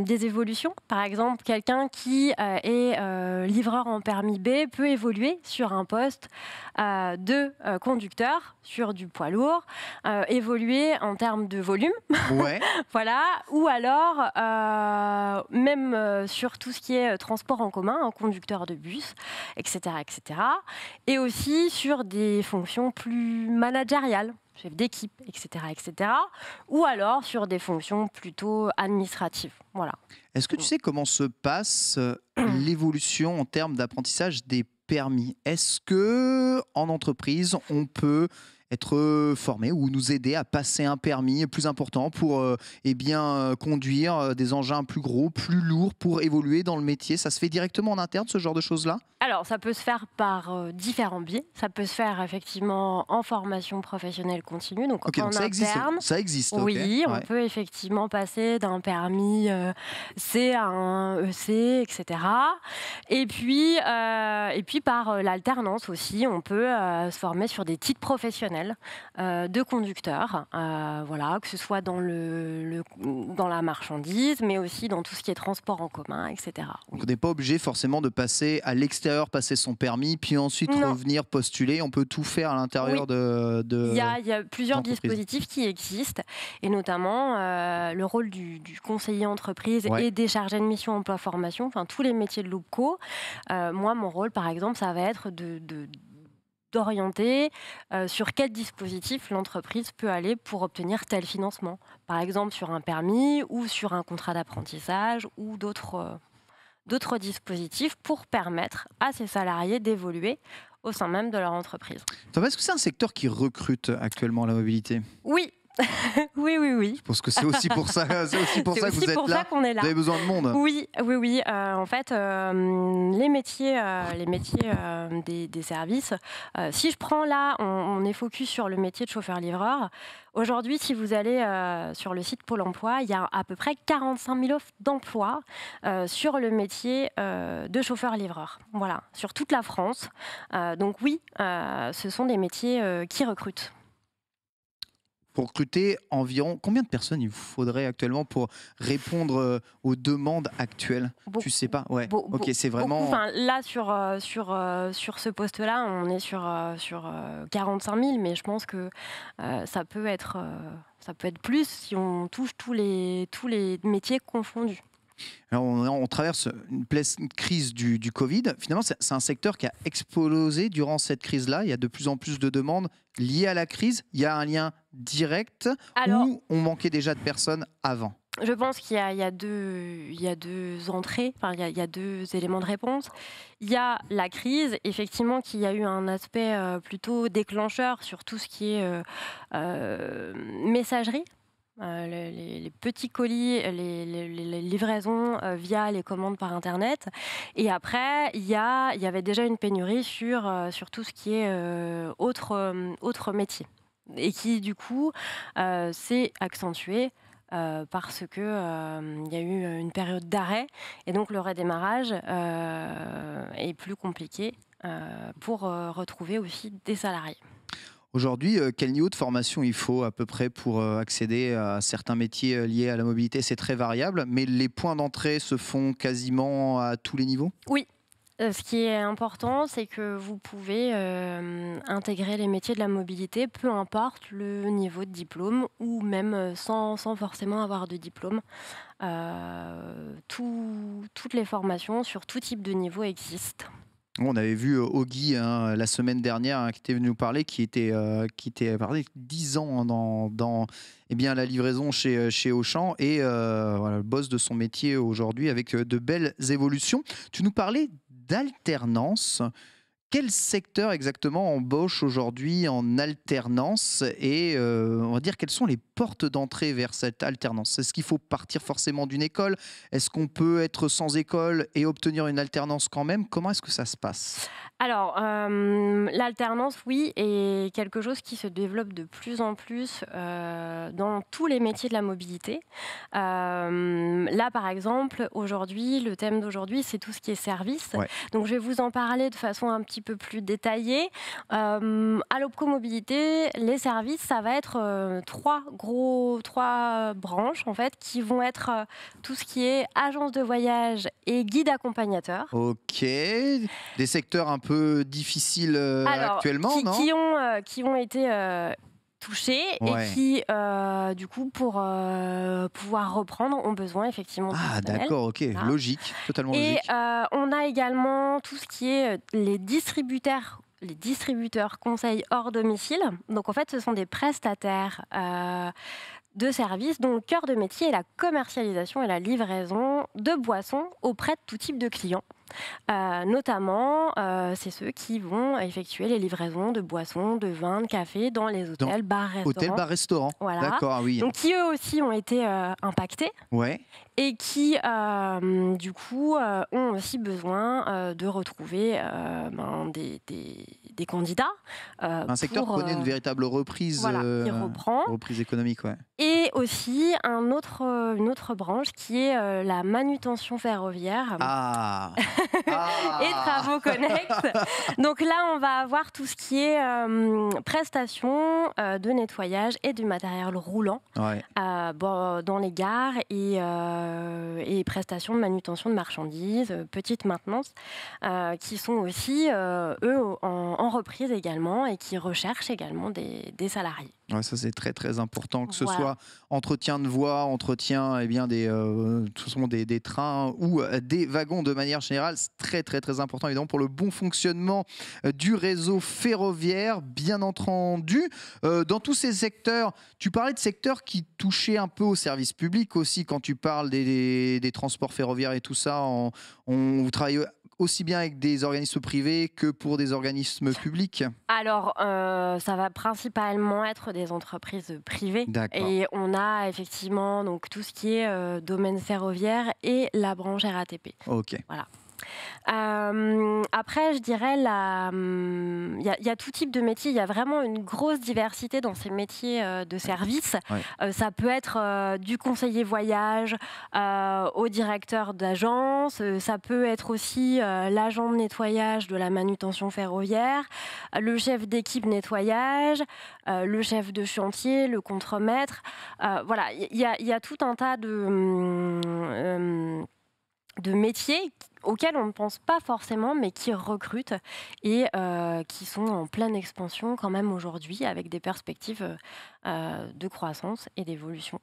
des évolutions. Par exemple, quelqu'un qui est livreur en permis B peut évoluer sur un poste de conducteur, sur du poids lourd, évoluer en termes de volume, ouais. voilà, ou alors alors, même sur tout ce qui est transport en commun, un conducteur de bus, etc., etc. Et aussi sur des fonctions plus managériales, chef d'équipe, etc., etc. Ou alors sur des fonctions plutôt administratives. Voilà. Est-ce que tu sais comment se passe l'évolution en termes d'apprentissage des permis? Est-ce que en entreprise, on peut être formé ou nous aider à passer un permis plus important pour conduire des engins plus gros, plus lourds, pour évoluer dans le métier? Ça se fait directement en interne, ce genre de choses-là? Alors, ça peut se faire par différents biais. Ça peut se faire effectivement en formation professionnelle continue, donc en donc ça interne. Ça existe. Oui, on peut effectivement passer d'un permis C à un EC, etc. Et puis par l'alternance aussi, on peut se former sur des titres professionnels de conducteurs, voilà, que ce soit dans la marchandise, mais aussi dans tout ce qui est transport en commun, etc. Donc on n'est pas obligé forcément de passer à l'extérieur, passer son permis, puis ensuite revenir postuler. On peut tout faire à l'intérieur de Il y a plusieurs dispositifs qui existent, et notamment le rôle du conseiller entreprise et des chargés de mission emploi-formation, enfin tous les métiers de l'OPCO. Moi, mon rôle, par exemple, ça va être d'orienter sur quel dispositif l'entreprise peut aller pour obtenir tel financement. Par exemple, sur un permis ou sur un contrat d'apprentissage ou d'autres dispositifs pour permettre à ces salariés d'évoluer au sein même de leur entreprise. Est-ce que c'est un secteur qui recrute actuellement, la mobilité? Oui. Oui. Je pense que c'est aussi pour ça, que vous êtes là. Qu'on est là. Vous avez besoin de monde. Oui. En fait, les métiers des services, si je prends là, on est focus sur le métier de chauffeur-livreur. Aujourd'hui, si vous allez sur le site Pôle emploi, il y a à peu près 45 000 offres d'emploi sur le métier de chauffeur-livreur. Voilà, sur toute la France. Donc oui, ce sont des métiers qui recrutent. Pour recruter environ combien de personnes il vous faudrait actuellement pour répondre aux demandes actuelles? Beaucoup. Tu sais pas? Ouais. Ok, c'est vraiment. Là sur ce poste-là, on est sur 45 000, mais je pense que ça peut être plus si on touche tous les métiers confondus. Alors on traverse une crise du Covid. Finalement, c'est un secteur qui a explosé durant cette crise-là. Il y a de plus en plus de demandes liées à la crise. Il y a un lien direct ou on manquait déjà de personnes avant? Je pense qu'il y a deux entrées, il y a deux éléments de réponse. Il y a la crise, effectivement, qui a eu un aspect plutôt déclencheur sur tout ce qui est messagerie. Les petits colis, les livraisons via les commandes par Internet. Et après, il y avait déjà une pénurie sur tout ce qui est autres métiers. Et qui, du coup, s'est accentué parce qu'il y a eu une période d'arrêt. Et donc, le redémarrage est plus compliqué pour retrouver aussi des salariés. Aujourd'hui, quel niveau de formation il faut à peu près pour accéder à certains métiers liés à la mobilité? C'est très variable, mais les points d'entrée se font quasiment à tous les niveaux? Oui. Ce qui est important, c'est que vous pouvez intégrer les métiers de la mobilité, peu importe le niveau de diplôme, ou même sans forcément avoir de diplôme. Toutes les formations sur tout type de niveau existent. On avait vu Oggy la semaine dernière qui était venu nous parler, qui était 10 ans dans la livraison chez Auchan et le boss de son métier aujourd'hui avec de belles évolutions. Tu nous parlais d'alternance. Quel secteur exactement embauche aujourd'hui en alternance et on va dire quelles sont les portes d'entrée vers cette alternance? Est-ce qu'il faut partir forcément d'une école? Est-ce qu'on peut être sans école et obtenir une alternance quand même? Comment est-ce que ça se passe? Alors, l'alternance, oui, est quelque chose qui se développe de plus en plus dans tous les métiers de la mobilité. Là, par exemple, aujourd'hui, le thème d'aujourd'hui, c'est tout ce qui est service. Ouais. Donc, je vais vous en parler de façon un petit peu plus détaillée. À l'OPCO Mobilité, les services, ça va être trois branches, en fait, qui vont être tout ce qui est agence de voyage et guide accompagnateur. Ok. Des secteurs un peu difficiles actuellement, non? Qui ont été touchés et qui, du coup, pour pouvoir reprendre, ont besoin effectivement de personnel. D'accord, ok, logique, totalement logique. Et on a également tout ce qui est les distributeurs conseils hors domicile. Donc en fait, ce sont des prestataires de services dont le cœur de métier est la commercialisation et la livraison de boissons auprès de tout type de clients. Notamment, c'est ceux qui vont effectuer les livraisons de boissons, de vin, de café dans les hôtels, bars, restaurants. Hôtels, bars, restaurants. Voilà. D'accord, oui. Donc qui eux aussi ont été impactés. Ouais. Et qui, du coup, ont aussi besoin de retrouver des candidats. Un secteur connaît une véritable reprise, qui reprend. Reprise économique, ouais. Et aussi une autre branche qui est la manutention ferroviaire. Et travaux connexes. Donc là, on va avoir tout ce qui est prestations de nettoyage et du matériel roulant dans les gares et prestations de manutention de marchandises, petite maintenance, qui sont aussi, eux, en reprise également et qui recherchent également des salariés. Ouais, ça c'est très très important, que ce soit entretien de voies, entretien des trains ou des wagons de manière générale. C'est très très très important évidemment pour le bon fonctionnement du réseau ferroviaire, bien entendu. Dans tous ces secteurs, tu parlais de secteurs qui touchaient un peu au service public aussi quand tu parles des transports ferroviaires et tout ça. Vous travaillez aussi bien avec des organismes privés que pour des organismes publics? Alors, ça va principalement être des entreprises privées. Et on a effectivement donc, tout ce qui est domaine ferroviaire et la branche RATP. Ok. Voilà. Après, je dirais, il y a tout type de métiers. Il y a vraiment une grosse diversité dans ces métiers de service. Ça peut être du conseiller voyage au directeur d'agence. Ça peut être aussi l'agent de nettoyage de la manutention ferroviaire, le chef d'équipe nettoyage, le chef de chantier, le contremaître. Voilà, il y a tout un tas de métiers auxquels on ne pense pas forcément, mais qui recrutent et qui sont en pleine expansion quand même aujourd'hui, avec des perspectives de croissance et d'évolution.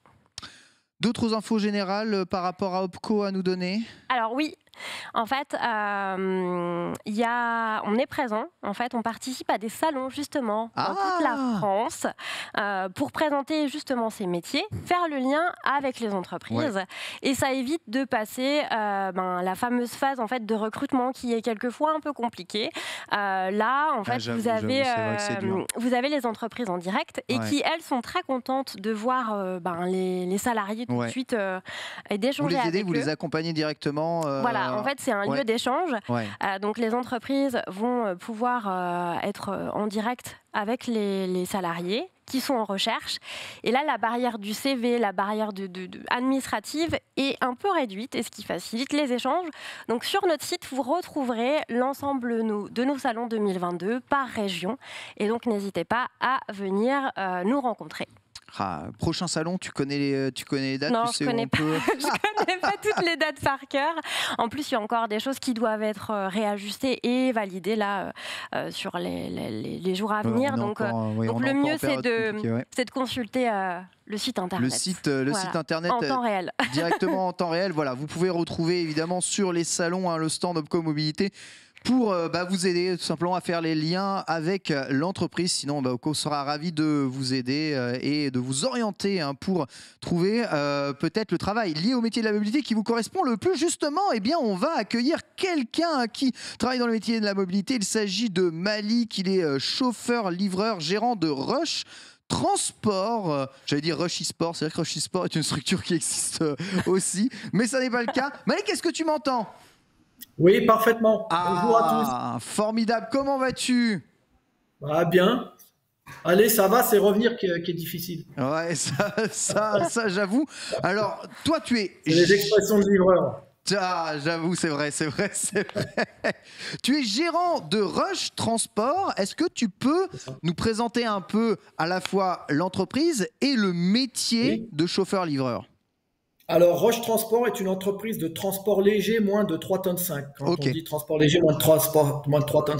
D'autres infos générales par rapport à Opco à nous donner? Alors oui, en fait, on est présent. En fait, on participe à des salons justement dans toute la France pour présenter justement ces métiers, faire le lien avec les entreprises, et ça évite de passer la fameuse phase en fait de recrutement qui est quelquefois un peu compliquée. Là, en fait, vous avez les entreprises en direct et qui elles sont très contentes de voir les salariés tout de suite et d'échanger avec eux. Vous les aidez, vous les accompagnez directement. Voilà. En fait, c'est un lieu d'échange. Donc, les entreprises vont pouvoir être en direct avec les salariés qui sont en recherche. Et là, la barrière du CV, la barrière administrative est un peu réduite, et ce qui facilite les échanges. Donc, sur notre site, vous retrouverez l'ensemble de nos salons 2022 par région. Et donc, n'hésitez pas à venir nous rencontrer. Prochain salon, tu connais les dates? Non, je ne connais pas toutes les dates par cœur. En plus, il y a encore des choses qui doivent être réajustées et validées là sur les jours à venir. Donc le mieux, c'est de consulter le site internet. Le site internet en temps réel. Directement en temps réel. Voilà, vous pouvez retrouver évidemment sur les salons le stand Opco Mobilité pour vous aider tout simplement à faire les liens avec l'entreprise. Sinon, Opco sera ravi de vous aider et de vous orienter pour trouver peut-être le travail lié au métier de la mobilité qui vous correspond le plus justement. Eh bien, on va accueillir quelqu'un qui travaille dans le métier de la mobilité. Il s'agit de Malik. Il est chauffeur, livreur, gérant de Rush Transport. J'allais dire Rush eSport. C'est vrai que Rush eSport est une structure qui existe aussi, mais ça n'est pas le cas. Malik, est-ce que tu m'entends? Oui, parfaitement. Bonjour à tous. Formidable. Comment vas-tu? Bien. Allez, ça va, c'est revenir qui est difficile. Ouais, ça j'avoue. Alors, toi, tu es... C'est les expressions de livreur. J'avoue, c'est vrai. Tu es gérant de Rush Transport. Est-ce que tu peux nous présenter un peu à la fois l'entreprise et le métier de chauffeur-livreur? Alors, Rush Transport est une entreprise de transport léger moins de 3,5 tonnes. Quand on dit transport léger moins de 3,5 tonnes,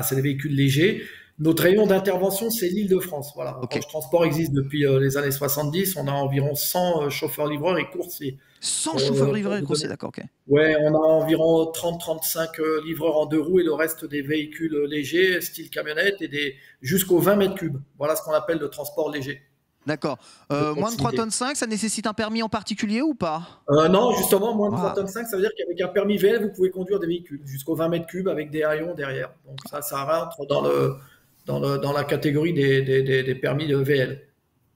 c'est des véhicules légers. Notre rayon d'intervention, c'est l'Île-de-France. Voilà. Orange Transport existe depuis les années 70. On a environ 100 chauffeurs-livreurs et coursiers. 100 chauffeurs-livreurs et coursiers, d'accord, ok. Ouais, on a environ 30-35 livreurs en 2 roues et le reste des véhicules légers, style camionnette, et jusqu'aux 20 mètres cubes. Voilà ce qu'on appelle le transport léger. D'accord. Moins de 3,5 tonnes, ça nécessite un permis en particulier ou pas? Non, justement, moins de 3,5 tonnes, ça veut dire qu'avec un permis VL, vous pouvez conduire des véhicules jusqu'aux 20 mètres cubes avec des haillons derrière. Donc ça rentre dans la catégorie des permis de VL.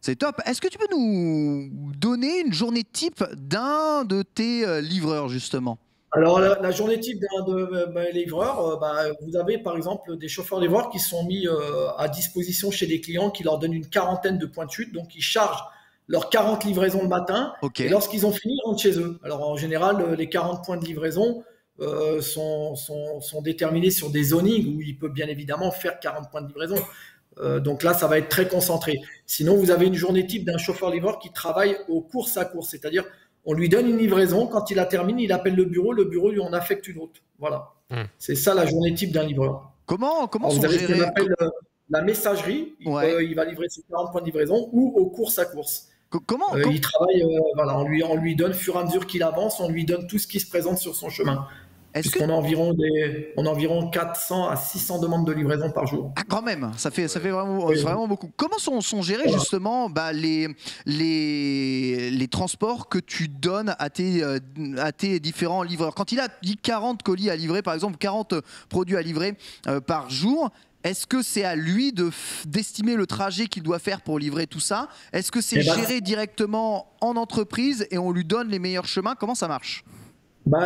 C'est top. Est-ce que tu peux nous donner une journée type d'un de tes livreurs, justement? Alors, la journée type d'un de mes livreurs, vous avez par exemple des chauffeurs-livreurs qui sont mis à disposition chez des clients qui leur donnent une quarantaine de points de chute. Donc, ils chargent leurs 40 livraisons le matin. Et lorsqu'ils ont fini, ils rentrent chez eux. Alors, en général, les 40 points de livraison sont déterminés sur des zonings où il peut bien évidemment faire 40 points de livraison. Donc là, ça va être très concentré. Sinon, vous avez une journée type d'un chauffeur-livreur qui travaille aux courses à course, c'est-à-dire on lui donne une livraison, quand il la termine, il appelle le bureau lui en affecte une autre. Voilà. C'est ça la journée type d'un livreur. Comment Alors, vous avez ce qu'on appelle la messagerie, il va livrer ses 40 points de livraison ou aux courses à course. Il travaille, on lui donne, fur et à mesure qu'il avance, on lui donne tout ce qui se présente sur son chemin. Puisqu'on a environ 400 à 600 demandes de livraison par jour. Ah, quand même, ça fait vraiment beaucoup. Comment sont gérés justement les transports que tu donnes à tes différents livreurs? Quand il a dit 40 colis à livrer, par exemple, 40 produits à livrer par jour, est-ce que c'est à lui d'estimer le trajet qu'il doit faire pour livrer tout ça? Est-ce que c'est géré directement en entreprise et on lui donne les meilleurs chemins? Comment ça marche?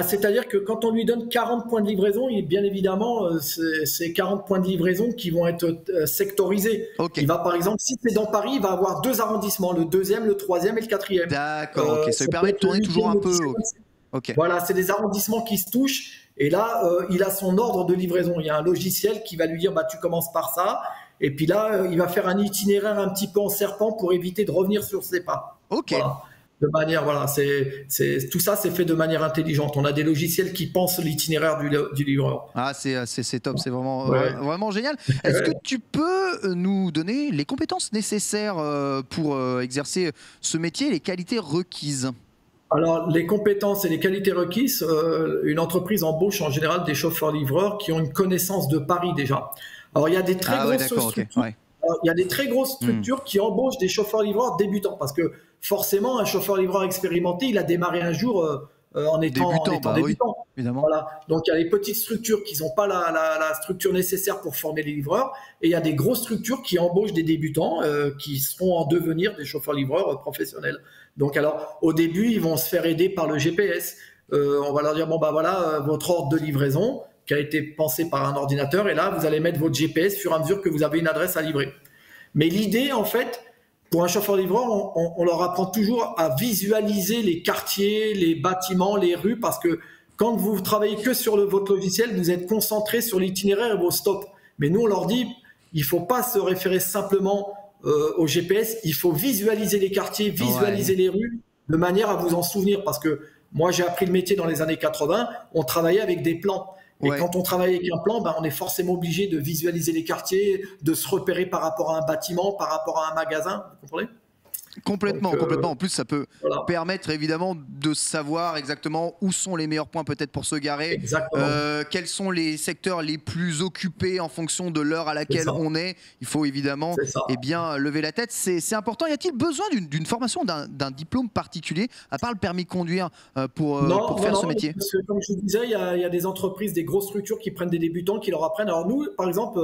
C'est-à-dire que quand on lui donne 40 points de livraison, bien évidemment, c'est 40 points de livraison qui vont être sectorisés. Il va, par exemple, si c'est dans Paris, il va avoir 2 arrondissements, le 2e, le 3e et le 4e. D'accord, ça lui permet de tourner toujours un peu. Voilà, c'est des arrondissements qui se touchent. Et là, il a son ordre de livraison. Il y a un logiciel qui va lui dire, tu commences par ça. Et puis là, il va faire un itinéraire un petit peu en serpent pour éviter de revenir sur ses pas. Voilà. De manière, tout ça, c'est fait de manière intelligente. On a des logiciels qui pensent l'itinéraire du livreur. Ah, c'est top, c'est vraiment génial. Est-ce que tu peux nous donner les compétences nécessaires pour exercer ce métier et les qualités requises? Alors, les compétences et les qualités requises, une entreprise embauche en général des chauffeurs-livreurs qui ont une connaissance de Paris déjà. Alors, il y a des très grosses structures. Il y a des très grosses structures qui embauchent des chauffeurs-livreurs débutants parce que forcément, un chauffeur-livreur expérimenté, il a démarré un jour en étant débutant. Oui, voilà. Donc, il y a les petites structures qui n'ont pas la structure nécessaire pour former les livreurs et il y a des grosses structures qui embauchent des débutants qui seront en devenir des chauffeurs-livreurs professionnels. Donc, alors, au début, ils vont se faire aider par le GPS. On va leur dire, votre ordre de livraison qui a été pensé par un ordinateur, et là, vous allez mettre votre GPS sur à mesure que vous avez une adresse à livrer. Mais l'idée, en fait, pour un chauffeur-livreur, on leur apprend toujours à visualiser les quartiers, les bâtiments, les rues, parce que quand vous travaillez que sur votre logiciel, vous êtes concentré sur l'itinéraire et vos stops. Mais nous, on leur dit, il ne faut pas se référer simplement au GPS, il faut visualiser les quartiers, visualiser les rues, de manière à vous en souvenir, parce que moi, j'ai appris le métier dans les années 80, on travaillait avec des plans. Et quand on travaille avec un plan, on est forcément obligé de visualiser les quartiers, de se repérer par rapport à un bâtiment, par rapport à un magasin. Vous comprenez ? Complètement. En plus, ça peut permettre évidemment de savoir exactement où sont les meilleurs points peut-être pour se garer, quels sont les secteurs les plus occupés en fonction de l'heure à laquelle on est. Il faut évidemment bien lever la tête. C'est important. Y a-t-il besoin d'une formation, d'un diplôme particulier, à part le permis de conduire, pour faire ce métier ? Parce que, comme je vous disais, il y a des entreprises, des grosses structures qui prennent des débutants, qui leur apprennent. Alors nous, par exemple,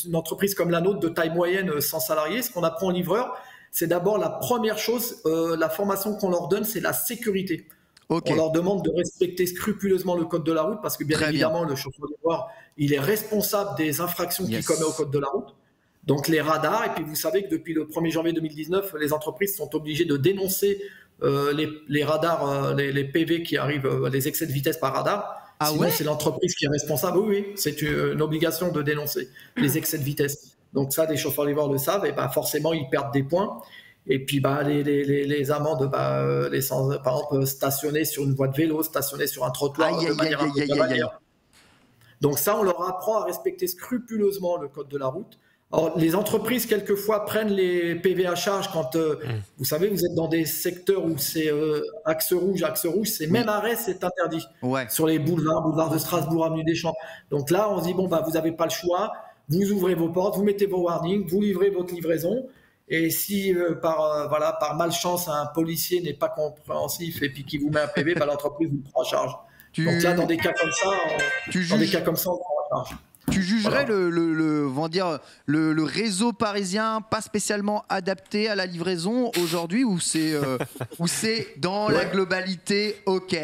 une entreprise comme la nôtre de taille moyenne, 100 salariés, ce qu'on apprend aux livreurs, c'est d'abord la première chose, la formation qu'on leur donne, c'est la sécurité. On leur demande de respecter scrupuleusement le code de la route parce que bien évidemment, le chauffeur-livreur, il est responsable des infractions qu'il commet au code de la route. Donc les radars, et puis vous savez que depuis le 1er janvier 2019, les entreprises sont obligées de dénoncer les radars, les PV qui arrivent, les excès de vitesse par radar. Sinon, c'est l'entreprise qui est responsable. Oui, c'est une obligation de dénoncer les excès de vitesse. Donc ça, les chauffeurs-livreurs le savent, et forcément, ils perdent des points. Et puis les amendes, par exemple, stationner sur une voie de vélo, stationner sur un trottoir de manière un peu cavalière. Donc ça, on leur apprend à respecter scrupuleusement le code de la route, Alors, les entreprises, quelquefois, prennent les PV à charge quand, vous savez, vous êtes dans des secteurs où c'est axe rouge, c'est même arrêt, c'est interdit. Ouais. Sur les boulevards, boulevard de Strasbourg, avenue des Champs. Donc là, on se dit, bon, bah, vous n'avez pas le choix, vous ouvrez vos portes, vous mettez vos warnings, vous livrez votre livraison. Et si, par malchance, un policier n'est pas compréhensif et puis qui vous met un PV, bah, l'entreprise vous prend en charge. Donc là, dans des cas comme ça, on prend en charge. Tu jugerais le réseau parisien pas spécialement adapté à la livraison aujourd'hui ou c'est dans la globalité OK?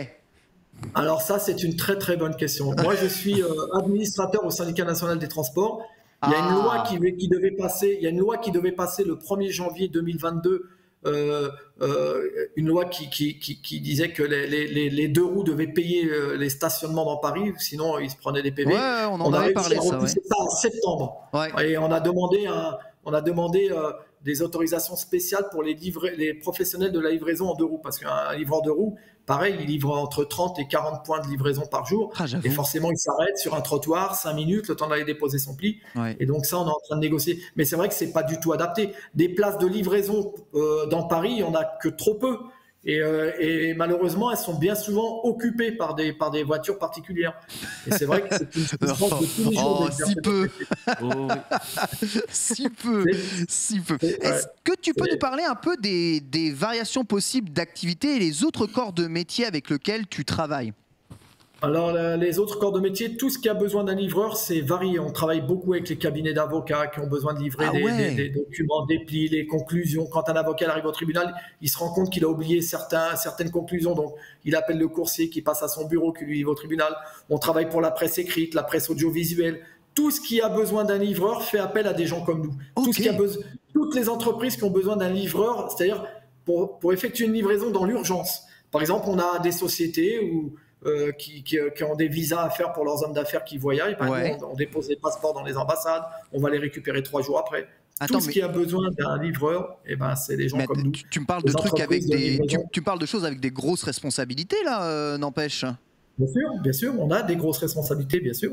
Alors ça, c'est une très très bonne question. Moi, je suis administrateur au Syndicat national des transports. Il y a une loi qui devait passer. Il y a une loi qui devait passer le 1er janvier 2022. Une loi qui disait que les deux roues devaient payer les stationnements dans Paris, sinon ils se prenaient des PV. Ouais, on en avait parlé ça. Ça en septembre. Ouais. Et on a demandé des autorisations spéciales pour les professionnels de la livraison en deux roues, parce qu'un livreur de roues, pareil, il livre entre 30 et 40 points de livraison par jour. Et forcément, il s'arrête sur un trottoir, 5 minutes, le temps d'aller déposer son pli. Ouais. Et donc ça, on est en train de négocier. Mais c'est vrai que c'est pas du tout adapté. Des places de livraison dans Paris, il y en a que trop peu. Et malheureusement, elles sont bien souvent occupées par des voitures particulières. Et c'est vrai que c'est une souffrance de tous les jours. Si peu. Est-ce que tu peux nous parler un peu des variations possibles d'activité et les autres corps de métier avec lesquels tu travailles? Alors, les autres corps de métier, tout ce qui a besoin d'un livreur, c'est varié. On travaille beaucoup avec les cabinets d'avocats qui ont besoin de livrer des documents, des plis, les conclusions. Quand un avocat arrive au tribunal, il se rend compte qu'il a oublié certaines conclusions. Donc, il appelle le coursier qui passe à son bureau, qui lui livre au tribunal. On travaille pour la presse écrite, la presse audiovisuelle. Tout ce qui a besoin d'un livreur fait appel à des gens comme nous. Toutes les entreprises qui ont besoin d'un livreur, c'est-à-dire pour effectuer une livraison dans l'urgence. Par exemple, on a des sociétés qui ont des visas à faire pour leurs hommes d'affaires qui voyagent. On dépose les passeports dans les ambassades, on va les récupérer 3 jours après. Tout ce qui a besoin d'un livreur, c'est des gens comme nous. Tu me parles de trucs tu parles de choses avec des grosses responsabilités là, n'empêche. Bien sûr, on a des grosses responsabilités, bien sûr.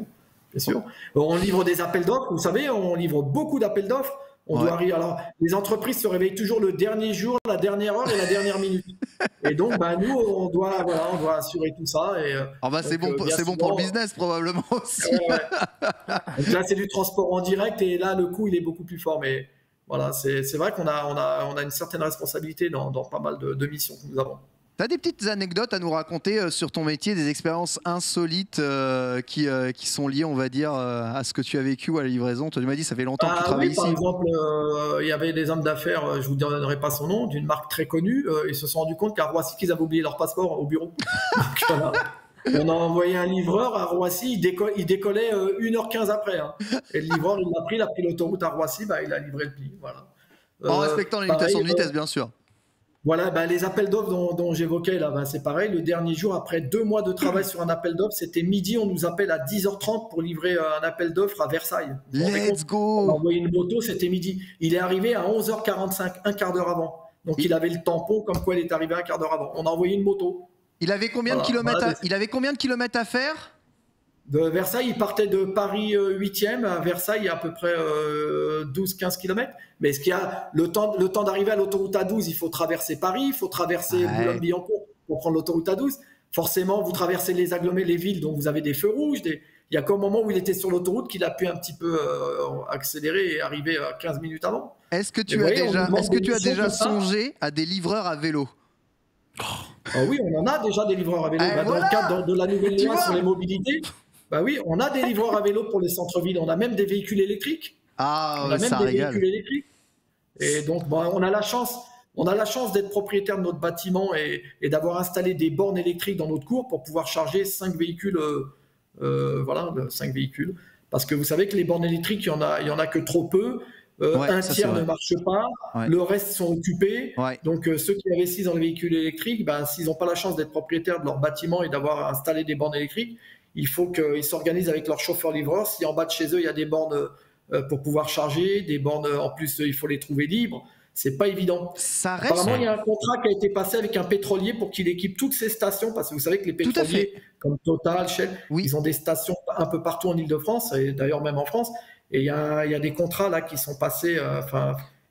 On livre des appels d'offres, vous savez, on livre beaucoup d'appels d'offres. Alors, les entreprises se réveillent toujours le dernier jour, la dernière heure et la dernière minute. Et donc, nous, on doit assurer tout ça. C'est bon pour le business, probablement aussi. Donc là, c'est du transport en direct et là, le coût, il est beaucoup plus fort. Mais voilà, c'est vrai qu'on a une certaine responsabilité dans pas mal de missions que nous avons. T'as des petites anecdotes à nous raconter sur ton métier, des expériences insolites qui sont liées, on va dire, à ce que tu as vécu ou à la livraison? Tu m'as dit, ça fait longtemps que tu travailles ici. Par exemple, il y avait des hommes d'affaires, je vous donnerai pas son nom, d'une marque très connue. Ils se sont rendus compte qu'à Roissy, qu'ils avaient oublié leur passeport au bureau. Donc, on a envoyé un livreur à Roissy, il décollait 1h15 après. Et le livreur, il a pris l'autoroute à Roissy, il a livré le pli. Voilà. En respectant les limitations de vitesse, bien sûr. Voilà, les appels d'offres dont j'évoquais là, c'est pareil. Le dernier jour, après 2 mois de travail sur un appel d'offres, c'était midi. On nous appelle à 10h30 pour livrer un appel d'offres à Versailles. Let's go. On a envoyé une moto, c'était midi. Il est arrivé à 11h45, un quart d'heure avant. Donc il avait le tampon, comme quoi il est arrivé un quart d'heure avant. On a envoyé une moto. Il avait combien de kilomètres à faire? De Versailles, il partait de Paris 8e à Versailles, à peu près 12-15 km. Mais ce qu'il y a, le temps d'arriver à l'autoroute A12, il faut traverser Paris, il faut traverser Boulogne-Billancourt pour prendre l'autoroute A12. Forcément, vous traversez les agglomérés, les villes, donc vous avez des feux rouges. Il y a qu'au moment où il était sur l'autoroute qu'il a pu un petit peu accélérer et arriver 15 minutes avant. Est-ce que tu as déjà songé à des livreurs à vélo? Oui, on en a déjà des livreurs à vélo. Dans le cadre de la nouvelle loi sur les mobilités, oui, on a des livreurs à vélo pour les centres-villes. On a même des véhicules électriques. Véhicules électriques. Et donc, on a la chance d'être propriétaire de notre bâtiment et d'avoir installé des bornes électriques dans notre cour pour pouvoir charger 5 véhicules. 5 véhicules. Parce que vous savez que les bornes électriques, il y en a que trop peu. Un tiers ne marche pas, le reste sont occupés. Donc ceux qui investissent dans les véhicules électriques, s'ils n'ont pas la chance d'être propriétaires de leur bâtiment et d'avoir installé des bornes électriques, il faut qu'ils s'organisent avec leurs chauffeurs-livreurs. Si en bas de chez eux, il y a des bornes pour pouvoir charger, des bornes en plus, il faut les trouver libres. C'est pas évident. Apparemment, il y a un contrat qui a été passé avec un pétrolier pour qu'il équipe toutes ces stations, parce que vous savez que les pétroliers, comme Total, Shell, ils ont des stations un peu partout en Île-de-France, et d'ailleurs même en France, Et il y a des contrats là qui sont passés,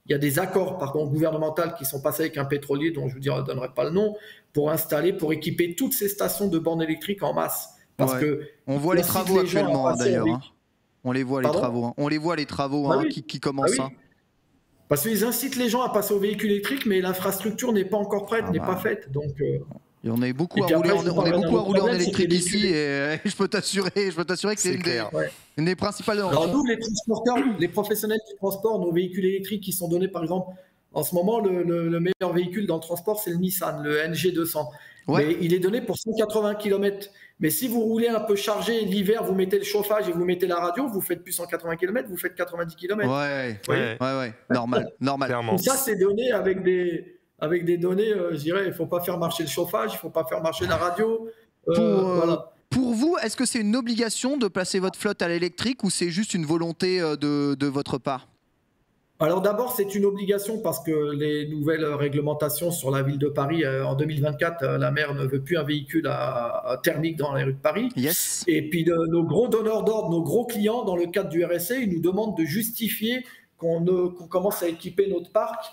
il y a des accords gouvernementaux qui sont passés avec un pétrolier dont je vous donnerai pas le nom, pour équiper toutes ces stations de bornes électriques en masse. Parce que on voit les travaux actuellement d'ailleurs. On les voit les travaux. On les voit les travaux qui commencent. Parce qu'ils incitent les gens à passer au véhicule électrique, mais l'infrastructure n'est pas encore prête, n'est pas faite. Donc, on est beaucoup à rouler en électrique ici, et je peux t'assurer que c'est une des principales. Alors nous, les transporteurs, les professionnels du transport, nos véhicules électriques qui sont donnés, par exemple, en ce moment, le meilleur véhicule dans le transport, c'est le Nissan, le NG200. Ouais. Mais il est donné pour 180 km. Mais si vous roulez un peu chargé l'hiver, vous mettez le chauffage et vous mettez la radio, vous faites plus 180 km, vous faites 90 km. Ouais. Normal. Tout ça, c'est donné avec des données, je dirais, il ne faut pas faire marcher le chauffage, il ne faut pas faire marcher la radio. Pour vous, est-ce que c'est une obligation de placer votre flotte à l'électrique ou c'est juste une volonté de votre part ? Alors d'abord, c'est une obligation parce que les nouvelles réglementations sur la ville de Paris, en 2024, la maire ne veut plus un véhicule thermique dans les rues de Paris. Yes. Et puis nos gros donneurs d'ordre, nos gros clients, dans le cadre du RSE, ils nous demandent de justifier qu'on commence à équiper notre parc.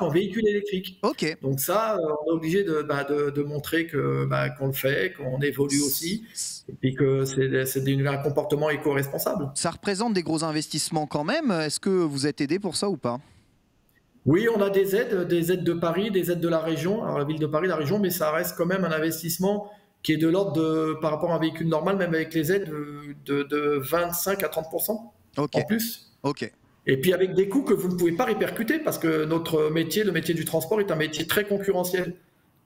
En véhicules électriques. Ok. Donc ça, on est obligé de montrer qu'on le fait, qu'on évolue aussi, et puis que c'est un comportement éco-responsable. Ça représente des gros investissements quand même. Est-ce que vous êtes aidé pour ça ou pas ? Oui, on a des aides de Paris, des aides de la région, alors la ville de Paris, la région, mais ça reste quand même un investissement qui est de l'ordre par rapport à un véhicule normal, même avec les aides, de 25 à 30% en plus. Ok. Et puis avec des coûts que vous ne pouvez pas répercuter parce que notre métier, le métier du transport, est un métier très concurrentiel.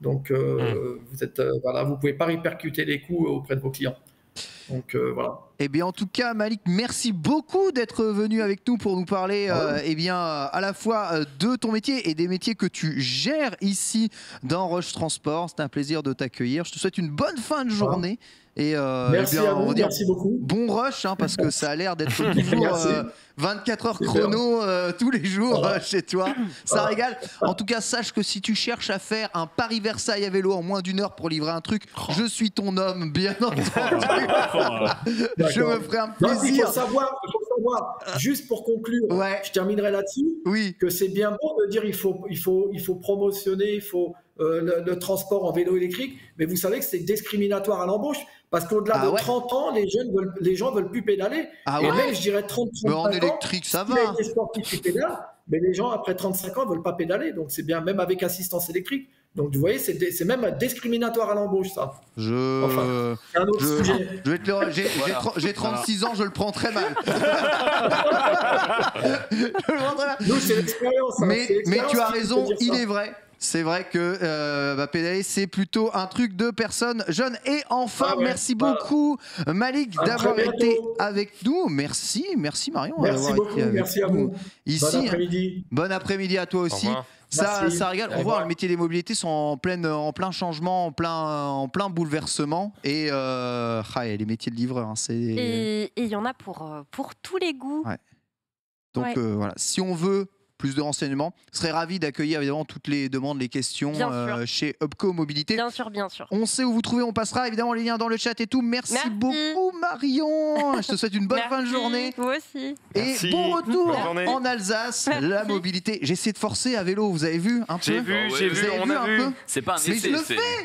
Donc vous pouvez pas répercuter les coûts auprès de vos clients. Donc voilà. Eh bien en tout cas Malik, merci beaucoup d'être venu avec nous pour nous parler à la fois de ton métier et des métiers que tu gères ici dans Rush Transport. C'était un plaisir de t'accueillir. Je te souhaite une bonne fin de journée. Et merci à vous, merci beaucoup. Bon rush, parce que ça a l'air d'être toujours 24 heures chrono tous les jours chez toi. Ça régale. En tout cas, sache que si tu cherches à faire un Paris-Versailles à vélo en moins d'1 heure pour livrer un truc, je suis ton homme, bien entendu. Je me ferai un plaisir. Il faut savoir, juste pour conclure, je terminerai là-dessus, que c'est bien beau de dire il faut promotionner, le transport en vélo électrique, mais vous savez que c'est discriminatoire à l'embauche parce qu'au-delà de 30 ans, les gens veulent plus pédaler. Et même, je dirais 30-35 ans, en électrique, ça va. Les sportifs qui pédalent, mais les gens après 35 ans ne veulent pas pédaler. Donc c'est bien, même avec assistance électrique. Donc vous voyez, c'est même discriminatoire à l'embauche, ça. C'est un autre sujet. J'ai 36 ans, je le prends très mal. Nous, c'est l'expérience. Mais tu as raison, il est vrai. C'est vrai que pédaler, c'est plutôt un truc de personnes jeunes. Et enfin, merci beaucoup Malik d'avoir été avec nous. Merci Marion. Merci beaucoup, merci à vous. Ici, bon après-midi. Bon après-midi à toi aussi. Ça régale. On voit, le métier des mobilités sont en plein changement, en plein bouleversement. Et les métiers de livreur, et il y en a pour tous les goûts. Ouais. Donc voilà, si on veut plus de renseignements, je serais ravi d'accueillir évidemment toutes les demandes, les questions chez Upco Mobilité. Bien sûr. On sait où vous trouvez, on passera évidemment les liens dans le chat et tout. Merci beaucoup Marion. Je te souhaite une bonne fin de journée. Vous aussi. Et bon retour en Alsace. La mobilité. J'essaie de forcer à vélo, vous avez vu un peu. J'ai vu, on a vu. C'est pas un essai.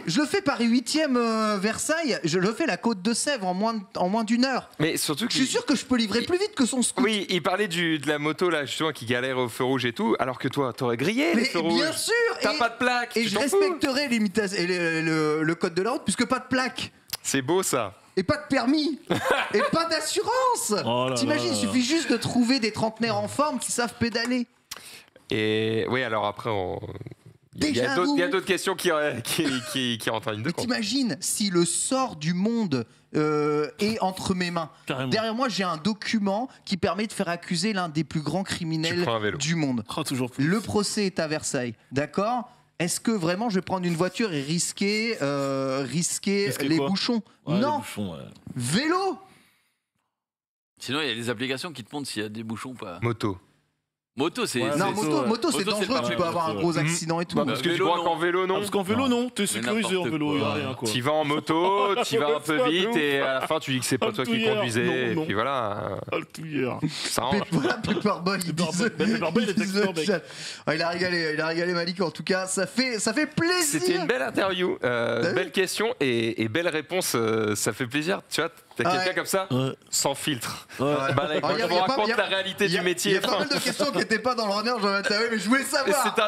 Je le fais Paris 8e Versailles. Je le fais la Côte de Sèvres en moins d'1 heure. Mais surtout que je suis sûr que je peux livrer plus vite que son scoot. Oui, il parlait de la moto là justement qui galère au feu rouge et tout, alors que toi t'aurais grillé le feu rouge. Bien sûr. T'as pas de plaque. Et je respecterai le code de la route puisque pas de plaque. C'est beau ça. Et pas de permis. Et pas d'assurance. T'imagines, il suffit juste de trouver des trentenaires en forme qui savent pédaler. Et oui, alors après il y a d'autres questions qui rentrent en ligne de compte. T'imagines si le sort du monde est entre mes mains. Carrément. Derrière moi, j'ai un document qui permet de faire accuser l'un des plus grands criminels du monde. Toujours plus. Le procès est à Versailles, d'accord ? Est-ce que vraiment je vais prendre une voiture et risquer les bouchons ? Non. Les bouchons, Vélo. Sinon, il y a des applications qui te montrent s'il y a des bouchons ou pas. Moto. Moto, c'est. Non, moto, c'est dangereux. Tu peux avoir un gros accident et tout. Parce que tu crois qu'en vélo, non. Parce qu'en vélo, non. T'es sécurisé en vélo. Y a rien, quoi. Tu vas en moto, tu vas un peu vite et à la fin, tu dis que c'est pas toi qui conduisais. Et puis voilà. Ça range. Paperboy, il a régalé Malik. En tout cas, ça fait plaisir. C'était une belle interview, belle question et belle réponse. Ça fait plaisir. Tu vois, t'as quelqu'un comme ça, sans filtre. Bah, là, quand on raconte la réalité du métier. Il y a pas mal de questions qui n'étaient pas dans le runner, j'en ai mais je voulais savoir. C'était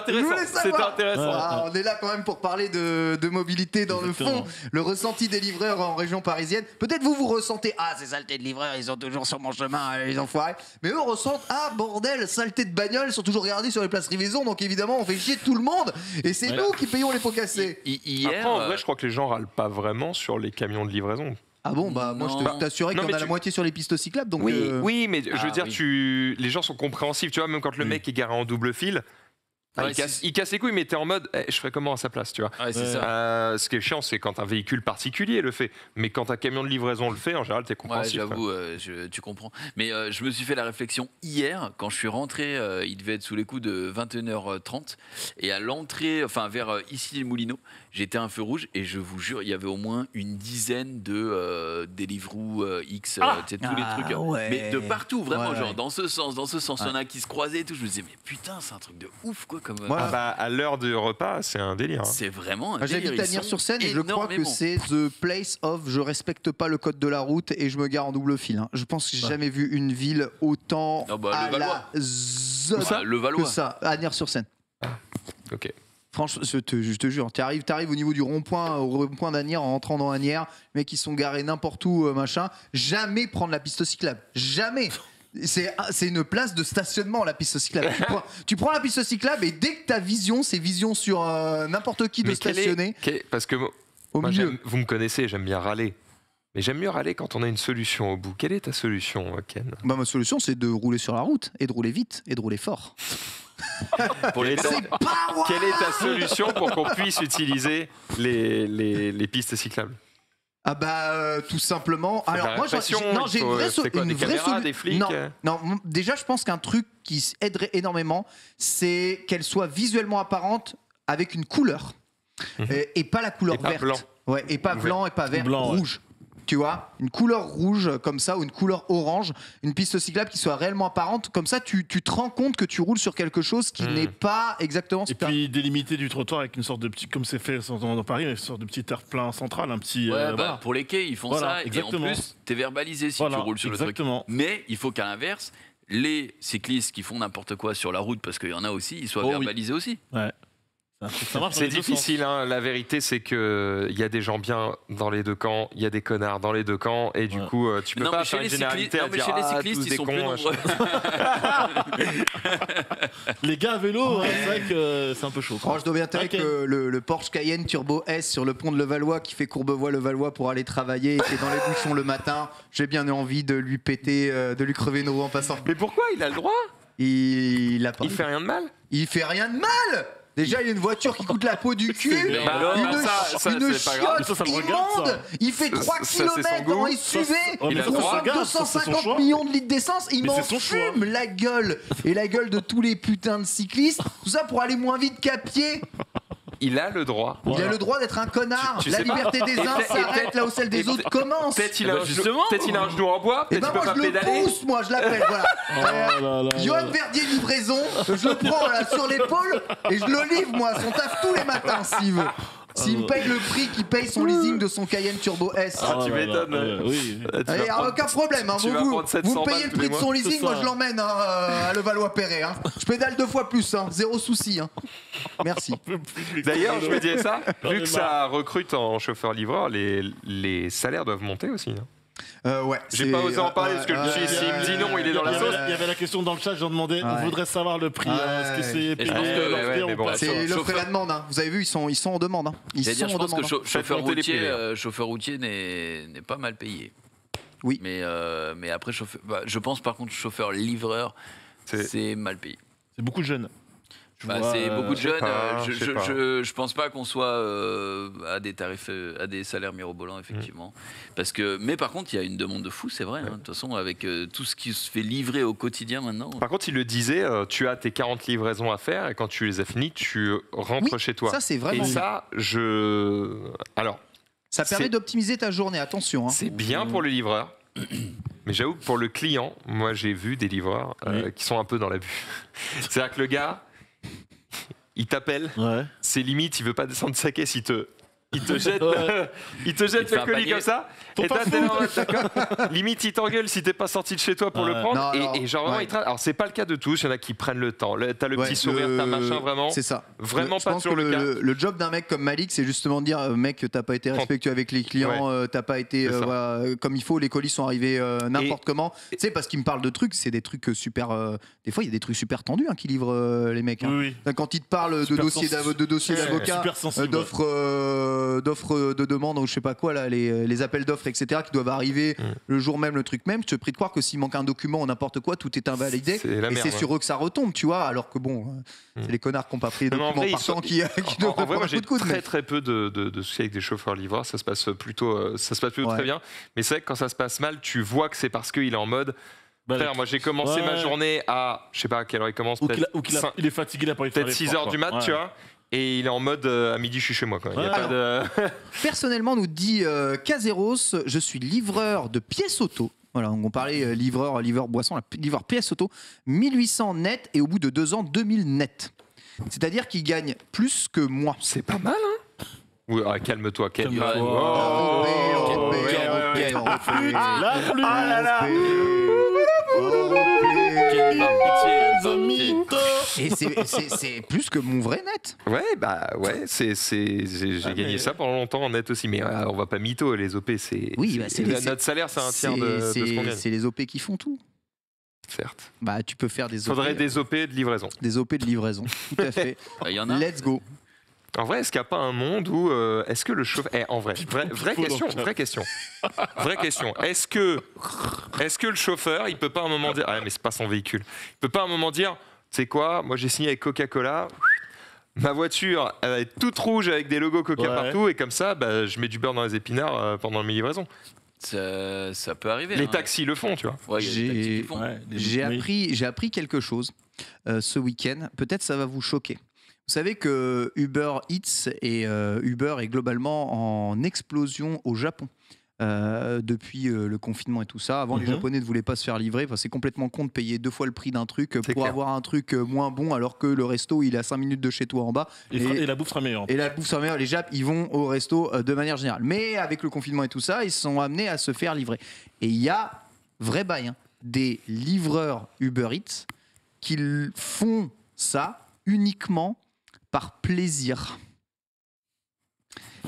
intéressant. On est là quand même pour parler de mobilité dans le fond. Le ressenti des livreurs en région parisienne. Peut-être vous ressentez, ces saletés de livreurs, ils sont toujours sur mon chemin, les enfoirés. Mais eux ressentent, bordel, saleté de bagnole, ils sont toujours regardés sur les places Rivaison, donc évidemment on fait chier tout le monde. Et c'est nous qui payons les pots cassés. Après, en vrai, je crois que les gens râlent pas vraiment sur les camions de livraison. Ah bon, moi je peux t'assurer qu'il y en a la moitié sur les pistes cyclables. Donc oui, mais je veux dire, les gens sont compréhensifs, tu vois, même quand le mec est garé en double fil. Il casse les couilles, mais t'es en mode je ferais comment à sa place, tu vois. Ce qui est chiant, c'est quand un véhicule particulier le fait, mais quand un camion de livraison le fait, en général t'es compréhensif. J'avoue, tu comprends. Mais je me suis fait la réflexion hier quand je suis rentré, il devait être sous les coups de 21h30 et à l'entrée, enfin vers ici les Moulineaux, j'étais à un feu rouge et je vous jure, il y avait au moins une dizaine de Deliveroo X, tous les trucs, mais de partout, vraiment, genre dans ce sens, il y en a qui se croisaient et tout. Je me disais mais putain, c'est un truc de ouf quoi. À l'heure du repas, c'est un délire. Hein. C'est vraiment un délire. J'habite à Nières-sur-Seine et je crois que c'est the place of je respecte pas le code de la route et je me gare en double fil. Hein. Je pense que j'ai jamais vu une ville autant à la zone que ça, à Nières-sur-Seine. Ok. Franchement, je te jure, t'arrives au niveau du rond-point, au rond-point d'Anières, en entrant dans Anières, les mecs qui sont garés n'importe où, machin. Jamais prendre la piste cyclable. Jamais. C'est une place de stationnement, la piste cyclable. Tu prends la piste cyclable et dès que ta vision, c'est vision sur n'importe qui de stationner. Parce que moi, vous me connaissez, j'aime bien râler. Mais j'aime mieux râler quand on a une solution au bout. Quelle est ta solution, Ken ? Ma solution, c'est de rouler sur la route et de rouler vite et de rouler fort. Quelle est ta solution pour qu'on puisse utiliser les pistes cyclables ? Tout simplement. Alors moi, j'ai une vraie solution. Des flics. Non, déjà, je pense qu'un truc qui aiderait énormément, c'est qu'elle soit visuellement apparente avec une couleur et pas la couleur verte. Blanc. Ouais, et pas blanc et pas vert, rouge. Tu vois, une couleur rouge comme ça ou une couleur orange, une piste cyclable qui soit réellement apparente, comme ça tu te rends compte que tu roules sur quelque chose qui n'est pas exactement. Et puis délimiter du trottoir avec une sorte de petit, comme c'est fait dans Paris, une sorte de petit terre-plein central, un petit. Pour les quais ils font ça exactement. Et en plus t'es verbalisé si tu roules sur le truc. Mais il faut qu'à l'inverse, les cyclistes qui font n'importe quoi sur la route, parce qu'il y en a aussi, ils soient verbalisés aussi. Ouais. C'est difficile, hein. La vérité c'est que il y a des gens bien dans les deux camps, il y a des connards dans les deux camps et du coup tu peux pas faire une généralité à dire chez les cyclistes ils sont plus nombreux. Les gars à vélo, c'est vrai que c'est un peu chaud. Je dois bien t'avouer que le Porsche Cayenne Turbo S sur le pont de Levallois qui fait Courbevoie-Levallois pour aller travailler et qui est dans les bouchons le matin, j'ai bien envie de lui péter, de lui crever une roue en passant. Mais pourquoi il a le droit? Il fait rien de mal. Il fait rien de mal. Déjà, il y a une voiture qui coûte la peau du cul, une chiotte immonde, il fait 3 km en SUV, il consomme 250 millions de litres d'essence, il m'en fume la gueule et la gueule de tous les putains de cyclistes, tout ça pour aller moins vite qu'à pied. Il a le droit. Il a le droit d'être un connard. La liberté des uns s'arrête là où celle des autres commence. Peut-être il a un genou en bois. Et moi je le pousse, moi je l'appelle. Voilà. Johan Verdier livraison, je le prends là sur l'épaule et je le livre moi. Son taf tous les matins s'il veut. S'il me paye le prix qu'il paye son leasing de son Cayenne Turbo S. Tu m'étonnes. Oui. Aucun problème. Vous payez le prix de son leasing, moi je l'emmène à Levallois-Perret. Je pédale 2 fois plus, zéro souci. Merci. D'ailleurs, je me disais ça, vu que ça recrute en chauffeur-livreur, les salaires doivent monter aussi. Ouais. J'ai pas osé en parler parce que s'il me dit non, il est dans la sauce. Il y avait la question dans le chat, j'en demandais, on voudrait savoir le prix. Est-ce que c'est c'est l'offre et la demande. Vous avez vu, ils sont en demande. Je pense que chauffeur routier n'est pas mal payé. Oui. Mais après, je pense par contre chauffeur livreur, c'est mal payé. C'est beaucoup de jeunes. C'est beaucoup de jeunes. Je pense pas qu'on soit à des tarifs, à des salaires mirobolants, effectivement. Mais par contre, il y a une demande de fou, c'est vrai. De toute façon, avec tout ce qui se fait livrer au quotidien maintenant. Par contre, il le disait, tu as tes 40 livraisons à faire et quand tu les as finies, tu rentres chez toi. Ça, c'est vraiment. Et ça, Alors. Ça permet d'optimiser ta journée, attention. C'est bien pour le livreur. Mais j'avoue que pour le client, moi j'ai vu des livreurs qui sont un peu dans l'abus. C'est-à-dire que le gars, il t'appelle, c'est limite, il veut pas descendre de sa caisse, il te jette le colis comme ça. Et t'as limite, il t'engueule si t'es pas sorti de chez toi pour le prendre. Et genre vraiment, alors c'est pas le cas de tous. Il y en a qui prennent le temps. T'as le petit sourire, t'as machin, vraiment. C'est ça. Vraiment pas toujours le cas. Le job d'un mec comme Malik, c'est justement de dire, mec, t'as pas été respectueux avec les clients, t'as pas été comme il faut. Les colis sont arrivés n'importe comment. Tu sais, parce qu'il me parle de trucs, c'est des trucs super. Des fois, il y a des trucs super tendus qui livrent les mecs. Quand ils te parlent de dossiers d'avocats, d'offres de demande ou je sais pas quoi là, les appels d'offres etc qui doivent arriver le jour même, le truc même, je te prie de croire que s'il manque un document ou n'importe quoi, tout est invalidé et c'est sur eux que ça retombe, tu vois, alors que bon c'est les connards qui n'ont pas pris les documents partant qui doivent prendre un coup de coude. Très peu de soucis avec des chauffeurs livreurs, ça se passe plutôt très bien, mais c'est vrai que quand ça se passe mal, tu vois que c'est parce qu'il est en mode frère, moi j'ai commencé ma journée à je sais pas à quelle heure il commence, il est fatigué, il a pas envie de faire peut-être 6h du mat, tu vois. Et il est en mode à midi, je suis chez moi. Quoi. Personnellement, nous dit Cazeros, je suis livreur de pièces auto. Voilà, on parlait livreur boisson, livreur pièces auto, 1800 net et au bout de 2 ans, 2000 net. C'est-à-dire qu'il gagne plus que moi. C'est pas mal, hein? Oui, calme-toi, Et c'est plus que mon vrai net. J'ai gagné ça pendant longtemps en net aussi, mais on va pas mytho, les OP, notre salaire, c'est un tiers de ce qu'on gagne. C'est les OP qui font tout. Certes. Tu peux faire des OP. Faudrait des OP de livraison. Des OP de livraison, tout à fait. Il y en a. Let's go. En vrai, est-ce qu'il n'y a pas un monde où est-ce que le chauffeur... en vrai, vraie question. Est-ce que le chauffeur, il peut pas à un moment dire... Ah mais c'est pas son véhicule. Il peut pas à un moment dire, tu sais quoi, moi j'ai signé avec Coca-Cola, ma voiture, elle va être toute rouge avec des logos Coca partout, et comme ça, je mets du beurre dans les épinards pendant mes livraisons. Ça peut arriver. Les taxis le font, tu vois. J'ai appris quelque chose ce week-end. Peut-être ça va vous choquer. Vous savez que Uber Eats et Uber est globalement en explosion au Japon depuis le confinement et tout ça. Avant, les Japonais ne voulaient pas se faire livrer. Enfin, c'est complètement con de payer 2 fois le prix d'un truc pour avoir un truc moins bon, alors que le resto, il est à 5 minutes de chez toi en bas. Et la bouffe sera meilleure. Et la bouffe sera meilleure. Les Japs, ils vont au resto de manière générale. Mais avec le confinement et tout ça, ils se sont amenés à se faire livrer. Et il y a, vrai bail, des livreurs Uber Eats qui font ça uniquement par plaisir.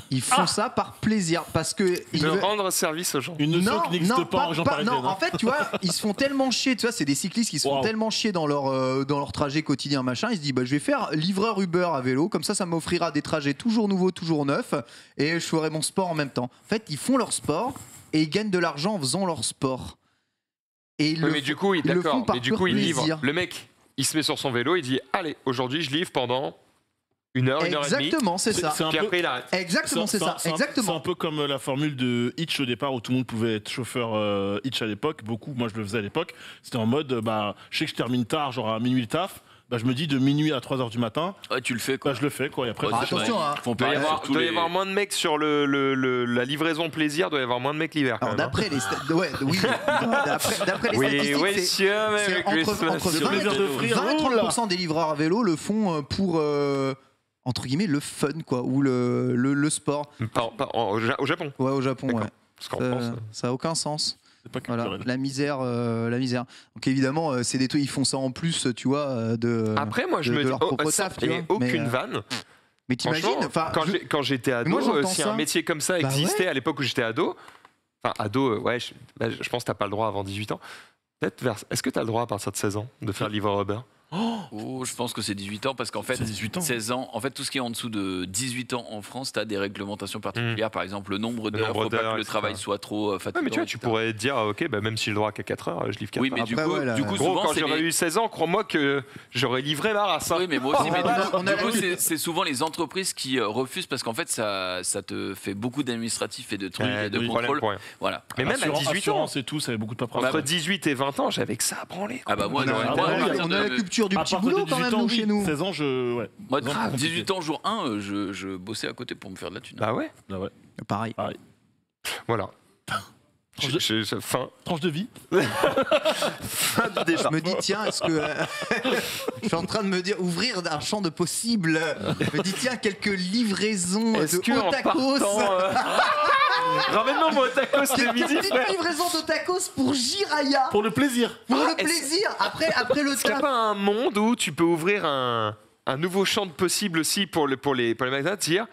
Ils font ça par plaisir parce que de rendre service aux gens. Une notion qui n'existe pas en région parisienne. Non, en fait, tu vois, ils se font tellement chier. Tu vois, c'est des cyclistes qui se font tellement chier dans leur trajet quotidien, machin. Ils se disent, je vais faire livreur Uber à vélo. Comme ça m'offrira des trajets toujours nouveaux, toujours neufs, et je ferai mon sport en même temps. En fait, ils font leur sport et ils gagnent de l'argent en faisant leur sport. Et du coup, il livre. Le mec, il se met sur son vélo, il dit, allez, aujourd'hui, je livre pendant 1 heure, 1 heure et demie. Exactement, c'est ça. Puis après, il arrête. Exactement, c'est ça. Exactement. C'est un peu comme la formule de Hitch au départ, où tout le monde pouvait être chauffeur Hitch à l'époque. Beaucoup, moi je le faisais à l'époque. C'était en mode, je sais que je termine tard, genre à minuit le taf. Je me dis de minuit à 3h du matin. Ouais, tu le fais quoi. Je le fais quoi. Et après, attention, il doit y avoir moins de mecs sur la livraison plaisir, doit y avoir moins de mecs l'hiver. Alors d'après les statistiques, c'est entre 20 et 30% des livreurs à vélo le font pour entre guillemets le fun quoi, ou le sport. Au Japon. Ouais, au Japon. Ouais. Parce qu'en France, ça a aucun sens. Voilà, la misère. Donc évidemment, c'est des trucs, ils font ça en plus, tu vois, Après, moi, je me dis, ça n'est aucune vanne. Mais t'imagines, quand j'étais ado, si un métier comme ça existait à l'époque où j'étais ado, je pense que t'as pas le droit avant 18 ans. Est-ce que t'as le droit à partir de 16 ans de faire livreur Uber ? Je pense que c'est 18 ans parce qu'en fait, 16 ans, en fait, tout ce qui est en dessous de 18 ans en France, tu as des réglementations particulières. Par exemple, le nombre d'heures, il ne faut pas que le travail soit trop fatigant. Mais tu vois, tu pourrais dire, ok, même si j'ai le droit qu'à 4 heures, je livre 4 heures. Oui, mais du coup, souvent, quand j'aurais eu 16 ans, crois-moi que j'aurais livré ma race. Oui, mais moi aussi. Du coup, c'est souvent les entreprises qui refusent parce qu'en fait, ça te fait beaucoup d'administratifs et de trucs et de contrôle. Voilà. Mais même à 18 ans, c'est tout, ça avait beaucoup de paperasse. Entre 18 et 20 ans, j'avais que ça à branler. Ah bah moi, on a la culture du petit boulot quand même, nous, chez nous. 16 ans, moi, 18 ans, jour 1, je bossais à côté pour me faire de la thune. Bah ouais. Pareil. Voilà. Tranche de vie. Fin du débat. Je me dis, tiens, est-ce que. Je suis en train de me dire, ouvrir un champ de possibles. Je me dis, tiens, quelques livraisons de Otakos. Ramène-moi mon Otakos de midi, frère. Petite livraison d'Otakos pour Jiraya. Pour le plaisir. Pour le plaisir. Après le Est-ce qu'il n'y a pas un monde où tu peux ouvrir un nouveau champ de possibles aussi pour les magasins, dire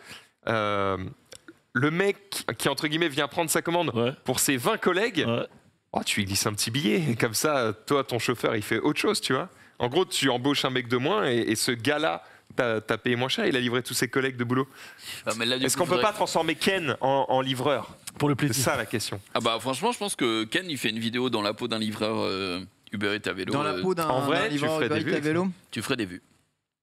le mec qui, entre guillemets, vient prendre sa commande pour ses 20 collègues, tu lui glisses un petit billet. Comme ça, toi, ton chauffeur, il fait autre chose, tu vois. En gros, tu embauches un mec de moins et ce gars-là, t'as payé moins cher, il a livré tous ses collègues de boulot. Est-ce qu'on peut pas transformer Ken en livreur? Pour le plaisir. C'est ça la question. Ah bah franchement, je pense que Ken, il fait une vidéo dans la peau d'un livreur Uber Eats à vélo. Dans la peau d'un livreur Uber Eats à vélo. Tu ferais des vues.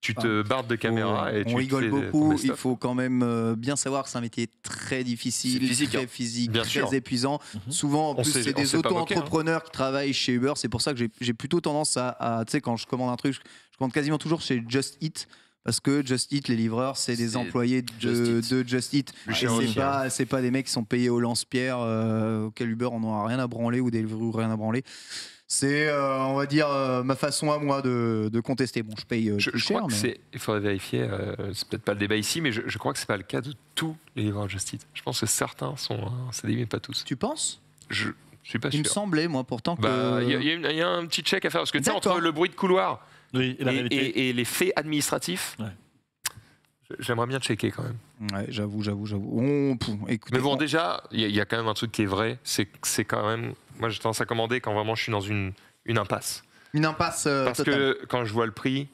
Tu te bardes de caméra et tu on rigole fais beaucoup. Il faut quand même bien savoir que c'est un métier très difficile, très physique, très épuisant. Souvent, en plus, c'est des auto-entrepreneurs qui travaillent chez Uber. C'est pour ça que j'ai plutôt tendance à tu sais, quand je commande un truc, je commande quasiment toujours chez Just Eat. Parce que Just Eat, les livreurs, c'est des employés de Just Eat. Et c'est pas des mecs qui sont payés au lance-pierre, auxquels Uber en a rien à branler ou Deliveroo rien à branler. C'est, on va dire, ma façon à moi de contester. Bon, je paye plus cher. Mais... Il faudrait vérifier, c'est peut-être pas le débat ici, mais je crois que c'est pas le cas de tous les livreurs Just Eat. Je pense que certains sont CDI, mais pas tous. Tu penses ? Je suis pas sûr. Il me semblait, moi, pourtant que... Il y a un petit check à faire, parce que tu sais, entre le bruit de couloir et les faits administratifs... J'aimerais bien checker quand même. Ouais, j'avoue. Écoutez, mais bon, déjà, il y a quand même un truc qui est vrai, c'est quand même... Moi, j'ai tendance à commander quand vraiment je suis dans une impasse. Une impasse Parce totale. que quand je vois le prix,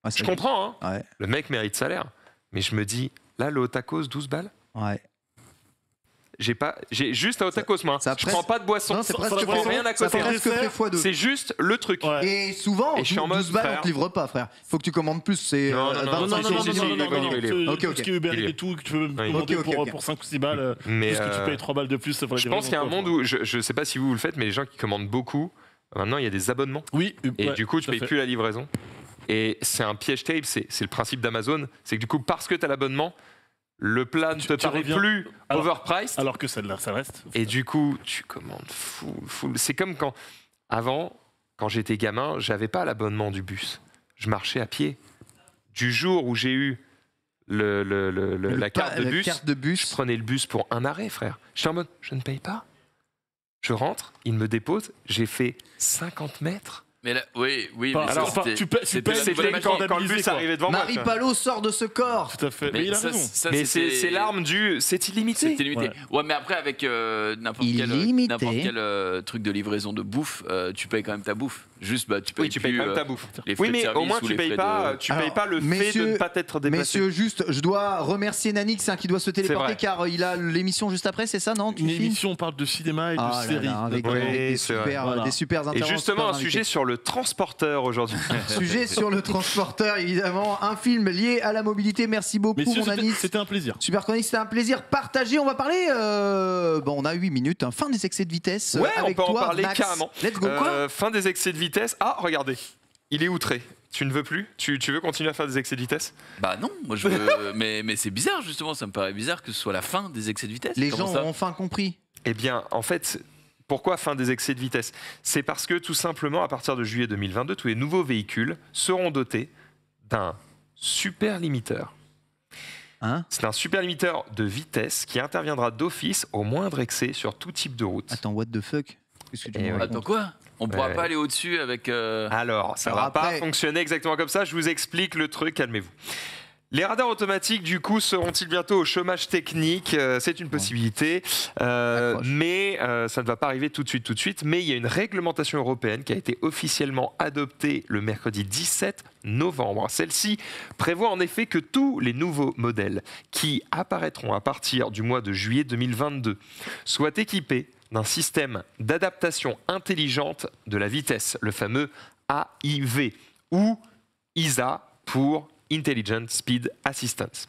je comprends, hein, le mec mérite salaire, mais je me dis, là, le Otakos, 12 balles. Ouais. J'ai juste un Otakos, moi. Je prends pas de boisson. Non, c'est presque je prends rien à côté. C'est juste le truc. Ouais. Et souvent, 12 balles, on te livre pas, frère. Faut que tu commandes plus. C'est non. Ce qui est Uber et tout, que tu peux commander pour 5 ou 6 balles. Mais juste que tu payes 3 balles de plus. Je pense qu'il y a un monde où, je sais pas si vous le faites, mais les gens qui commandent beaucoup, maintenant, il y a des abonnements. Oui. Et du coup, tu payes plus la livraison. Et c'est un piège tape, c'est le principe d'Amazon. C'est que du coup, parce que tu as l'abonnement, le plat ne te paraît plus overpriced. Alors que celle-là, ça reste. Et du coup, tu commandes full. C'est comme quand j'étais gamin, j'avais pas l'abonnement du bus. Je marchais à pied. Du jour où j'ai eu la carte de bus, je prenais le bus pour un arrêt, frère. J'étais en mode, je ne paye pas. Je rentre, il me dépose, j'ai fait 50 mètres. Mais là, oui. Alors, c'était quand le bus arrivait devant moi. Marie Palot sort de ce corps. Tout à fait. Mais il a raison. Mais c'est l'arme du. C'est illimité. C'est illimité. Ouais, mais après, avec n'importe quel truc de livraison de bouffe, tu payes quand même ta bouffe. Juste, tu payes quand même ta bouffe. Oui, mais au moins, tu payes pas le fait de ne pas être déplacé. Messieurs, juste, je dois remercier Nanix qui doit se téléporter car il a l'émission juste après, c'est ça, non? Une émission, on parle de cinéma et de séries. Avec des super interventions. Et justement, un sujet sur le transporteur aujourd'hui. Sujet sur le transporteur, évidemment. Un film lié à la mobilité. Merci beaucoup, mon Nanix. C'était un plaisir. Super Chronique, c'était un plaisir partagé. On va parler. On a 8 minutes. Fin des excès de vitesse. Ouais, avec on peut toi, en parler Max. carrément. Let's go, quoi. Fin des excès de vitesse. Ah, regardez. Il est outré. Tu ne veux plus? Tu veux continuer à faire des excès de vitesse? Bah non, moi je veux. mais c'est bizarre, justement. Ça me paraît bizarre que ce soit la fin des excès de vitesse. Les gens ont enfin compris. Eh bien, en fait. Pourquoi fin des excès de vitesse? C'est parce que tout simplement, à partir de juillet 2022, tous les nouveaux véhicules seront dotés d'un super limiteur. C'est un super limiteur de vitesse qui interviendra d'office au moindre excès sur tout type de route. Attends, what the fuck? Attends quoi? On ne pourra pas aller au-dessus avec... Alors, ça ne va pas fonctionner exactement comme ça. Je vous explique le truc, calmez-vous. Les radars automatiques, du coup, seront-ils bientôt au chômage technique? C'est une possibilité, mais ça ne va pas arriver tout de suite. Mais il y a une réglementation européenne qui a été officiellement adoptée le mercredi 17 novembre. Celle-ci prévoit en effet que tous les nouveaux modèles qui apparaîtront à partir du mois de juillet 2022 soient équipés d'un système d'adaptation intelligente de la vitesse, le fameux AIV, ou ISA pour Intelligent Speed Assistance.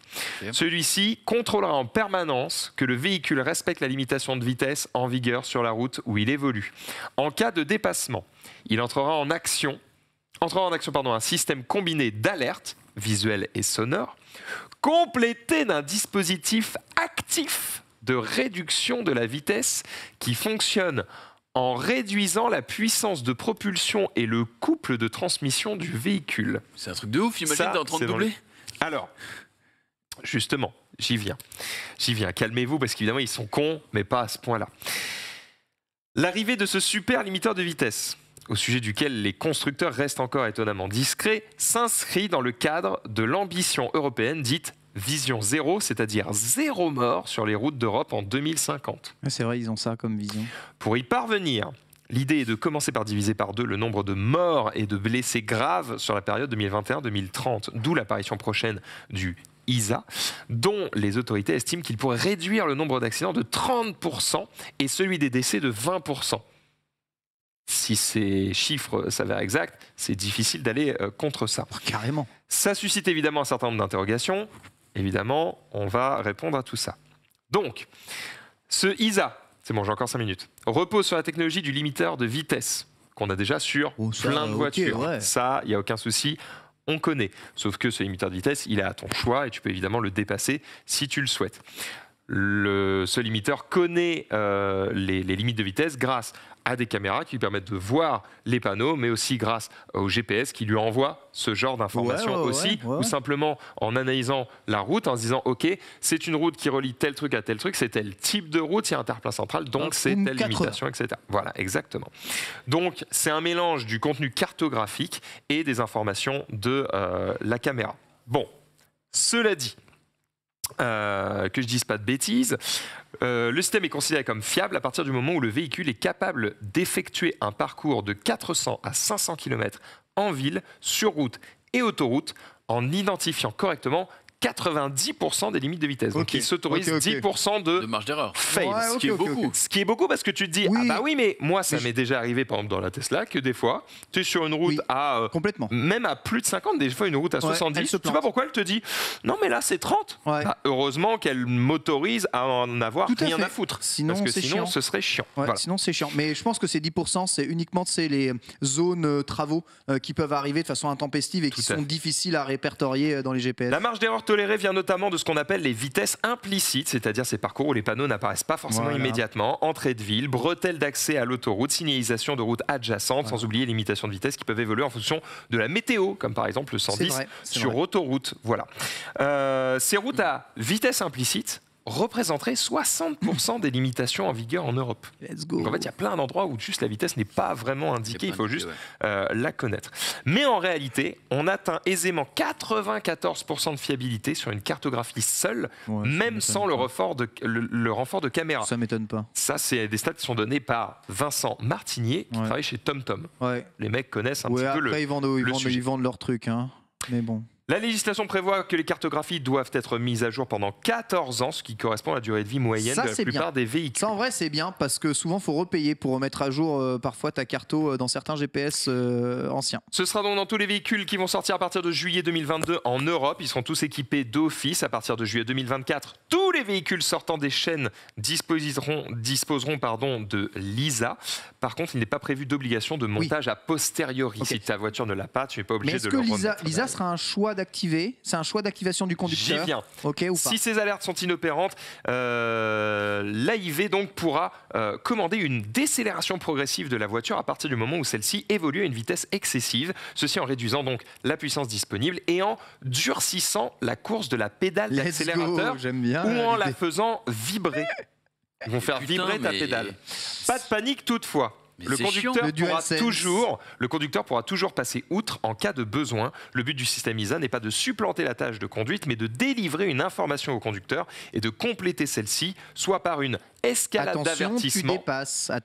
Celui-ci contrôlera en permanence que le véhicule respecte la limitation de vitesse en vigueur sur la route où il évolue. En cas de dépassement, il entrera en action un système combiné d'alerte visuelle et sonore, complété d'un dispositif actif de réduction de la vitesse qui fonctionne en réduisant la puissance de propulsion et le couple de transmission du véhicule. C'est un truc de ouf, imagine, t'es en train de doubler. Alors, justement, j'y viens. Calmez-vous, parce qu'évidemment, ils sont cons, mais pas à ce point-là. L'arrivée de ce super limiteur de vitesse, au sujet duquel les constructeurs restent encore étonnamment discrets, s'inscrit dans le cadre de l'ambition européenne dite Vision zéro, c'est-à-dire 0 mort sur les routes d'Europe en 2050. C'est vrai, ils ont ça comme vision. Pour y parvenir, l'idée est de commencer par diviser par 2 le nombre de morts et de blessés graves sur la période 2021-2030, d'où l'apparition prochaine du ISA, dont les autorités estiment qu'il pourrait réduire le nombre d'accidents de 30% et celui des décès de 20%. Si ces chiffres s'avèrent exacts, c'est difficile d'aller contre ça. Carrément. Ça suscite évidemment un certain nombre d'interrogations. Évidemment, on va répondre à tout ça. Donc, ce ISA, c'est bon, j'ai encore 5 minutes, repose sur la technologie du limiteur de vitesse qu'on a déjà sur plein de voitures. Ouais. Ça, il n'y a aucun souci, on connaît. Sauf que ce limiteur de vitesse, il est à ton choix et tu peux évidemment le dépasser si tu le souhaites. Ce limiteur connaît les limites de vitesse grâce à des caméras qui lui permettent de voir les panneaux, mais aussi grâce au GPS qui lui envoie ce genre d'informations ou simplement en analysant la route, en se disant ok, c'est une route qui relie tel truc à tel truc, c'est tel type de route, il y a un terre-plein central, donc c'est telle limitation, etc. Voilà, exactement. Donc c'est un mélange du contenu cartographique et des informations de la caméra. Bon, cela dit, que je dise pas de bêtises, le système est considéré comme fiable à partir du moment où le véhicule est capable d'effectuer un parcours de 400 à 500 km en ville, sur route et autoroute, en identifiant correctement 90% des limites de vitesse. Donc il s'autorise 10% de marge d'erreur. Fail, ce qui est beaucoup. Ce qui est beaucoup parce que tu te dis, ah bah oui, mais moi ça m'est déjà arrivé par exemple dans la Tesla que des fois, tu es sur une route à même à plus de 50, des fois une route à 70, tu sais pas pourquoi elle te dit, non mais là c'est 30. Bah, heureusement qu'elle m'autorise à en avoir rien à foutre. Sinon, parce que sinon ce serait chiant. Voilà. Sinon c'est chiant. Mais je pense que ces 10%, c'est uniquement les zones travaux qui peuvent arriver de façon intempestive et qui sont difficiles à répertorier dans les GPS. La marge d'erreur tolérée vient notamment de ce qu'on appelle les vitesses implicites, c'est-à-dire ces parcours où les panneaux n'apparaissent pas forcément immédiatement, entrée de ville, bretelles d'accès à l'autoroute, signalisation de routes adjacentes, sans oublier les limitations de vitesse qui peuvent évoluer en fonction de la météo, comme par exemple le 110 sur autoroute. Voilà. Ces routes à vitesse implicite représenterait 60% des limitations en vigueur en Europe. Let's go. Donc en fait, il y a plein d'endroits où juste la vitesse n'est pas vraiment indiquée, il faut juste la connaître. Mais en réalité, on atteint aisément 94% de fiabilité sur une cartographie seule, même sans le renfort de caméra. Ça m'étonne pas. Ça, c'est des stats qui sont donnés par Vincent Martinier, qui travaille chez TomTom. Les mecs connaissent un petit peu le sujet. Ils vendent leurs trucs, hein. Mais bon. La législation prévoit que les cartographies doivent être mises à jour pendant 14 ans, ce qui correspond à la durée de vie moyenne de la plupart des véhicules. Ça, en vrai, c'est bien parce que souvent, il faut repayer pour remettre à jour parfois ta carto dans certains GPS anciens. Ce sera donc dans tous les véhicules qui vont sortir à partir de juillet 2022 en Europe. Ils seront tous équipés d'office à partir de juillet 2024. Tous les véhicules sortant des chaînes disposeront de l'ISA. Par contre, il n'est pas prévu d'obligation de montage a posteriori. Si ta voiture ne l'a pas, tu n'es pas obligé de le remettre. Mais est-ce que l'ISA sera un choix d'activer? C'est un choix d'activation du conducteur? J'y viens. Ou pas? Si ces alertes sont inopérantes, l'AIV donc pourra commander une décélération progressive de la voiture à partir du moment où celle-ci évolue à une vitesse excessive. Ceci en réduisant donc la puissance disponible et en durcissant la course de la pédale d'accélérateur ou en la faisant vibrer. Ils vont faire vibrer ta pédale. Pas de panique toutefois. Le conducteur pourra toujours passer outre en cas de besoin. Le but du système ISA n'est pas de supplanter la tâche de conduite, mais de délivrer une information au conducteur et de compléter celle-ci, soit par une escalade d'avertissement,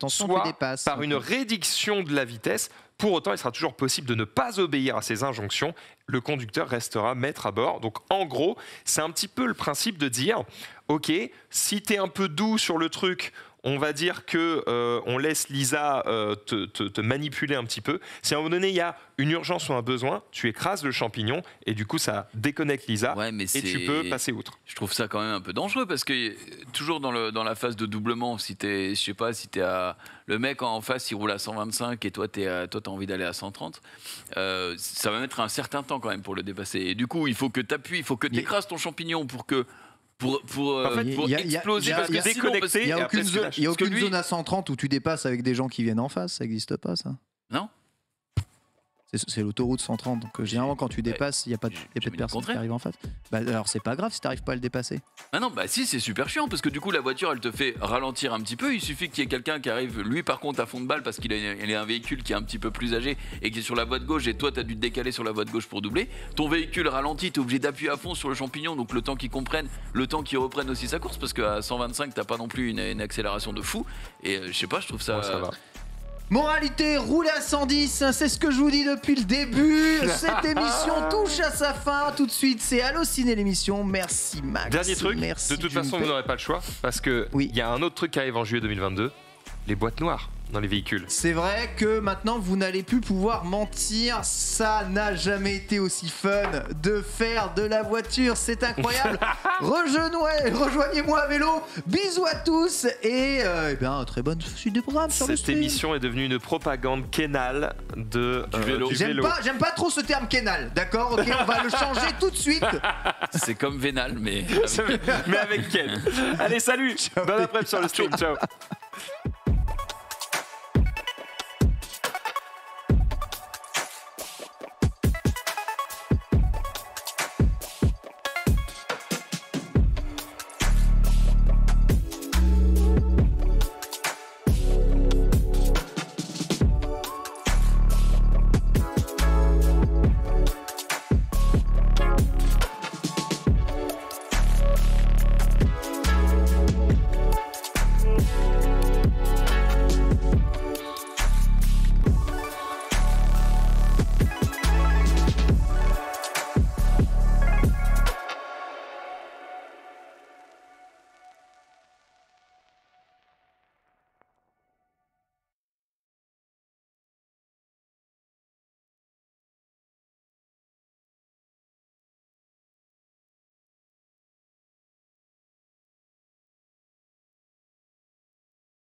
soit par une réduction de la vitesse. Pour autant, il sera toujours possible de ne pas obéir à ces injonctions. Le conducteur restera maître à bord. Donc, en gros, c'est un petit peu le principe de dire, OK, si tu es un peu doux sur le truc, on va dire que on laisse l'ISA te manipuler un petit peu. Si à un moment donné, il y a une urgence ou un besoin, tu écrases le champignon et du coup, ça déconnecte l'ISA et tu peux passer outre. Je trouve ça quand même un peu dangereux parce que toujours dans la phase de doublement, si t'es à le mec en face, il roule à 125 et toi, t'as envie d'aller à 130, ça va mettre un certain temps quand même pour le dépasser. Et du coup, il faut que t'appuies, il faut que t'écrases ton champignon pour exploser, parce que déconnecter. Il n'y a aucune zone à 130 où tu dépasses avec des gens qui viennent en face, ça n'existe pas ça. Non. C'est l'autoroute 130, donc généralement quand tu dépasses, il n'y a pas de personne qui arrive en face. Bah, alors c'est pas grave si tu n'arrives pas à le dépasser. Ah non, bah si, c'est super chiant parce que du coup la voiture elle te fait ralentir un petit peu. Il suffit qu'il y ait quelqu'un qui arrive, lui par contre à fond de balle parce qu'il a un véhicule qui est un petit peu plus âgé et qui est sur la voie de gauche et toi tu as dû te décaler sur la voie de gauche pour doubler. Ton véhicule ralentit, tu es obligé d'appuyer à fond sur le champignon, donc le temps qu'il comprenne, le temps qu'il reprenne aussi sa course parce qu'à 125 t'as pas non plus une accélération de fou. Et je sais pas, je trouve ça. Ça va. Moralité, roulez à 110, c'est ce que je vous dis depuis le début. Cette émission touche à sa fin. Tout de suite, c'est Allociné l'émission. Merci Max. Dernier truc, merci, de toute façon, vous n'aurez pas le choix parce que il y a un autre truc qui arrive en juillet 2022, les boîtes noires dans les véhicules. C'est vrai que maintenant vous n'allez plus pouvoir mentir, ça n'a jamais été aussi fun de faire de la voiture, c'est incroyable. Rejoignez-moi à vélo, bisous à tous et très bonne suite de programme sur le stream. Cette émission est devenue une propagande kénale du vélo. J'aime pas trop ce terme kénal, d'accord? Ok, on va le changer tout de suite. C'est comme vénal mais avec Ken. Allez, salut. Bon après-midi sur le stream, ciao.